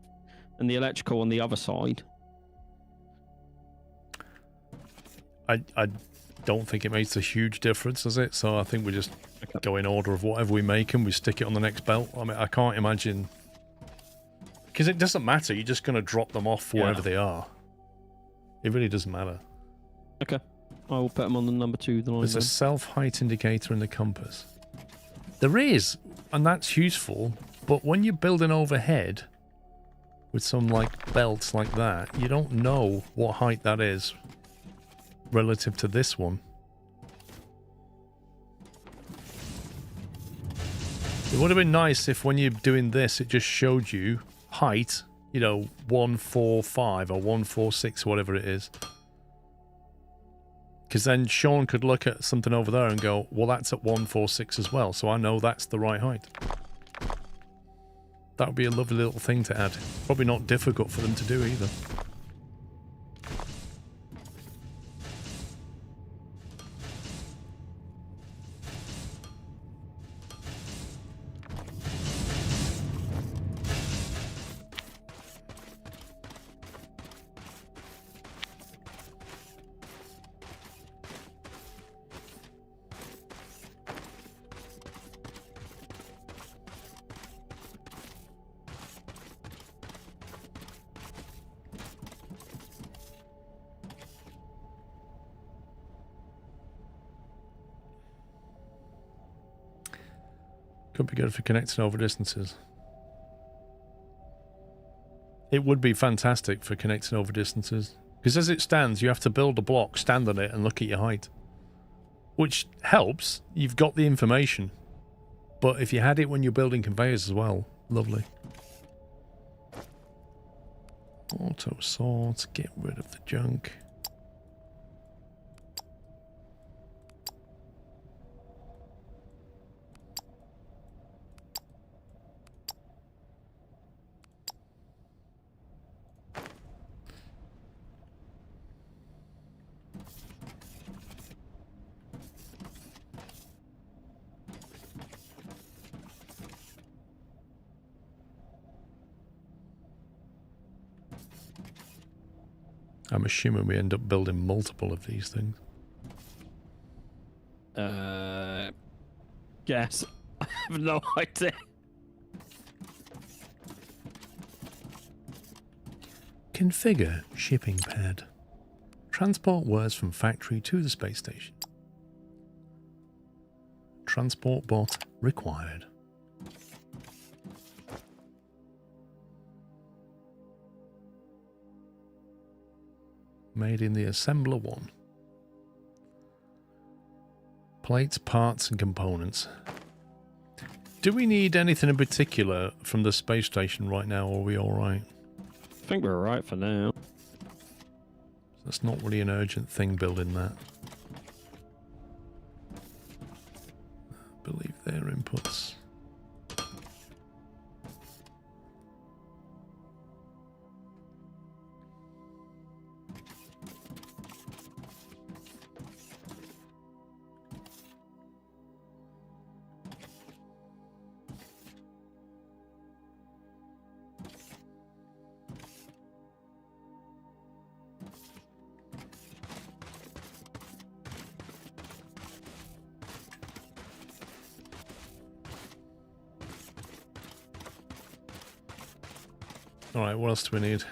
and the electrical on the other side. I don't think it makes a huge difference, does it? So I think we just go in order of whatever we make and we stick it on the next belt. I mean, I can't imagine... Because it doesn't matter, you're just going to drop them off wherever they are. It really doesn't matter. Okay. I will put them on the number 2. There's a self-height indicator in the compass. There is, and that's useful, but when you're building overhead with some like belts like that, you don't know what height that is relative to this one. It would have been nice if when you're doing this, it just showed you height, you know, 145 or 146, whatever it is. Because then Sean could look at something over there and go, well, that's at 146 as well, so I know that's the right height. That would be a lovely little thing to add. Probably not difficult for them to do either. Could be good for connecting over distances. It would be fantastic for connecting over distances. Because as it stands, you have to build a block, stand on it, and look at your height. Which helps. You've got the information. But if you had it when you're building conveyors as well, lovely. Auto sort, get rid of the junk. I'm assuming we end up building multiple of these things. Guess. I have no idea. Configure shipping pad. Transport wares from factory to the space station. Transport bot required. Made in the assembler 1. Plates, parts, and components. Do we need anything in particular from the space station right now, or are we alright? I think we're alright for now. That's not really an urgent thing building that. I believe their inputs. All right, what else do we need?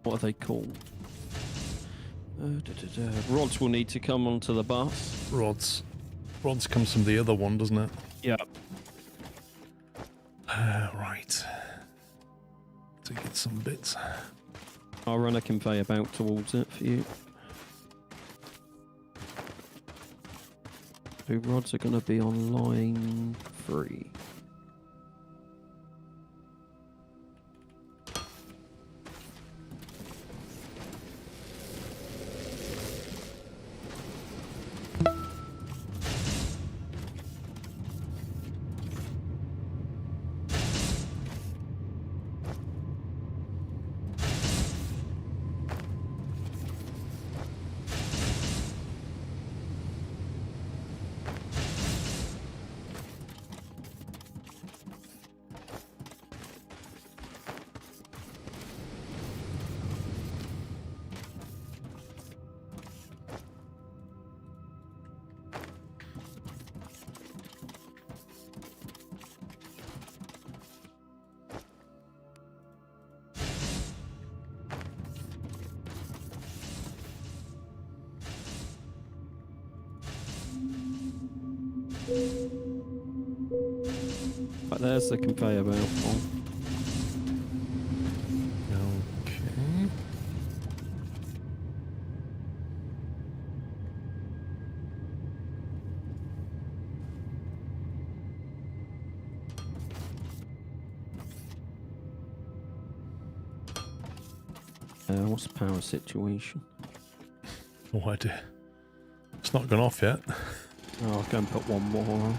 What are they called? Rods will need to come onto the bus. Rods. Rods comes from the other one, doesn't it? Yeah. Right. To get some bits. I'll run a conveyor belt towards it for you. The rods are going to be on line 3. But there's the conveyor belt. Okay. What's the power situation? No idea. It's not gone off yet. Oh, I'll go and put one more on.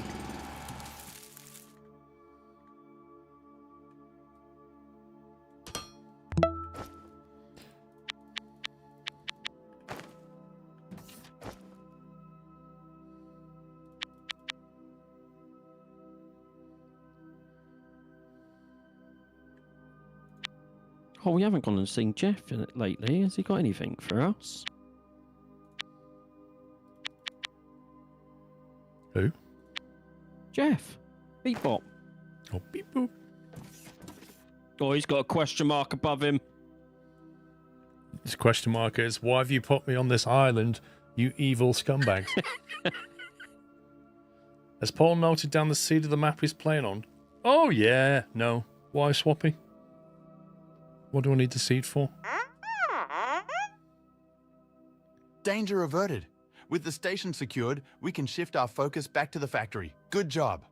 Oh, we haven't gone and seen Jeff lately. Has he got anything for us? Who? Jeff. Beatbot. Oh, beep boop. Oh, he's got a question mark above him. This question mark is, why have you put me on this island, you evil scumbags? Has Paul noted down the seed of the map he's playing on? Oh, yeah. No. Why, Swappy? What do I need the seed for? Danger averted. With the station secured, we can shift our focus back to the factory. Good job.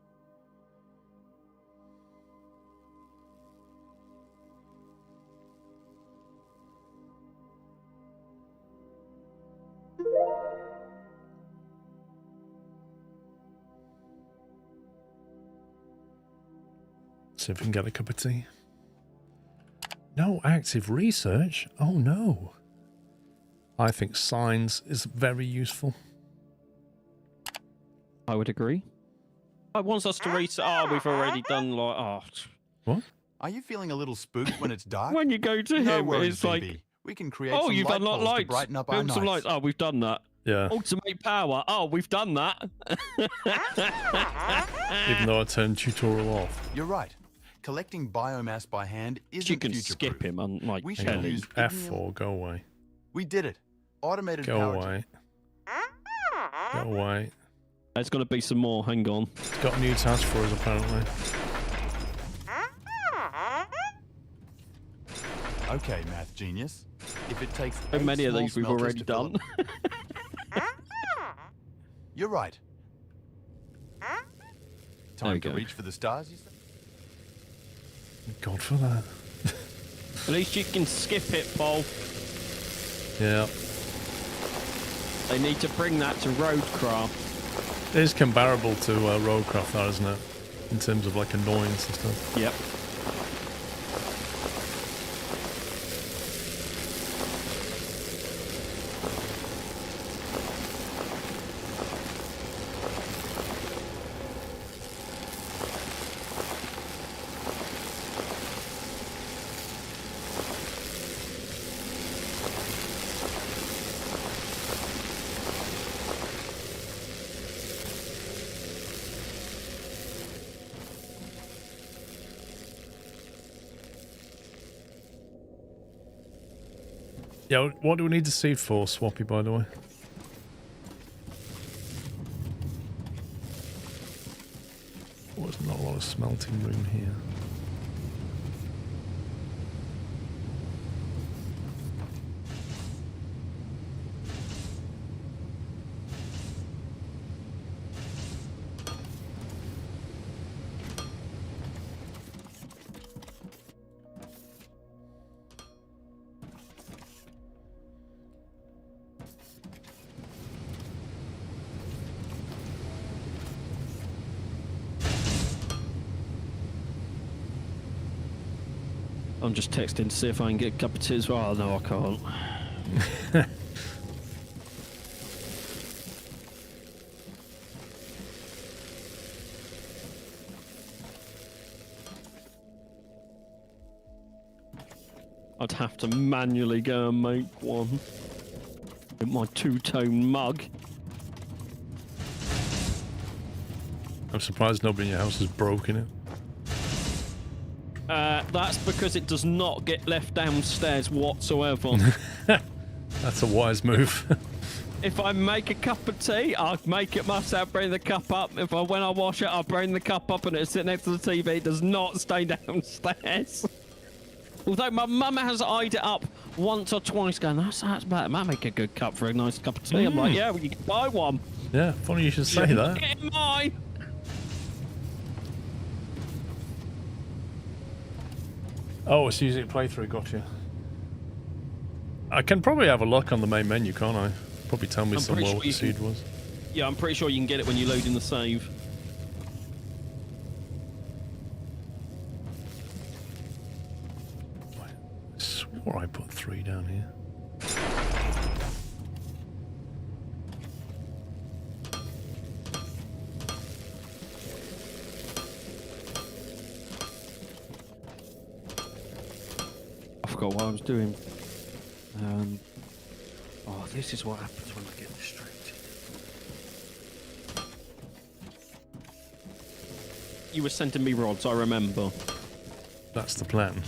See if we can get a cup of tea. No active research? Oh no. I think signs is very useful. I would agree. It wants us to research. Oh, we've already done like. Oh. What? Are you feeling a little spooked when it's dark? When you go to No him, worries, it's like. baby. We can create Oh, some you've light unlocked poles to lights. brighten up our Build some nights. lights. Oh, we've done that. Yeah. Ultimate power. Oh, we've done that. Even though I turned tutorial off. You're right. Collecting biomass by hand isn't You can future-proof. skip him, unlike We should Hang on. Kelly. use F4, go away. We did it. Automated Go power. away. Go away. There's going to be some more. Hang on. It's got a new task for us, apparently. Okay, math genius. If it takes So 8 many of small these we've smelters already to fill done. up- You're right. There Time we to go. reach for the stars, you say? God for that. At least you can skip it, Paul. Yeah. They need to bring that to roadcraft. It is comparable to Roadcraft, that, isn't it? In terms of like annoyance and stuff. Yep. Yeah, what do we need the seed for, Swappy, by the way? Oh, there's not a lot of smelting room here. I'm just texting to see if I can get a cup of tea as well. No, I can't. I'd have to manually go and make one with my two-tone mug. I'm surprised nobody in your house has broken it. That's because it does not get left downstairs whatsoever. That's a wise move. If I make a cup of tea, I'll make it myself, bring the cup up. When I wash it, I'll bring the cup up and it'll sit next to the TV. It does not stay downstairs. Although my mum has eyed it up once or twice, going, that's better. Might make a good cup for a nice cup of tea. I'm like, yeah, well, you can buy one. Yeah, funny you should say that. Get mine. Oh, it's using playthrough, gotcha. I can probably have a look on the main menu, can't I? Probably tell me somewhere what the seed was. Yeah, I'm pretty sure you can get it when you load in the save. I swore I put 3 down here. I forgot what I was doing. Oh, this is what happens when I get distracted. You were sending me rods, I remember. That's the plan.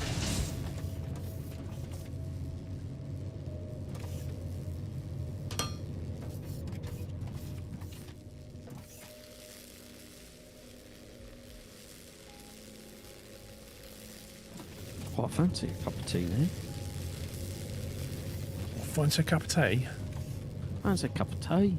Quite fancy a cup of tea there. Fancy a cup of tea? Fancy a cup of tea.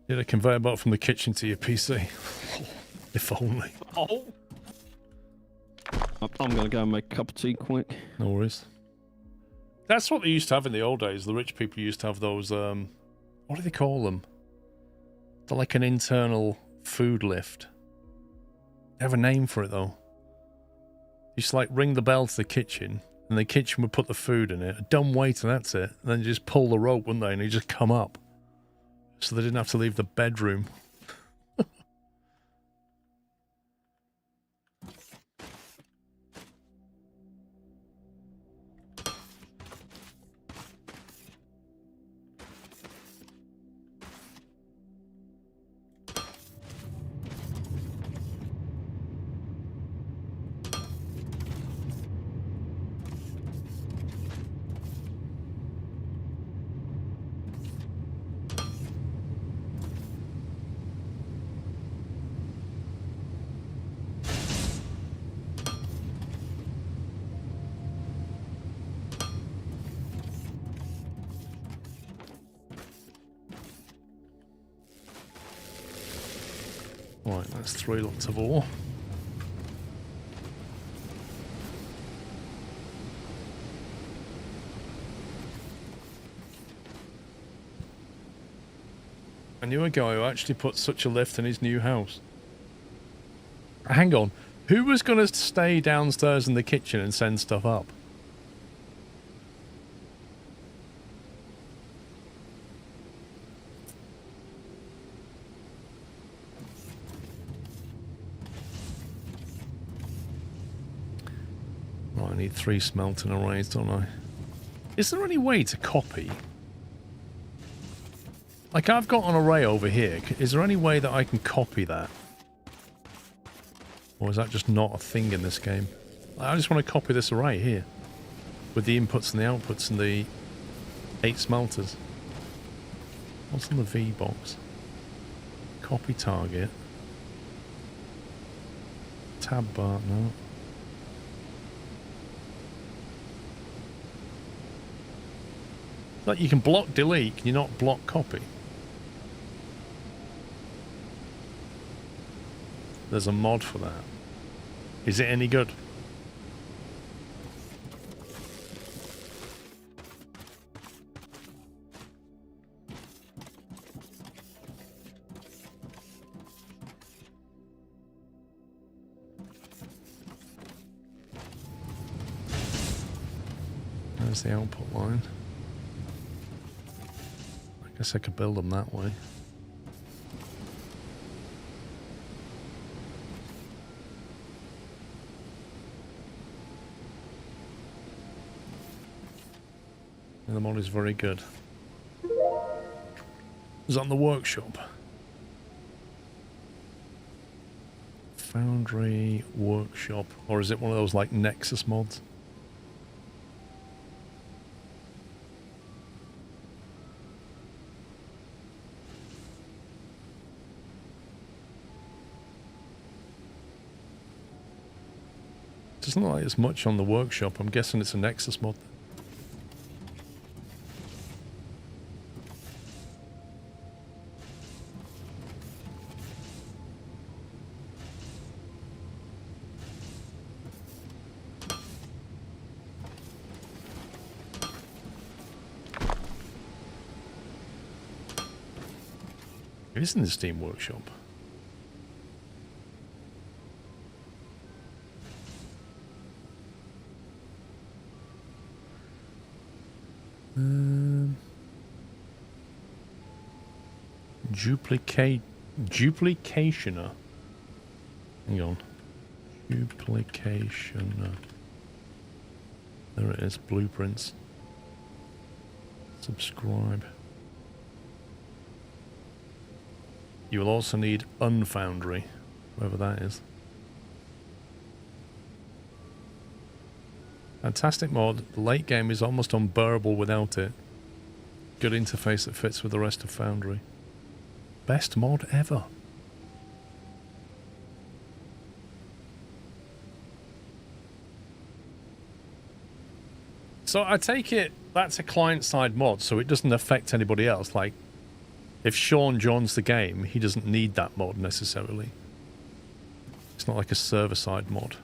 Get a conveyor belt from the kitchen to your PC. If only. Oh! I'm going to go and make a cup of tea quick. No worries. That's what they used to have in the old days. The rich people used to have those, what do they call them? They're like an internal food lift. They have a name for it, though. You just, like, ring the bell to the kitchen, and the kitchen would put the food in it. A dumb waiter, that's it. And then you just pull the rope, wouldn't they? And you just come up. So they didn't have to leave the bedroom. Right, that's 3 lots of ore. I knew a guy who actually put such a lift in his new house. Hang on. Who was going to stay downstairs in the kitchen and send stuff up? Right, I need 3 smelting arrays, don't I? Is there any way to copy? Like, I've got an array over here. Is there any way that I can copy that? Or is that just not a thing in this game? I just want to copy this array here. With the inputs and the outputs and the 8 smelters. What's on the V box? Copy target. Tab bar, no. Like, you can block delete, can you not block copy? There's a mod for that. Is it any good? There's the output line. I guess I could build them that way. And the mod is very good. Is that in the workshop? Foundry workshop. Or is it one of those like Nexus mods? Doesn't look like there's much on the workshop. I'm guessing it's a Nexus mod. It is in the Steam workshop. Duplicationer. Hang on. Duplicationer. There it is. Blueprints. Subscribe. You will also need Unfoundry, whoever that is. Fantastic mod. The late game is almost unbearable without it. Good interface that fits with the rest of Foundry. Best mod ever. So I take it that's a client-side mod, so it doesn't affect anybody else. Like, if Sean joins the game, he doesn't need that mod necessarily. It's not like a server-side mod.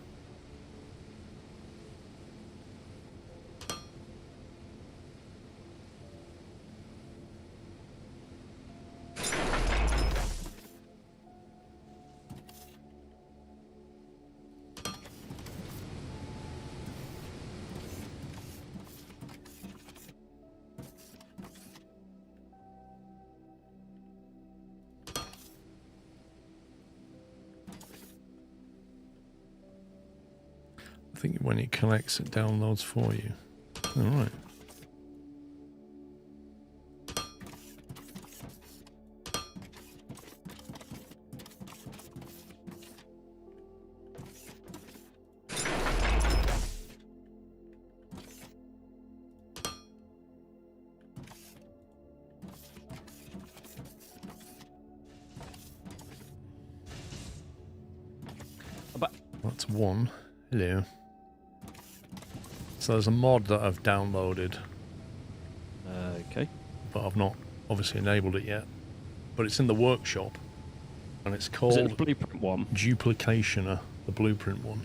I think when it collects, it downloads for you. All right. That's one. Hello. So there's a mod that I've downloaded. Okay. But I've not obviously enabled it yet. But it's in the workshop. And it's Is it the called blueprint one? Duplicationer, the blueprint one.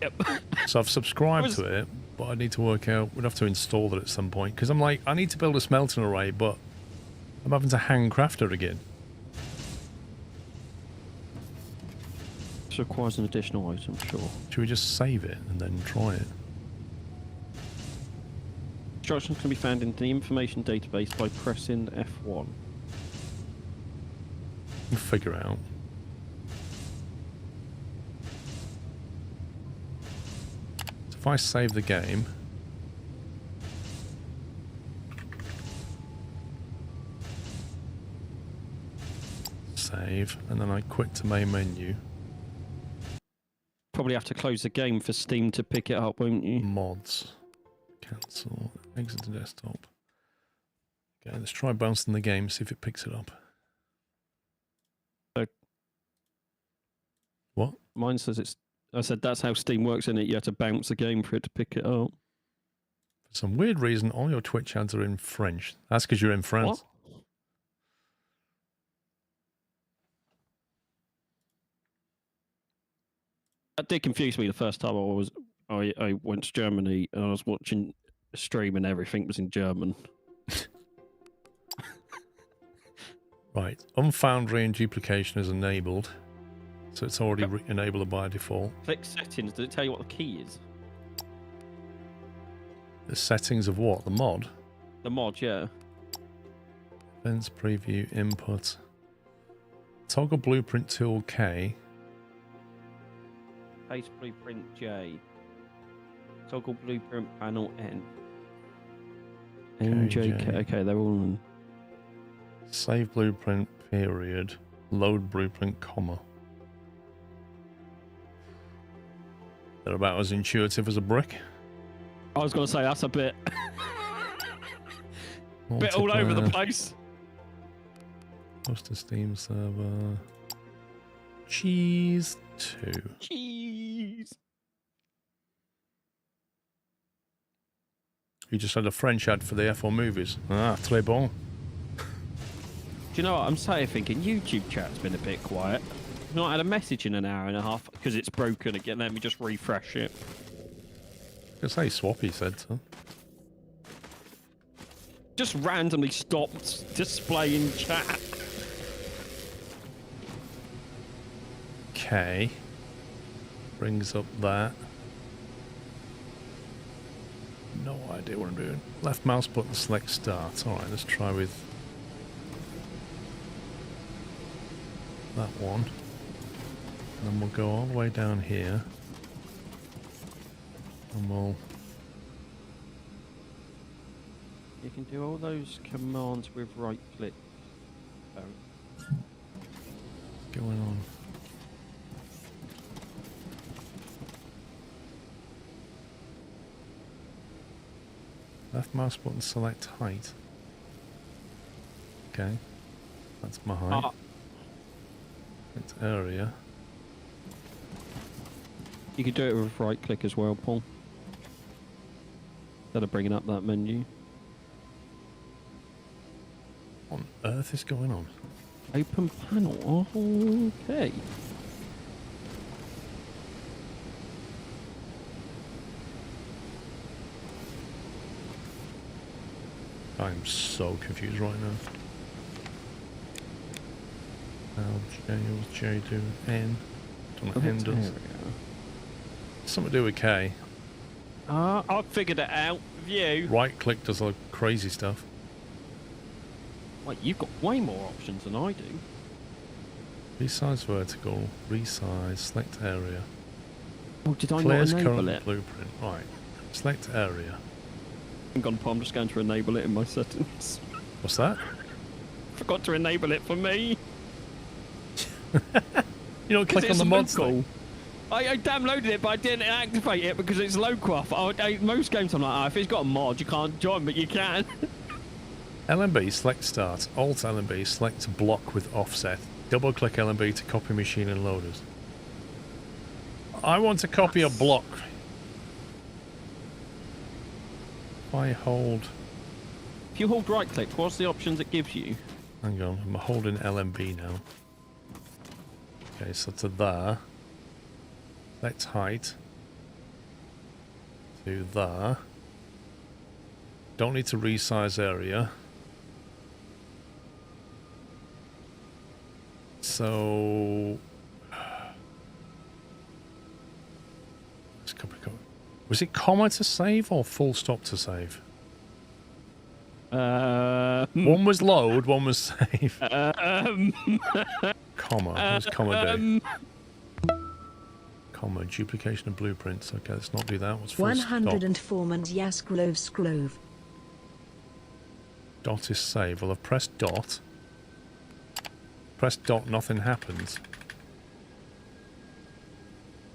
Yep. So I've subscribed to it, but I need to work out. We'd have to install it at some point because I'm like, I need to build a smelting array, but I'm having to handcraft it again. This requires an additional item, sure. Should we just save it and then try it? Instructions can be found in the information database by pressing F1. We'll figure it out. So if I save the game, save, and then I quit to main menu. Probably have to close the game for Steam to pick it up, won't you? Mods. Cancel. Exit the desktop. Okay, let's try bouncing the game, see if it picks it up. So, what? Mine says it's... I said that's how Steam works, isn't it? You have to bounce the game for it to pick it up. For some weird reason, all your Twitch ads are in French. That's because you're in France. What? That did confuse me the first time I went to Germany and I was watching a stream and everything was in German. Right, unfoundry and duplication is enabled, so it's already enabled by default. Click settings. Does it tell you what the key is? The settings of what? The mod? The mod, yeah. Events preview input. Toggle blueprint tool K. Paste blueprint J. Toggle blueprint panel N. NJK. Okay, they're all in. Save blueprint period. Load blueprint comma. They're about as intuitive as a brick. I was going to say that's a bit bit all over the place. Host to Steam server. Cheese 2. Cheese. You just had a French ad for the F1 movies. Ah, très bon. Do you know what I'm saying? Thinking YouTube chat's been a bit quiet. I've not had a message in an hour and a half because it's broken again. Let me just refresh it. I could say Swappy said so. Just randomly stopped displaying chat. Okay. Brings up that. No idea what I'm doing. Left mouse button, select start. Alright, let's try with that one. And then we'll go all the way down here. And we'll... You can do all those commands with right click. What's going on? Left mouse button, select height. Okay. That's my height. It's area. You can do it with right click as well, Paul. Instead of bringing up that menu. What on earth is going on? Open panel. Okay. I'm so confused right now. What's J do? N. Don't know what N does. Something to do with K. I figured it out. View. Right click does all crazy stuff. Wait, you've got way more options than I do. Resize vertical, resize, select area. Oh, did I Clears not enable current it? blueprint. Right. Select area. Hang on, Paul, I'm just going to enable it in my settings. What's that? Forgot to enable it for me. You don't click on the mods local. thing. I downloaded it, but I didn't activate it because it's local. Most games I'm like, if it's got a mod, you can't join, but you can. LMB, select start. Alt LMB, select block with offset. Double click LMB to copy machine and loaders. I want to copy a block. If I hold... If you hold right click, what's the options it gives you? Hang on, I'm holding LMB now. Okay, so to there. Select height. To there. Don't need to resize area. So... let's copy. Was it comma to save or full stop to save? One was load, one was save. Comma. What's comma do? Comma. Duplication of blueprints. Okay, let's not do that. What's full 104 mans Yasklov Sklov. Dot is save. Well, I've pressed dot. Press dot, nothing happens.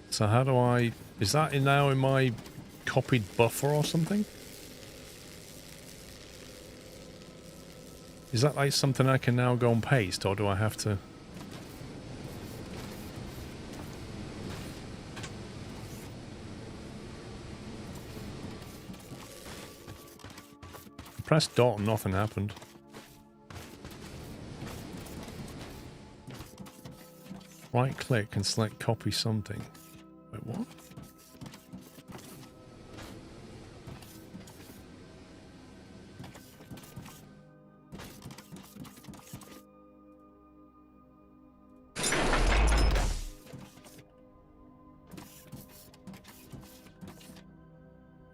So how do I... is that now in my copied buffer or something? Is that like something I can now go and paste, or do I have to... press dot and nothing happened. Right click and select copy something. Wait, what?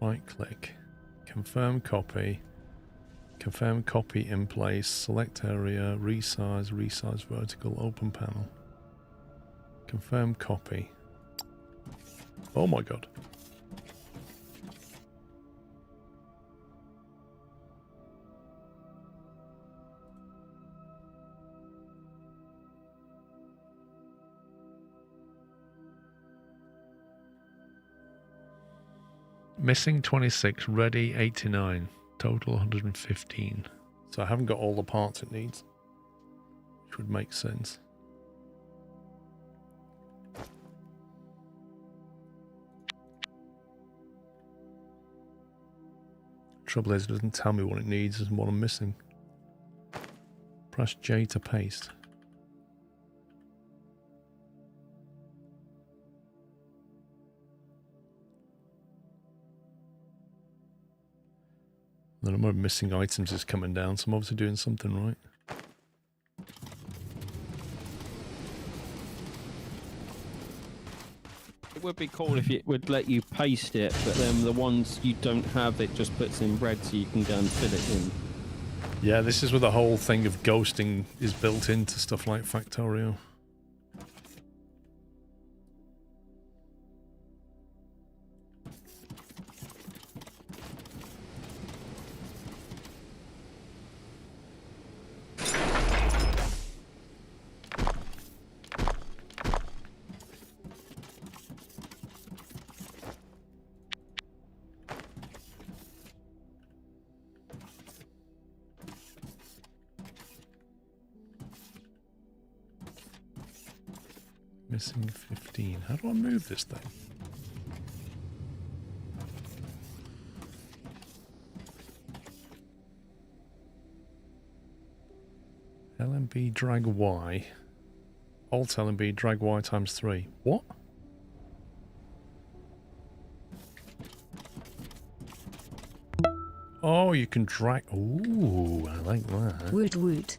Right click. Confirm copy. Confirm copy in place. Select area. Resize. Resize vertical. Open panel. Confirm copy. Oh my god. Missing 26, ready 89, total 115. So I haven't got all the parts it needs, which would make sense. Trouble is, it doesn't tell me what it needs and what I'm missing. Press J to paste. The number of missing items is coming down, so I'm obviously doing something right. It would be cool if it would let you paste it, but then the ones you don't have, it just puts in red so you can go and fill it in. Yeah, this is where the whole thing of ghosting is built into stuff like Factorio. Missing 15. How do I move this thing? LMB drag Y. Alt LMB drag Y times 3. What? Oh, you can drag... Ooh, I like that. Woot woot.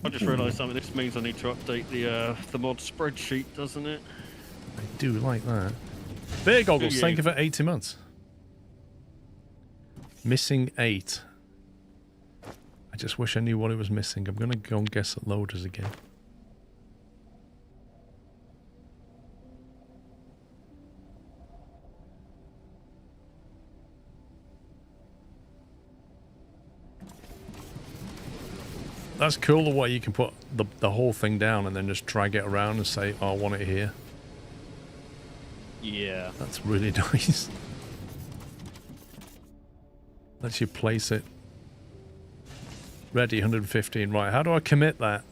I just realised something. This means I need to update the mod spreadsheet, doesn't it? I do like that. Beer Goggles, thank you for 80 months. Missing 8. I just wish I knew what it was missing. I'm going to go and guess at loaders again. That's cool the way you can put the whole thing down and then just drag it around and say, oh, I want it here. Yeah. That's really nice. Lets you place it. Ready, 115. Right, how do I commit that?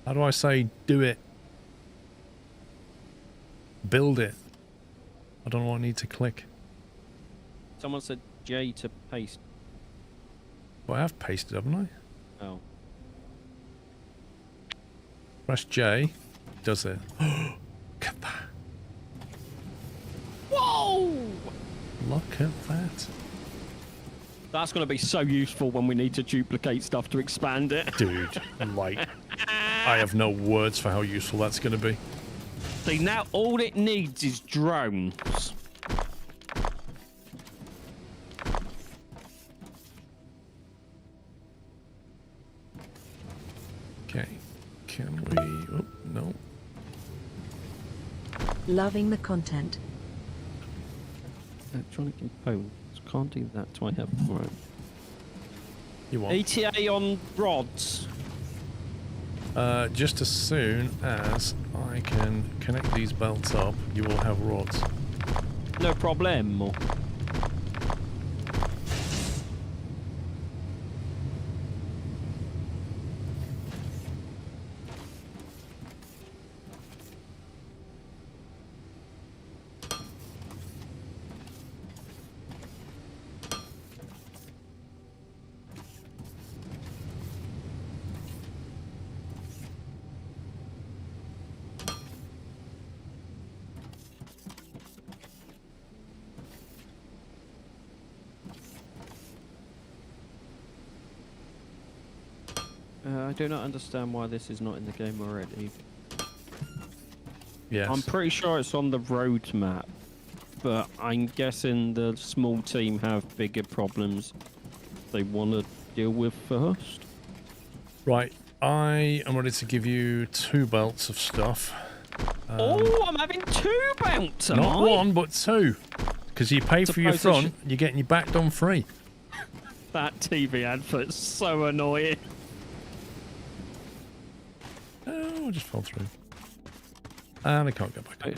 How do I say, do it? Build it. I don't know what I need to click. Someone said J to paste. Well, I have pasted, haven't I? Oh. Press J. Does it? Look at that. Whoa! Look at that. That's going to be so useful when we need to duplicate stuff to expand it. Dude, like, I have no words for how useful that's going to be. See, now all it needs is drones. Okay. Can we... Oh, no. Loving the content. Electronic components. Can't do that till I have... Right. You want? ETA on rods. Just as soon as I can connect these belts up, you will have rods. No problem. I do not understand why this is not in the game already. Yes. I'm pretty sure it's on the road map, but I'm guessing the small team have bigger problems they want to deal with first. Right. I am ready to give you 2 belts of stuff. Oh, I'm having 2 belts, am Not I? 1, but 2. Because you pay for your Suppose I front, you're getting your back done free. That TV advert's so annoying. Oh, I just fell through. And I can't go back up.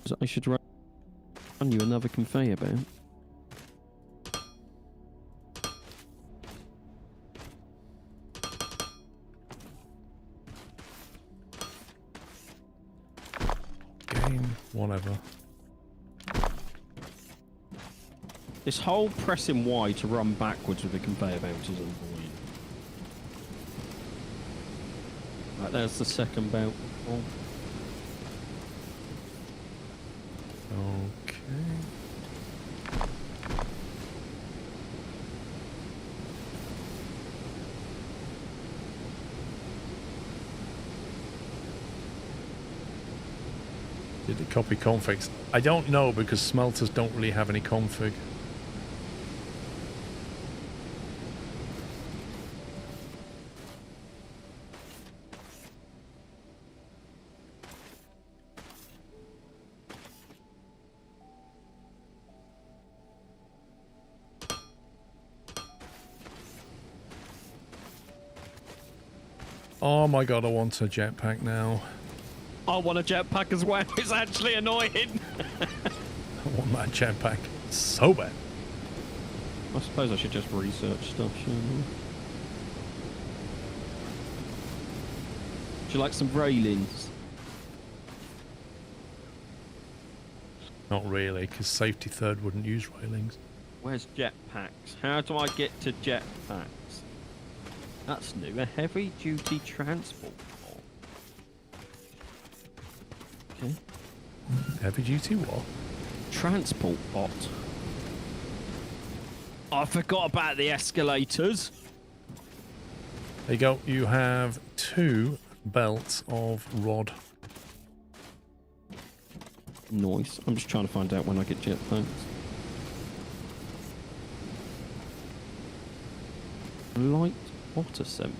So I should run you another conveyor belt. Game, whatever. This whole pressing Y to run backwards with the conveyor belt is annoying. Right, there's the second belt. Oh. Okay. Did it copy configs? I don't know because smelters don't really have any config. Oh my god, I want a jetpack now. I want a jetpack as well. It's actually annoying. I want that jetpack so bad. I suppose I should just research stuff, shouldn't I? Would you like some railings? Not really, because safety third wouldn't use railings. Where's jetpacks? How do I get to jetpacks? That's new. A heavy-duty transport. Okay. Heavy duty what? Transport bot. I forgot about the escalators. There you go. You have 2 belts of rod. Nice. I'm just trying to find out when I get jetpacks. Light bot assembly.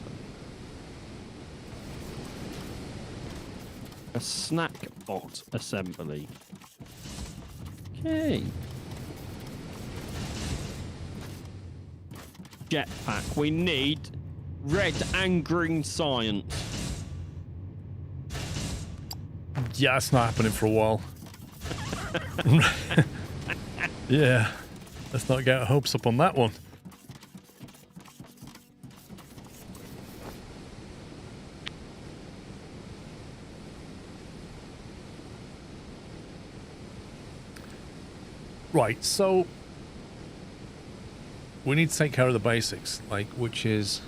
A snack bot assembly. Okay. Jetpack. We need red and green science. Yeah, it's not happening for a while. Yeah. Let's not get our hopes up on that one. Right, so we need to take care of the basics, like, which is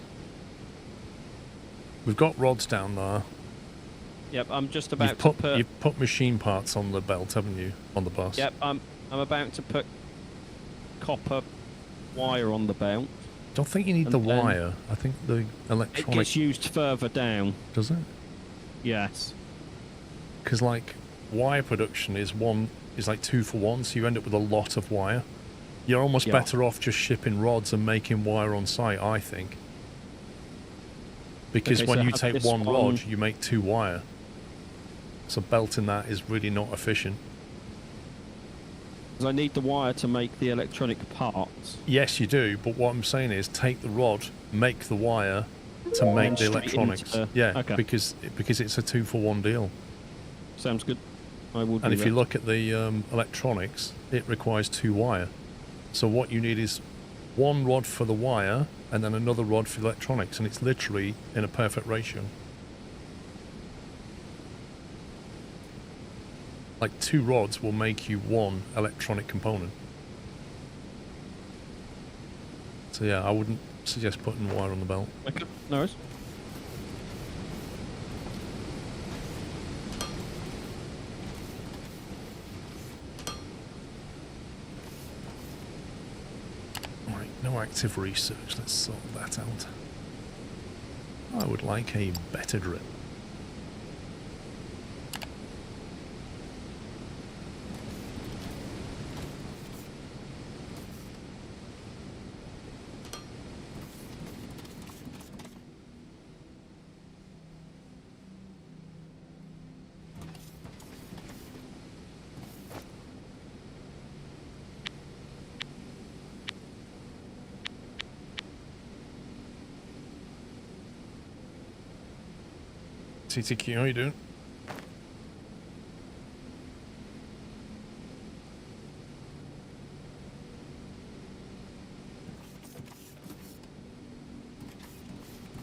we've got rods down there. Yep, I'm just about to put... You've put machine parts on the belt, haven't you? On the bus. Yep, I'm about to put copper wire on the belt. Don't think you need the wire. I think the electronic... It gets used further down. Does it? Yes. Because, like, wire production is like 2 for 1, so you end up with a lot of wire. You're almost better off just shipping rods and making wire on site, I think. Because when you take one rod, you make 2 wire. So belting that is really not efficient. Because I need the wire to make the electronic parts. Yes, you do. But what I'm saying is, take the rod, make the wire to make the electronics. Because it's a 2 for 1 deal. Sounds good. I will do And if that. you look at the electronics, it requires 2 wire. So what you need is 1 rod for the wire and then another rod for the electronics, and it's literally in a perfect ratio. Like 2 rods will make you 1 electronic component. So yeah, I wouldn't suggest putting wire on the belt. Okay, no worries. Right, no active research. Let's sort that out. I would like a better drip. TTQ, how you doing?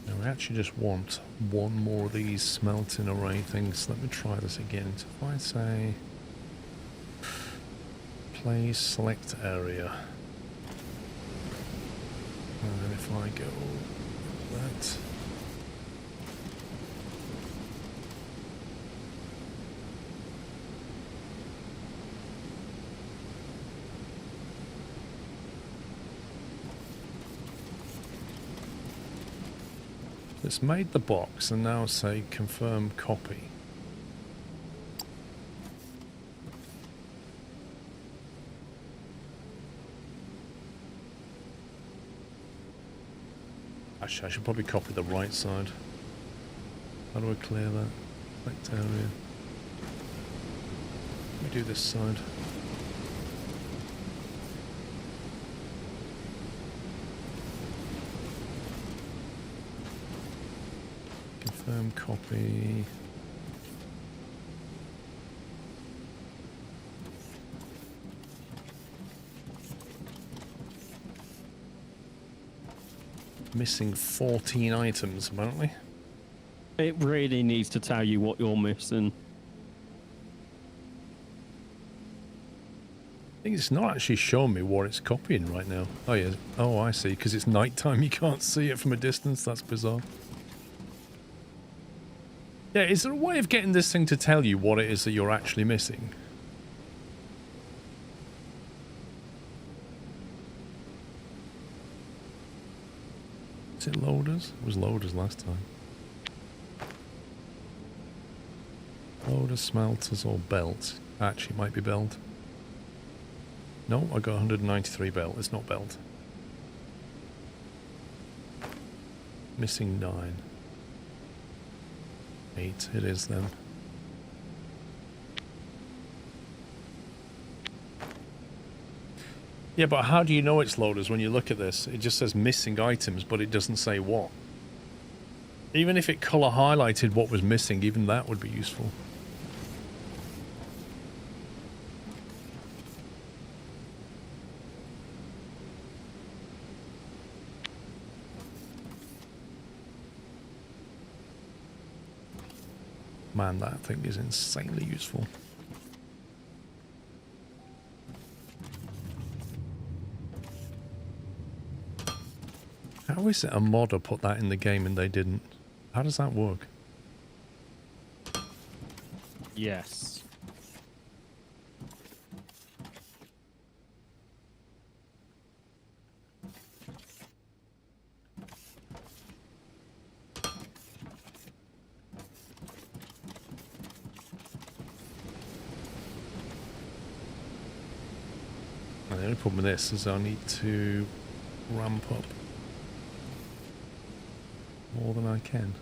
Now we actually just want 1 more of these smelting array things. Let me try this again. So if I say play select area, and then if I go that. It's made the box and now say confirm copy. Actually, I should probably copy the right side. How do I clear that? Select area. Let me do this side. Confirm copy. Missing 14 items, apparently. It really needs to tell you what you're missing. I think it's not actually showing me what it's copying right now. Oh yeah. Oh, I see. Because it's nighttime, you can't see it from a distance. That's bizarre. Yeah, is there a way of getting this thing to tell you what it is that you're actually missing? Is it loaders? It was loaders last time. Loaders, smelters, or belt? Actually, it might be belt. No, I got 193 belt. It's not belt. Missing 9. 8, it is then. Yeah, but how do you know it's loaders when you look at this? It just says missing items, but it doesn't say what. Even if it colour highlighted what was missing, even that would be useful. Man, that thing is insanely useful. How is it a modder put that in the game and they didn't? How does that work? Yes. The only problem with this is I need to ramp up more than I can.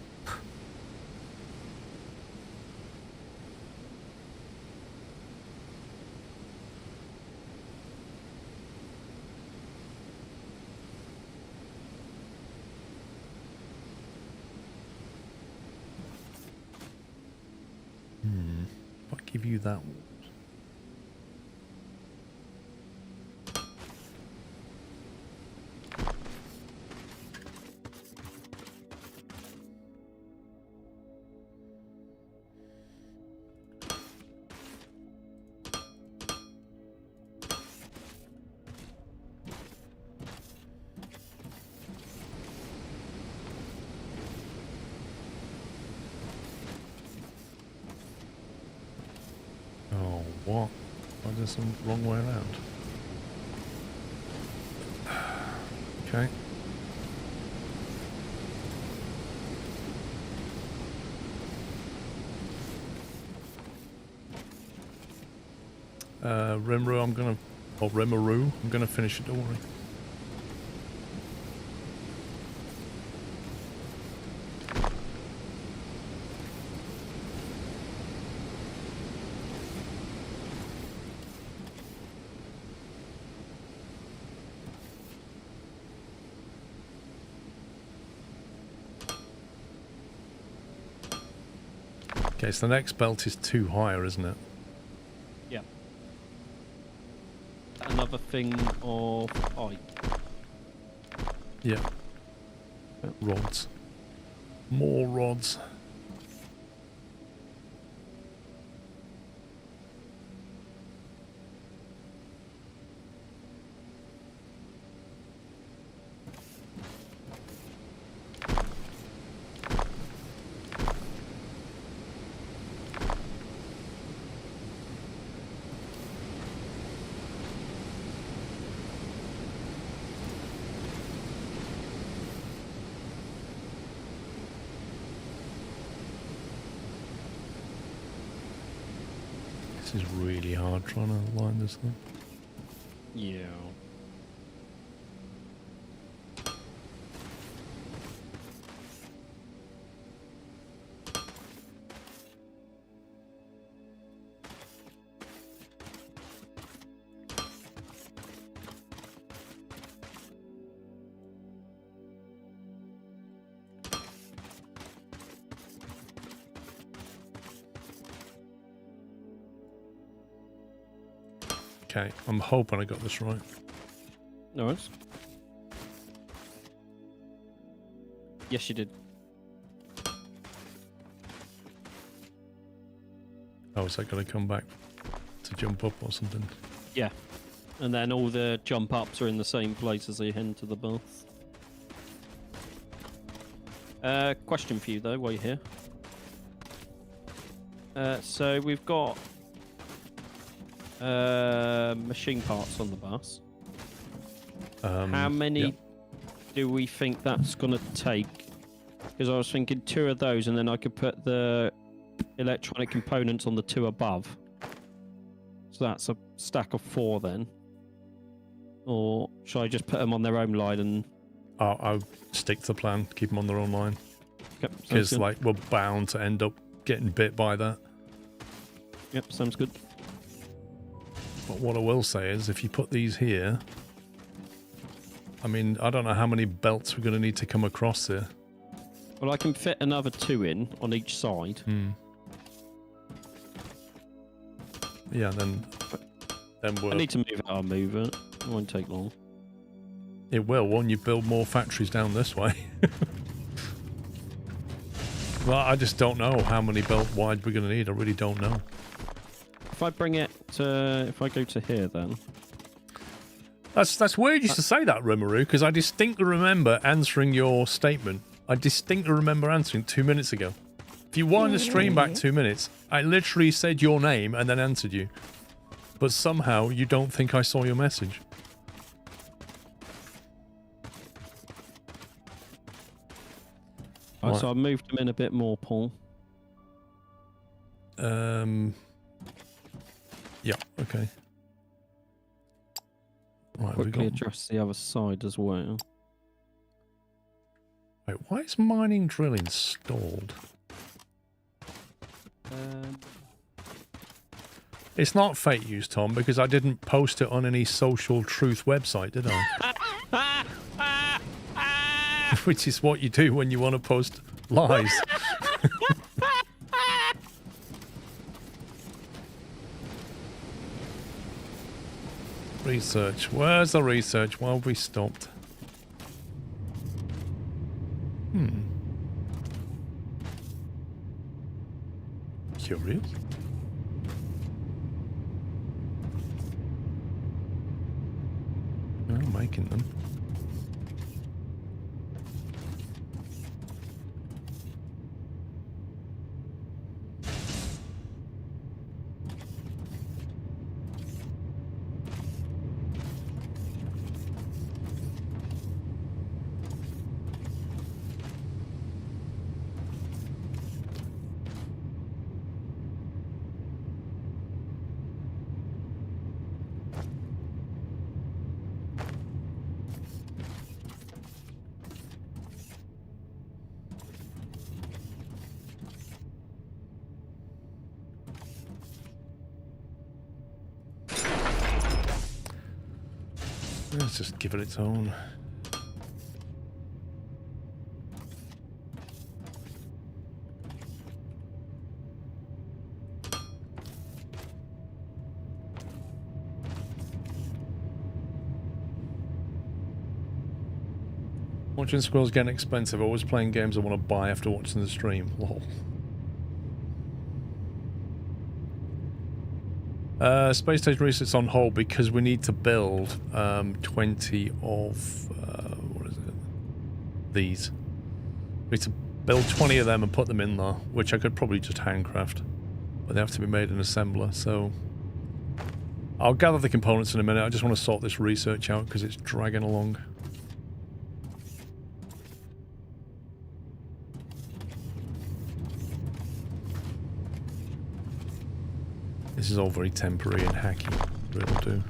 If I give you that one. Oh, what? I did some wrong way around. Okay. Rimru, Rimuru, I'm gonna finish it, don't worry. Okay, so the next belt is 2 higher, isn't it? Yeah. Another thing of height. Yeah. Rods. More rods. This is really hard trying to line this thing. Yeah. Okay, I'm hoping I got this right. No worries. Yes, you did. Oh, is that going to come back to jump up or something? Yeah. And then all the jump ups are in the same place as they head into the bath. Question for you though, while you're here. So we've got machine parts on the bus. How many yep. do we think that's going to take? Because I was thinking 2 of those, and then I could put the electronic components on the 2 above. So that's a stack of 4 then. Or should I just put them on their own line and... I'll stick to the plan, keep them on their own line. Yep, Because like we're bound to end up getting bit by that. Yep, sounds good. But what I will say is, if you put these here, I mean, I don't know how many belts we're going to need to come across here. Well, I can fit another 2 in on each side. Yeah, then we'll... I need to move it. I'll move it. It won't take long. It will, won't you? Build more factories down this way. Well, I just don't know how many belt wide we're going to need. I really don't know. If I bring it to... If I go to here, then... That's weird you to say that, Rimuru, because I distinctly remember answering your statement. I distinctly remember answering 2 minutes ago. If you wind the stream back 2 minutes, I literally said your name and then answered you. But somehow you don't think I saw your message. Right, so I moved them in a bit more, Paul. Yeah, okay. Right, Quickly address the other side as well. Wait, why is mining drilling stalled? It's not fake use, Tom, because I didn't post it on any social truth website, did I? Which is what you do when you want to post lies. Research. Where's the research? Why have we stopped? Curious. I'm making them. Let's just give it its own. Watching squirrels getting expensive. Always playing games I want to buy after watching the stream. Lol. Space station research on hold because we need to build 20 of what is it? These. We need to build 20 of them and put them in there, which I could probably just handcraft, but they have to be made in assembler. So I'll gather the components in a minute. I just want to sort this research out because it's dragging along. This is all very temporary and hacky, but it'll do.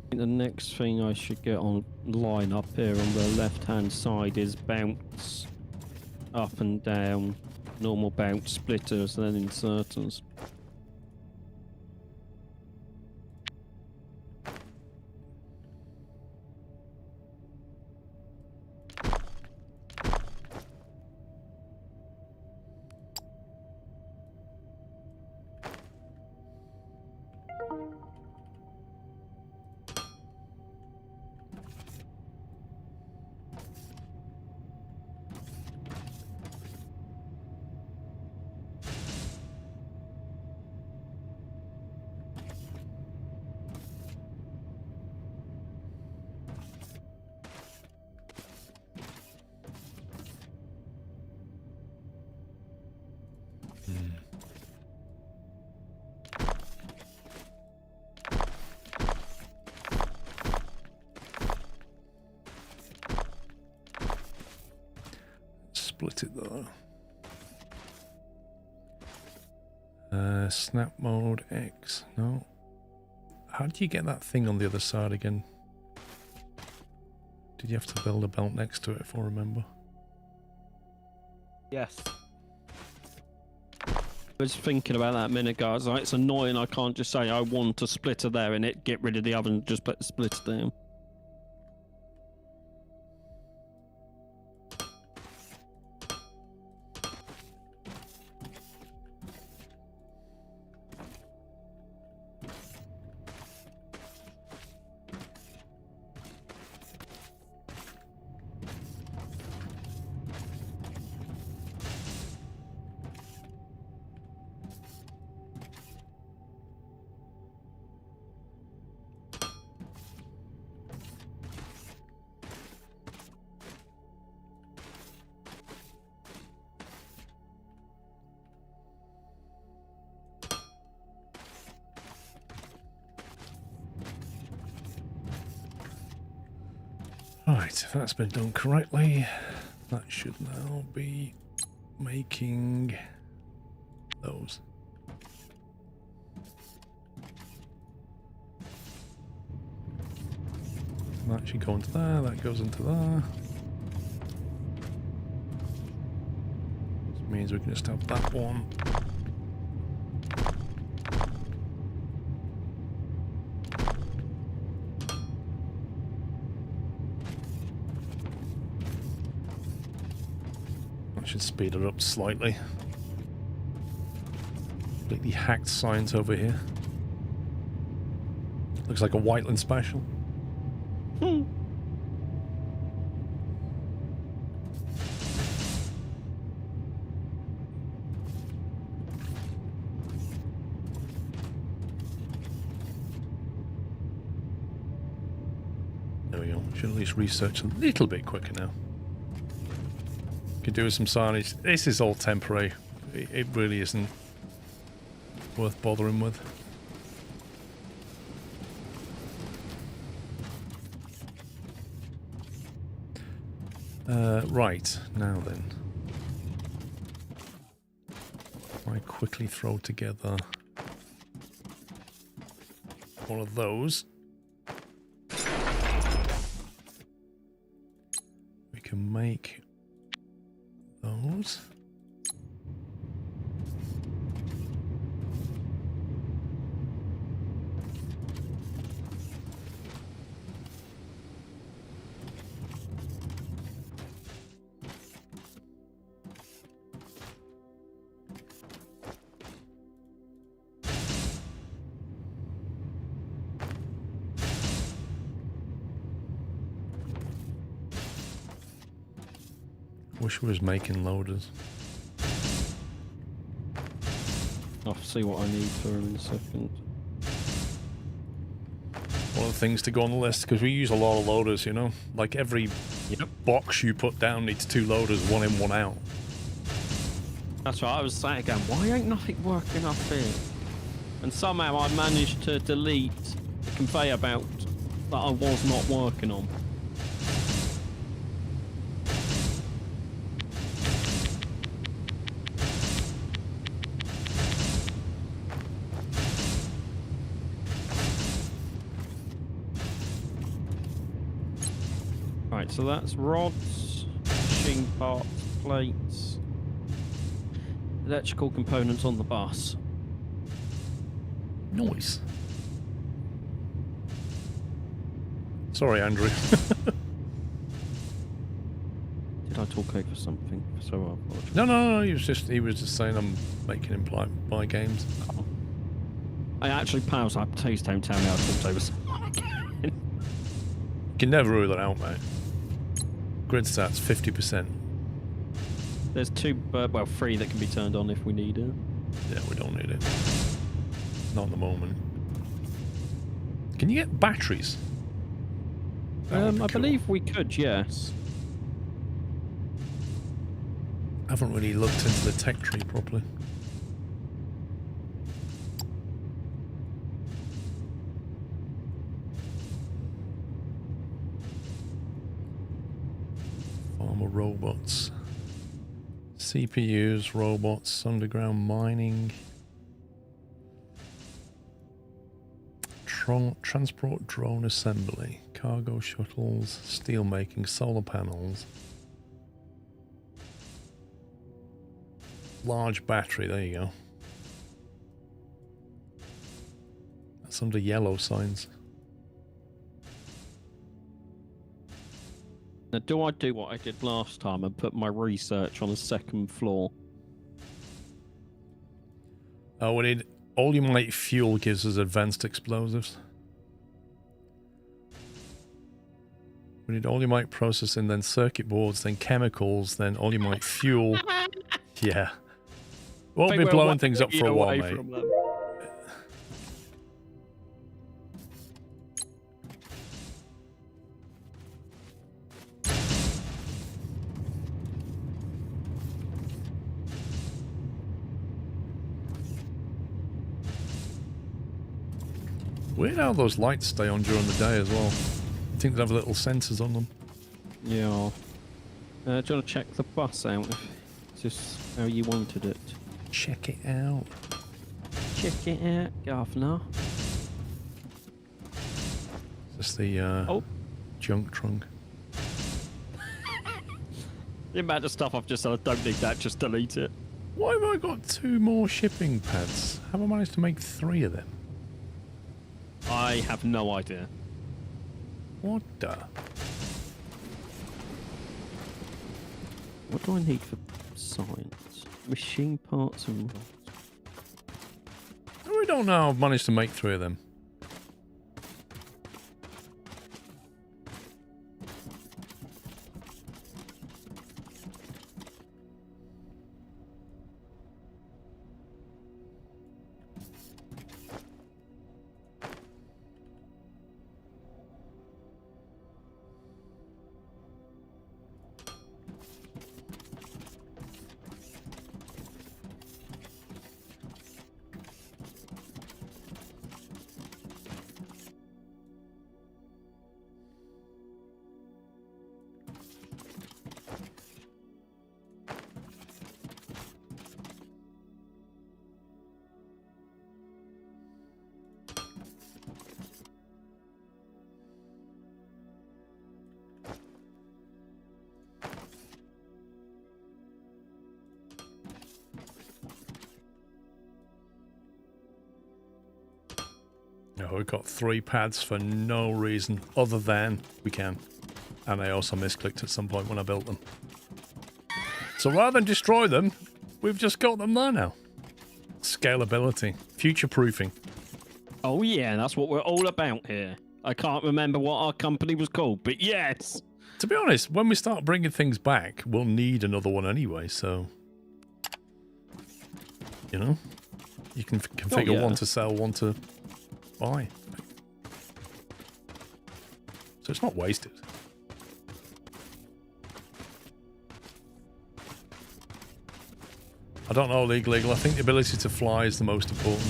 The next thing I should get on line up here on the left-hand side is bounce up and down, normal bounce splitters, then inserters. Split it though. Snap mode X. No. How did you get that thing on the other side again? Did you have to build a belt next to it, if I remember? Yes. I was thinking about that a minute ago. I was like, it's annoying I can't just say I want a splitter there and it get rid of the other and just put the splitter down. Right, if that's been done correctly, that should now be making those. That should go into there, that goes into there. This means we can just have that one. That should speed it up slightly. Completely hacked science over here. Looks like a Whiteland special. There we go. Should at least research a little bit quicker now. Could do with some signage. This is all temporary. It really isn't worth bothering with. Right, now then. I quickly throw together one of those. We can make those. Wish we was making loaders. I'll see what I need for him in a second. One of the things to go on the list, because we use a lot of loaders, you know? Like every box you put down needs 2 loaders, one in, one out. That's right, I was saying again, why ain't nothing working up here? And somehow I managed to delete the conveyor belt that I was not working on. Right, so that's rods, machine parts, plates, electrical components on the bus. Nice. Sorry, Andrew. Did I talk over something? So I apologize. No. He was just saying I'm making him buy games. Oh. I actually paused that. Please don't tell me I talked over someone again. You can never rule it out, mate. Grid stats 50%. There's 2, well, 3 that can be turned on if we need it. Yeah, we don't need it. Not at the moment. Can you get batteries? I believe we could, yes. I haven't really looked into the tech tree properly. Farmer robots. CPUs, robots, underground mining. Transport drone assembly. Cargo shuttles, steel making, solar panels. Large battery, there you go. That's under yellow signs. Now, do I do what I did last time and put my research on the 2nd floor? Oh, we need Oleumite fuel gives us advanced explosives. We need Oleumite processing, then circuit boards, then chemicals, then Oleumite fuel. Yeah. Won't be blowing things up for a while, mate. Weird how those lights stay on during the day as well. I think they have little sensors on them. Yeah. Do you want to check the bus out? Is this how you wanted it? Check it out. Check it out, Governor. Just the junk trunk. The amount of stuff I've just said, I don't need that, just delete it. Why have I got 2 more shipping pads? Have I managed to make 3 of them? I have no idea. What the? What do I need for science? Machine parts and rods. I don't know. I've managed to make 3 of them. No, we've got 3 pads for no reason other than we can. And I also misclicked at some point when I built them. So rather than destroy them, we've just got them there now. Scalability. Future-proofing. Oh yeah, that's what we're all about here. I can't remember what our company was called, but yes! To be honest, when we start bringing things back, we'll need another one anyway, so... You know? You can configure one to sell, one to buy. So it's not wasted. I don't know, Legal. I think the ability to fly is the most important.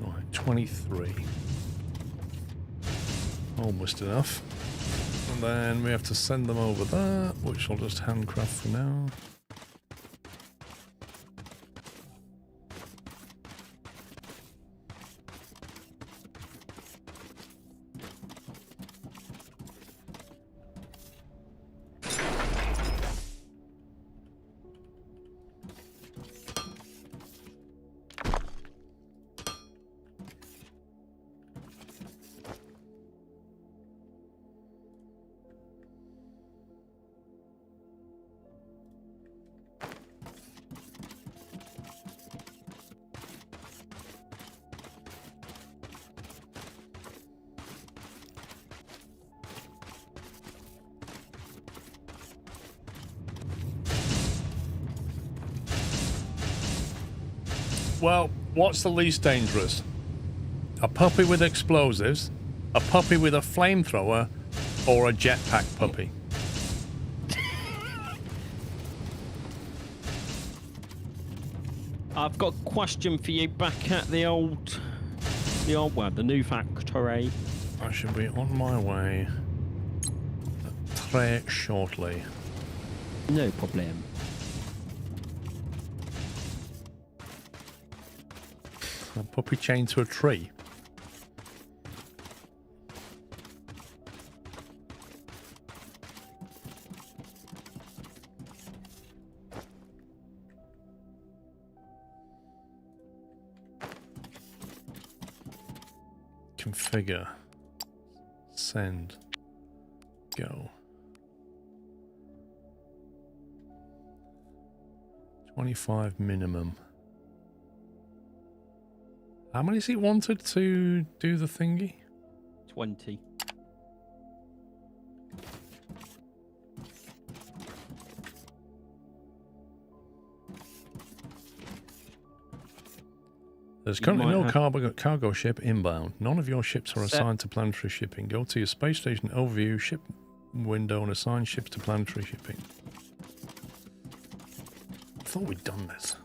Right, 23. Almost enough. And then we have to send them over there, which I'll just handcraft for now. Well, what's the least dangerous? A puppy with explosives, a puppy with a flamethrower, or a jetpack puppy? I've got a question for you back at the new factory. I should be on my way très shortly. No problem. A puppy chained to a tree. Configure. Send. Go. 25 minimum. How many is he wanted to do the thingy? 20. There's You currently might no have- cargo ship inbound. None of your ships are Set- assigned to planetary shipping. Go to your space station overview, ship window, and assign ships to planetary shipping. I thought we'd done this.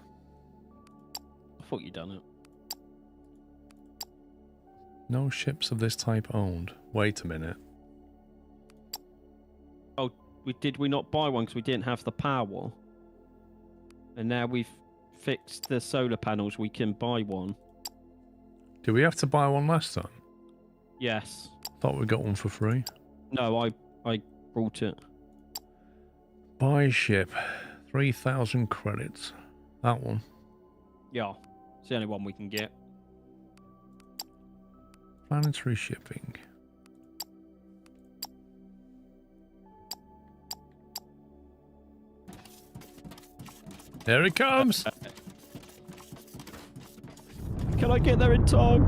I thought you'd done it. No ships of this type owned. Wait a minute. Oh, did we not buy one because we didn't have the power? And now we've fixed the solar panels, we can buy one. Did we have to buy one last time? Yes. Thought we got one for free. No, I brought it. Buy ship. 3,000 credits. That one. Yeah. It's the only one we can get. Planetary shipping. There it comes! Can I get there in time?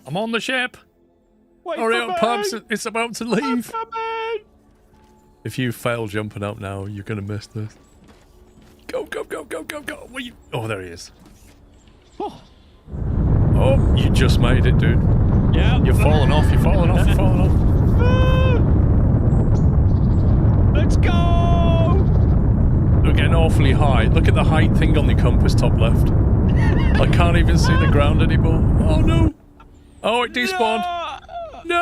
I'm on the ship! Wait Hurry for up, me! Pubs! It's about to I'm leave! coming! If you fail jumping up now, you're gonna miss this. Go, go, go, go, go, go! Where you... Oh, there he is. Oh, Oh, you just made it, dude. yeah. You're falling off, you're falling off, you're falling off. Let's go! We're getting awfully high. Look at the height thing on the compass top left. I can't even see the ground anymore. Oh no! Oh, it despawned. No!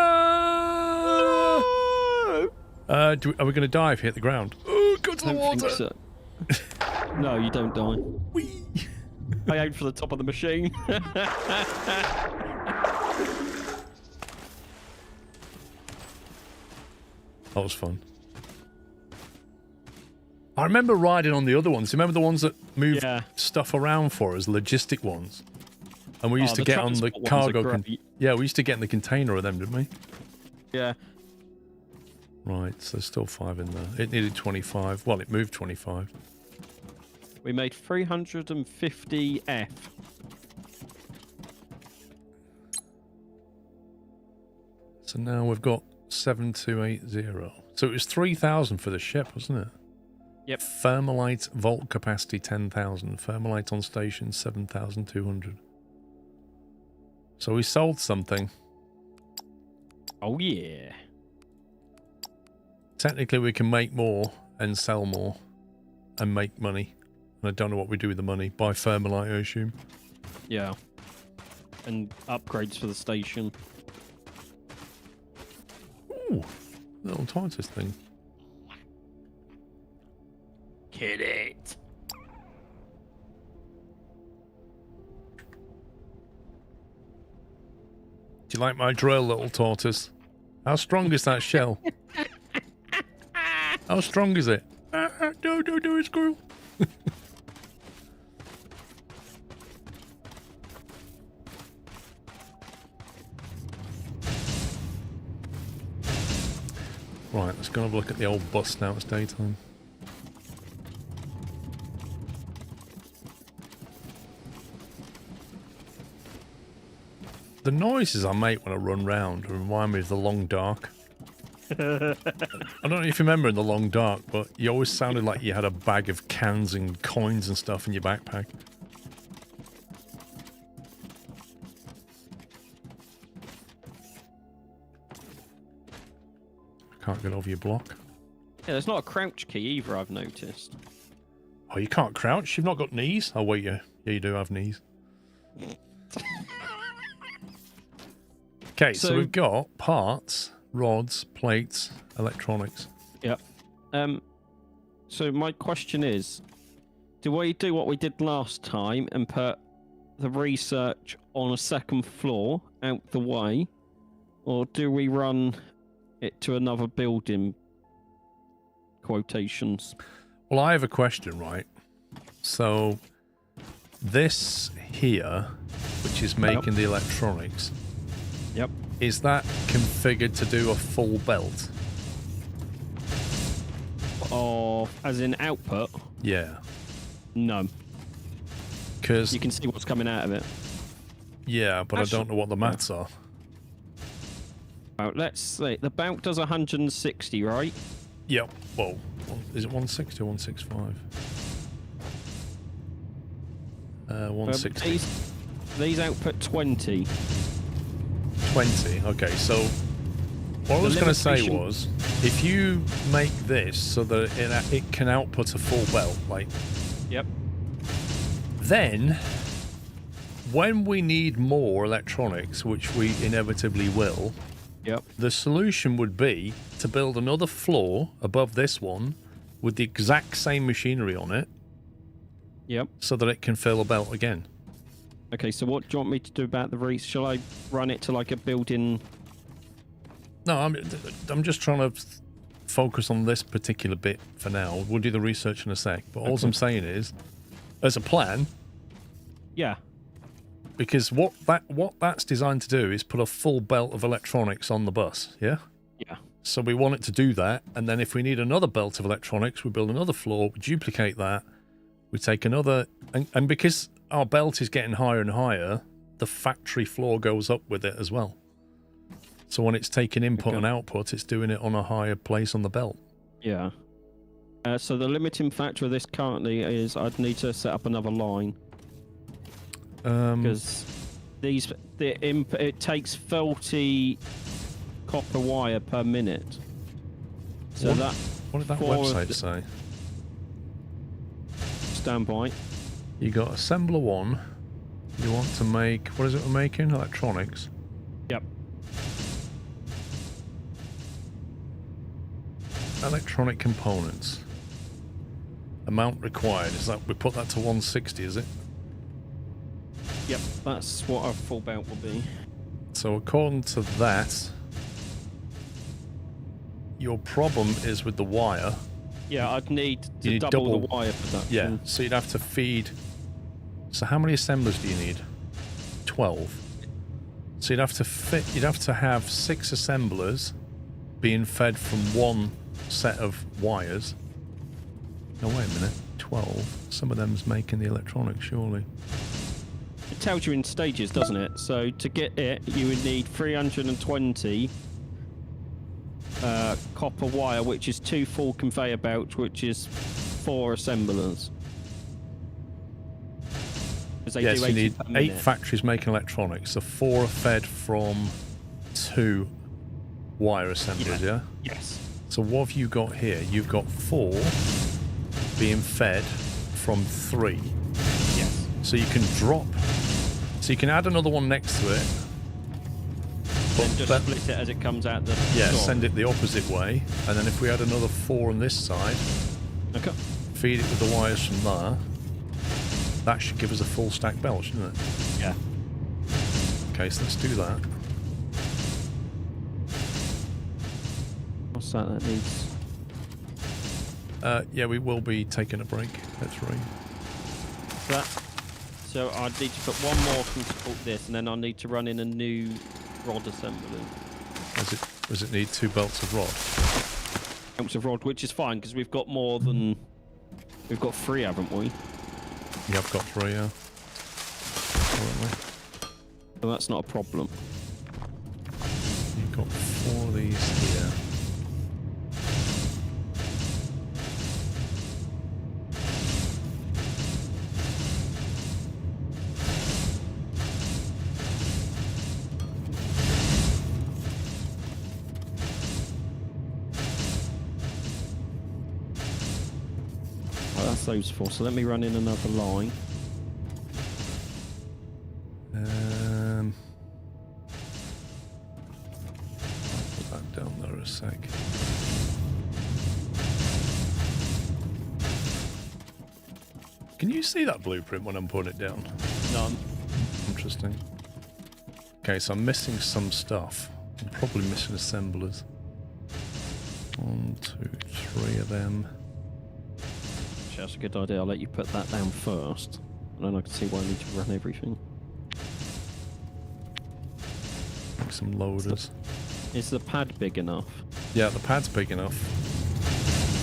Are we going to die if we hit the ground? Oh, go to the Don't water. think so. No, you don't die. Whee! I aimed for the top of the machine. That was fun. I remember riding on the other ones. Remember the ones that move Yeah. stuff around for us, logistic ones? And we used to the get on the transport ones are cargo. great. Yeah, we used to get in the container of them, didn't we? Yeah. Right, so there's still 5 in there. It needed 25. Well, it moved 25. We made 350 F. So now we've got 7280. So it was 3,000 for the ship, wasn't it? Yep. Thermalite vault capacity 10,000. Thermalite on station 7,200. So we sold something. Oh yeah. Technically we can make more and sell more and make money. And I don't know what we do with the money. Buy thermalite, I assume. Yeah. And upgrades for the station. Ooh, little tortoise thing. Hit it. Do you like my drill, little tortoise? How strong is that shell? How strong is it? No, it's squirrel. Right, let's go and have a look at the old bus now. It's daytime. The noises I make when I run round remind me of the Long Dark. I don't know if you remember in the Long Dark, but you always sounded like you had a bag of cans and coins and stuff in your backpack. Can't get over your block. Yeah, there's not a crouch key either, I've noticed. Oh, you can't crouch? You've not got knees? Oh, wait, yeah. Yeah, you do have knees. Okay, so we've got parts, rods, plates, electronics. Yep. So my question is, do we do what we did last time and put the research on a second floor out the way, or do we run it to another building? Quotations. Well, I have a question, right? So, this here, which is making the electronics, Yep. is that configured to do a full belt? Or as in output? Yeah. No. Because, You can see what's coming out of it. yeah, but Actually- I don't know what the maths are. Right, let's see. The belt does 160, right? Yep. Well, is it 160 or 165? 160. These output 20. 20. Okay, so what I was going to say limitation- was, if you make this so that it can output a full belt, like, Yep. then when we need more electronics, which we inevitably will, Yep. the solution would be to build another floor above this one with the exact same machinery on it Yep. so that it can fill a belt again. Okay, so what do you want me to do about the reef? Shall I run it to like a building? No, I'm just trying to focus on this particular bit for now. We'll do the research in a sec. But all I'm saying is, as a plan, Yeah. because what that's designed to do is put a full belt of electronics on the bus, yeah? Yeah. So we want it to do that, and then if we need another belt of electronics, we build another floor, we duplicate that, we take another... And because our belt is getting higher and higher, the factory floor goes up with it as well. So when it's taking input and output, it's doing it on a higher place on the belt. Yeah. So the limiting factor of this currently is I'd need to set up another line because it takes 30 copper wire per minute. So What did that four of website the- say? Stand by. You got assembler 1. You want to make... What is it we're making? Electronics. Yep. Electronic components. Amount required. Is that... We put that to 160, is it? Yep. That's what our full belt will be. So according to that, your problem is with the wire. Yeah, I'd need to You need double the double- wire production. Yeah, so you'd have to feed... So how many assemblers do you need? 12. So you'd have to have 6 assemblers being fed from one set of wires. No, wait a minute. 12. Some of them's making the electronics, surely. It tells you in stages, doesn't it? So to get it, you would need 320 copper wire, which is 2 full conveyor belts, which is 4 assemblers. 'Cause they Yes, do you 80 need per 8 minute. factories making electronics. So 4 are fed from 2 wire assemblers, yeah? Yes. So what have you got here? You've got 4 being fed from 3. Yes. So you can drop... So you can add another one next to it. Then just split it as it comes out the Yeah, door. send it the opposite way. And then if we add another 4 on this side, Okay. feed it with the wires from there, that should give us a full stack belt, shouldn't it? Yeah. Okay, so let's do that. What's that? That needs... Yeah, we will be taking a break at 3. that. So I need to put one more to support this, and then I need to run in a new rod assembly. Does it need 2 belts of rod? Belts of rod, which is fine because we've got more than... We've got 3, haven't we? You have got 3, yeah. Currently. So that's not a problem. You've got 4 of these here. Right, that's those 4. So let me run in another line. I'll put that down there a sec. Can you see that blueprint when I'm putting it down? None. Interesting. Okay, so I'm missing some stuff. I'm probably missing assemblers. 1, 2, 3 of them. Actually, that's a good idea. I'll let you put that down first, and then I can see why I need to run everything. Make some loaders. Is the pad big enough? Yeah, the pad's big enough.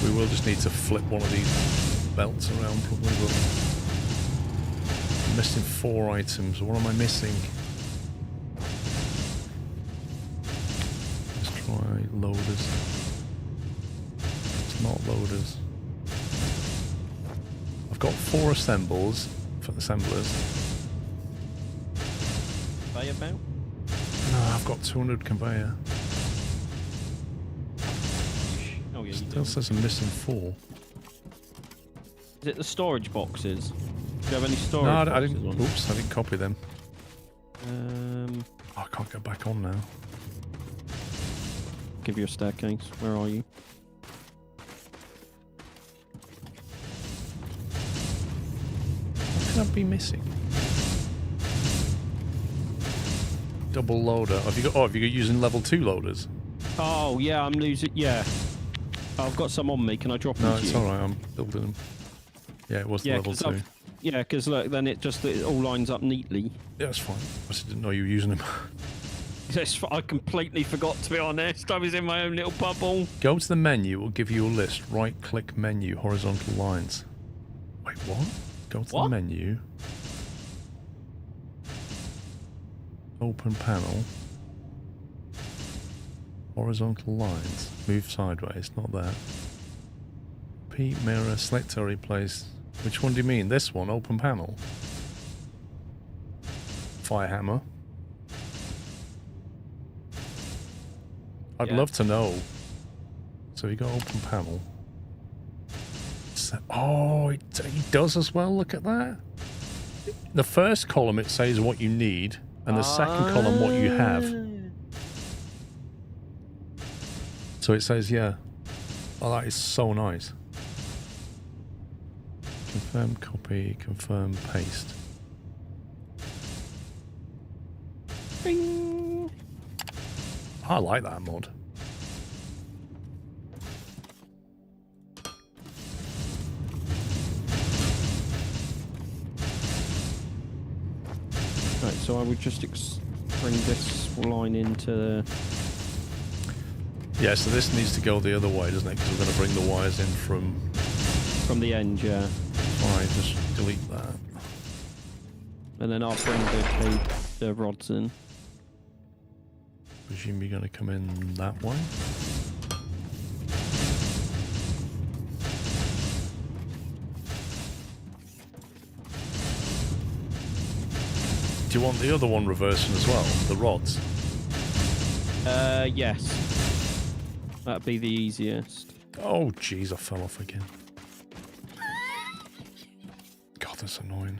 We will just need to flip one of these belts around probably, but I'm missing 4 items. What am I missing? Let's try loaders. It's not loaders. I've got 4 assemblers. Conveyor belt? No, I've got 200 conveyor. Oh yeah, you Still do. says I'm missing 4. Is it the storage boxes? Do you have any storage No, I boxes didn't. on? Oops, I didn't copy them. Oh, I can't go back on now. give you a staircase. Where are you? What can I be missing? Double loader. Have you got? Oh, have you got using level 2 loaders? Oh yeah, I'm losing. Yeah, I've got some on me. Can I drop them No, to it's you? all right. I'm building them. Yeah, it was the Yeah, level 2. Yeah, because look, then it all lines up neatly. Yeah, that's fine. I just didn't know you were using them. I completely forgot, to be honest. I was in my own little bubble. Go to the menu. It will give you a list. Right-click menu. Horizontal lines. Wait, what? Go to the What? menu. Open panel. Horizontal lines. Move sideways. Not that. Repeat mirror. Select or replace. Which one do you mean? This one? Open panel. Fire hammer. I'd Yeah. love to know. So you got open panel. Oh, it does as well. Look at that. The first column it says what you need, and the second column what you have. So it says, yeah. Oh, that is so nice. Confirm copy, confirm paste. Bing. I like that mod. Right, so I would just bring this line into. Yeah, so this needs to go the other way, doesn't it? Because we're going to bring the wires in from the end, yeah. Fine, just delete that. And then I'll bring the rods in. Presume you're going to come in that way. Do you want the other one reversing as well? The rods? Yes. That'd be the easiest. Oh, jeez, I fell off again. God, that's annoying.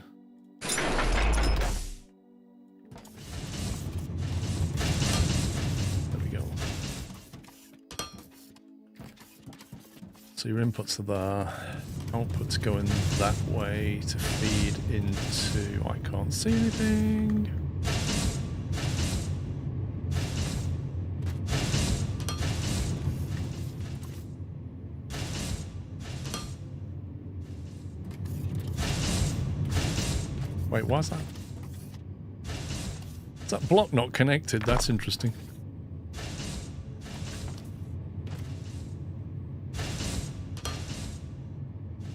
There we go. So your inputs are there. Outputs going that way to feed into... I can't see anything. Wait, why's that? Is that block not connected? That's interesting.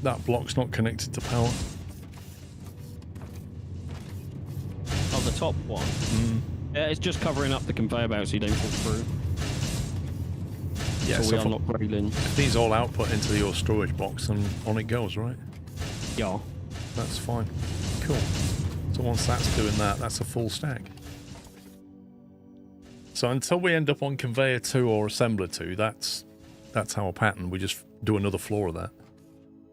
That block's not connected to power. Oh, the top one? Yeah, it's just covering up the conveyor belt so you don't fall through. Yeah, so so we unlock railing. if these all output into your storage box and on it goes, right? Yeah. That's fine. Cool. So once that's doing that, that's a full stack. So until we end up on conveyor 2 or assembler 2, that's our pattern. We just do another floor of that.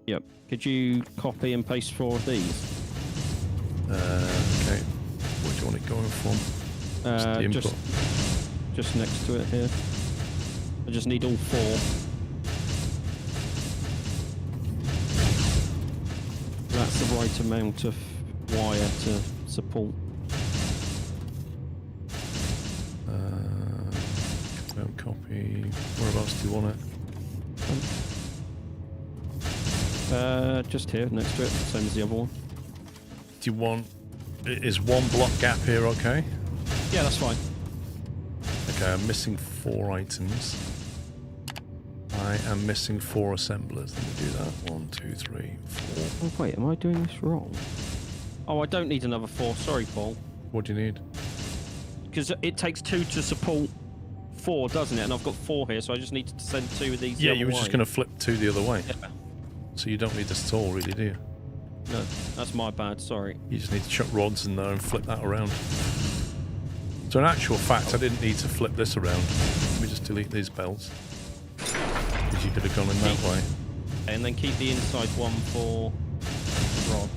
Yep. Could you copy and paste 4 of these? Okay. Where do you want it going from? The input. Just next to it here. I just need all 4. That's the right amount of wire to support. Confirm copy. Whereabouts do you want it? Just here, next to it, same as the other one. Do you want... Is one block gap here okay? Yeah, that's fine. Okay, I'm missing 4 items. I am missing 4 assemblers. Let me do that. 1, 2, 3, 4. Oh, wait, am I doing this wrong? Oh, I don't need another 4. Sorry, Paul. What do you need? Because it takes 2 to support 4, doesn't it? And I've got 4 here, so I just need to send 2 of these. Yeah, the you were other just way. going to flip 2 the other way. Yeah. So you don't need this at all, really, do you? No, that's my bad. Sorry. You just need to chuck rods in there and flip that around. So in actual fact, I didn't need to flip this around. Let me just delete these belts. Because you could have gone in that way. And then keep the inside one for rods.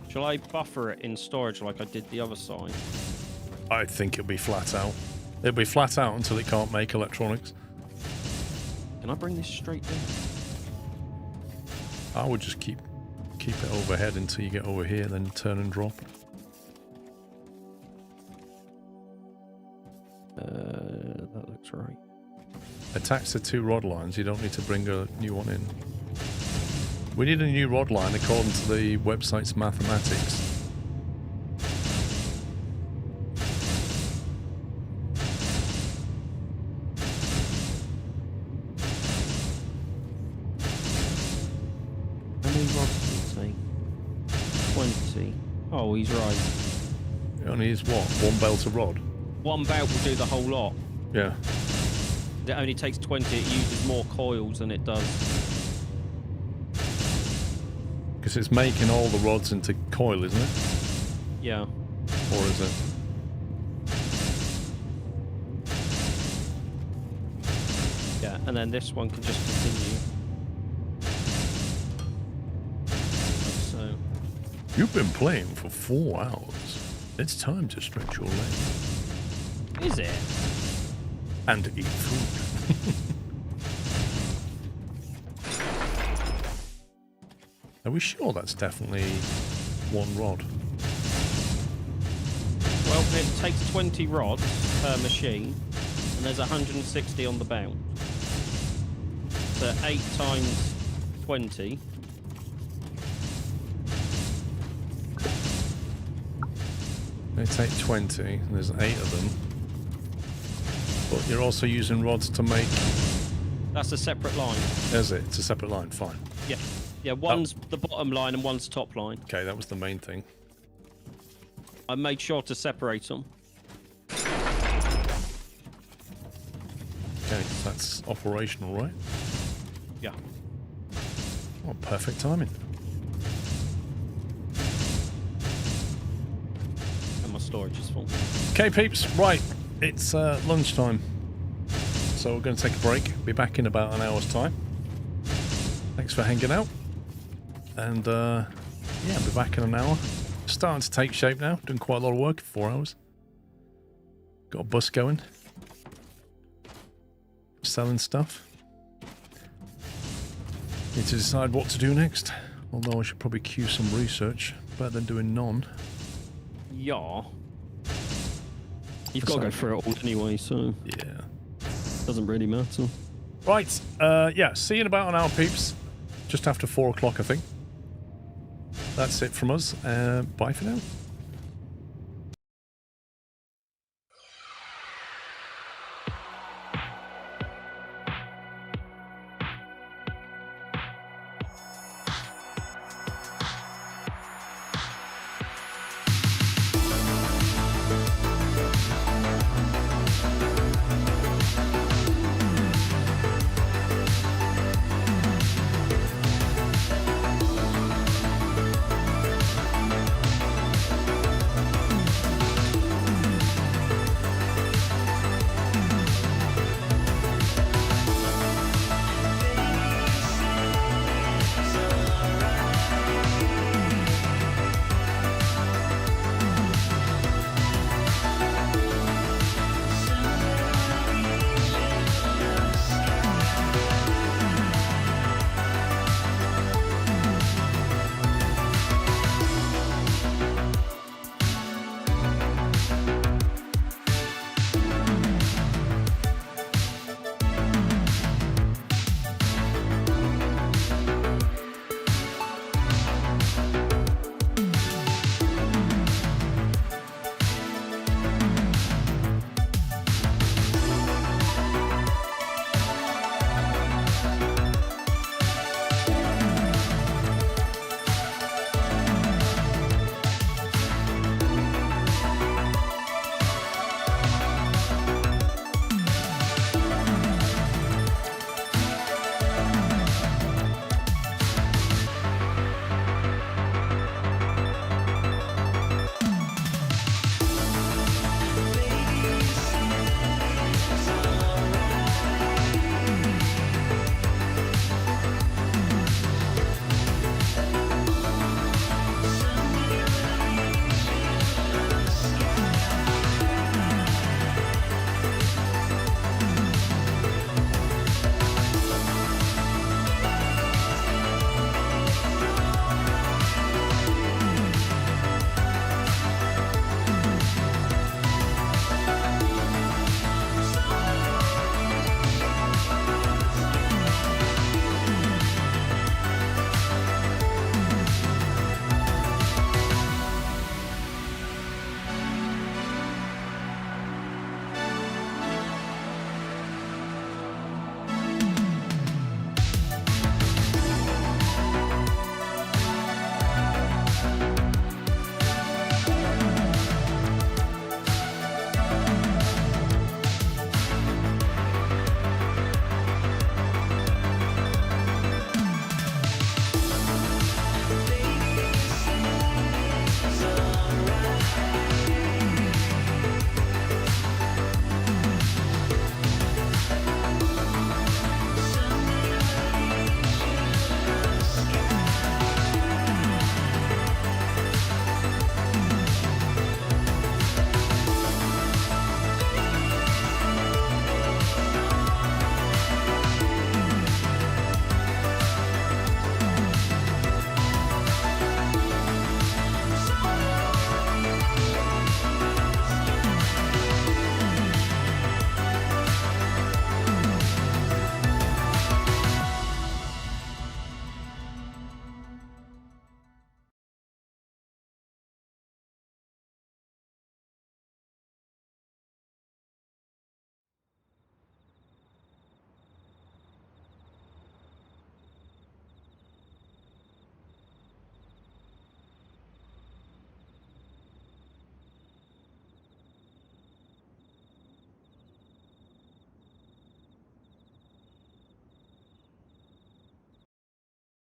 Shall I buffer it in storage like I did the other side? I think it'll be flat out. It'll be flat out until it can't make electronics. Can I bring this straight down? I would just keep it overhead until you get over here, then turn and drop. That looks right. Attach the 2 rod lines. You don't need to bring a new one in. We need a new rod line according to the website's mathematics. How many rods did it say? 20. Oh, he's right. It only is what? 1 belt of rod? 1 belt will do the whole lot. Yeah. It only takes 20. It uses more coils than it does. Because it's making all the rods into coil, isn't it? Yeah. Or is it? Yeah, and then this one can just continue. Like so. You've been playing for 4 hours. It's time to stretch your legs. Is it? And eat food. Are we sure that's definitely 1 rod? Well, it takes 20 rods per machine, and there's 160 on the belt. So 8 times 20. They take 20, and there's 8 of them. But you're also using rods to make... That's a separate line. Is it? It's a separate line, fine. Yeah. Yeah, one's the bottom line and one's the top line. Okay, that was the main thing. I made sure to separate them. Okay, so that's operational, right? Yeah. Oh, perfect timing. And my storage is full. Okay, peeps, right. It's lunchtime. So we're going to take a break. Be back in about an hour's time. Thanks for hanging out. And, yeah, be back in an hour. Starting to take shape now. Doing quite a lot of work in 4 hours. Got a bus going. Selling stuff. Need to decide what to do next. Although I should probably queue some research. Better than doing none. Yeah. You've got to go through it all anyway, so Yeah. doesn't really matter. Right, yeah, see you in about an hour, peeps. Just after 4 o'clock, I think. That's it from us. Bye for now.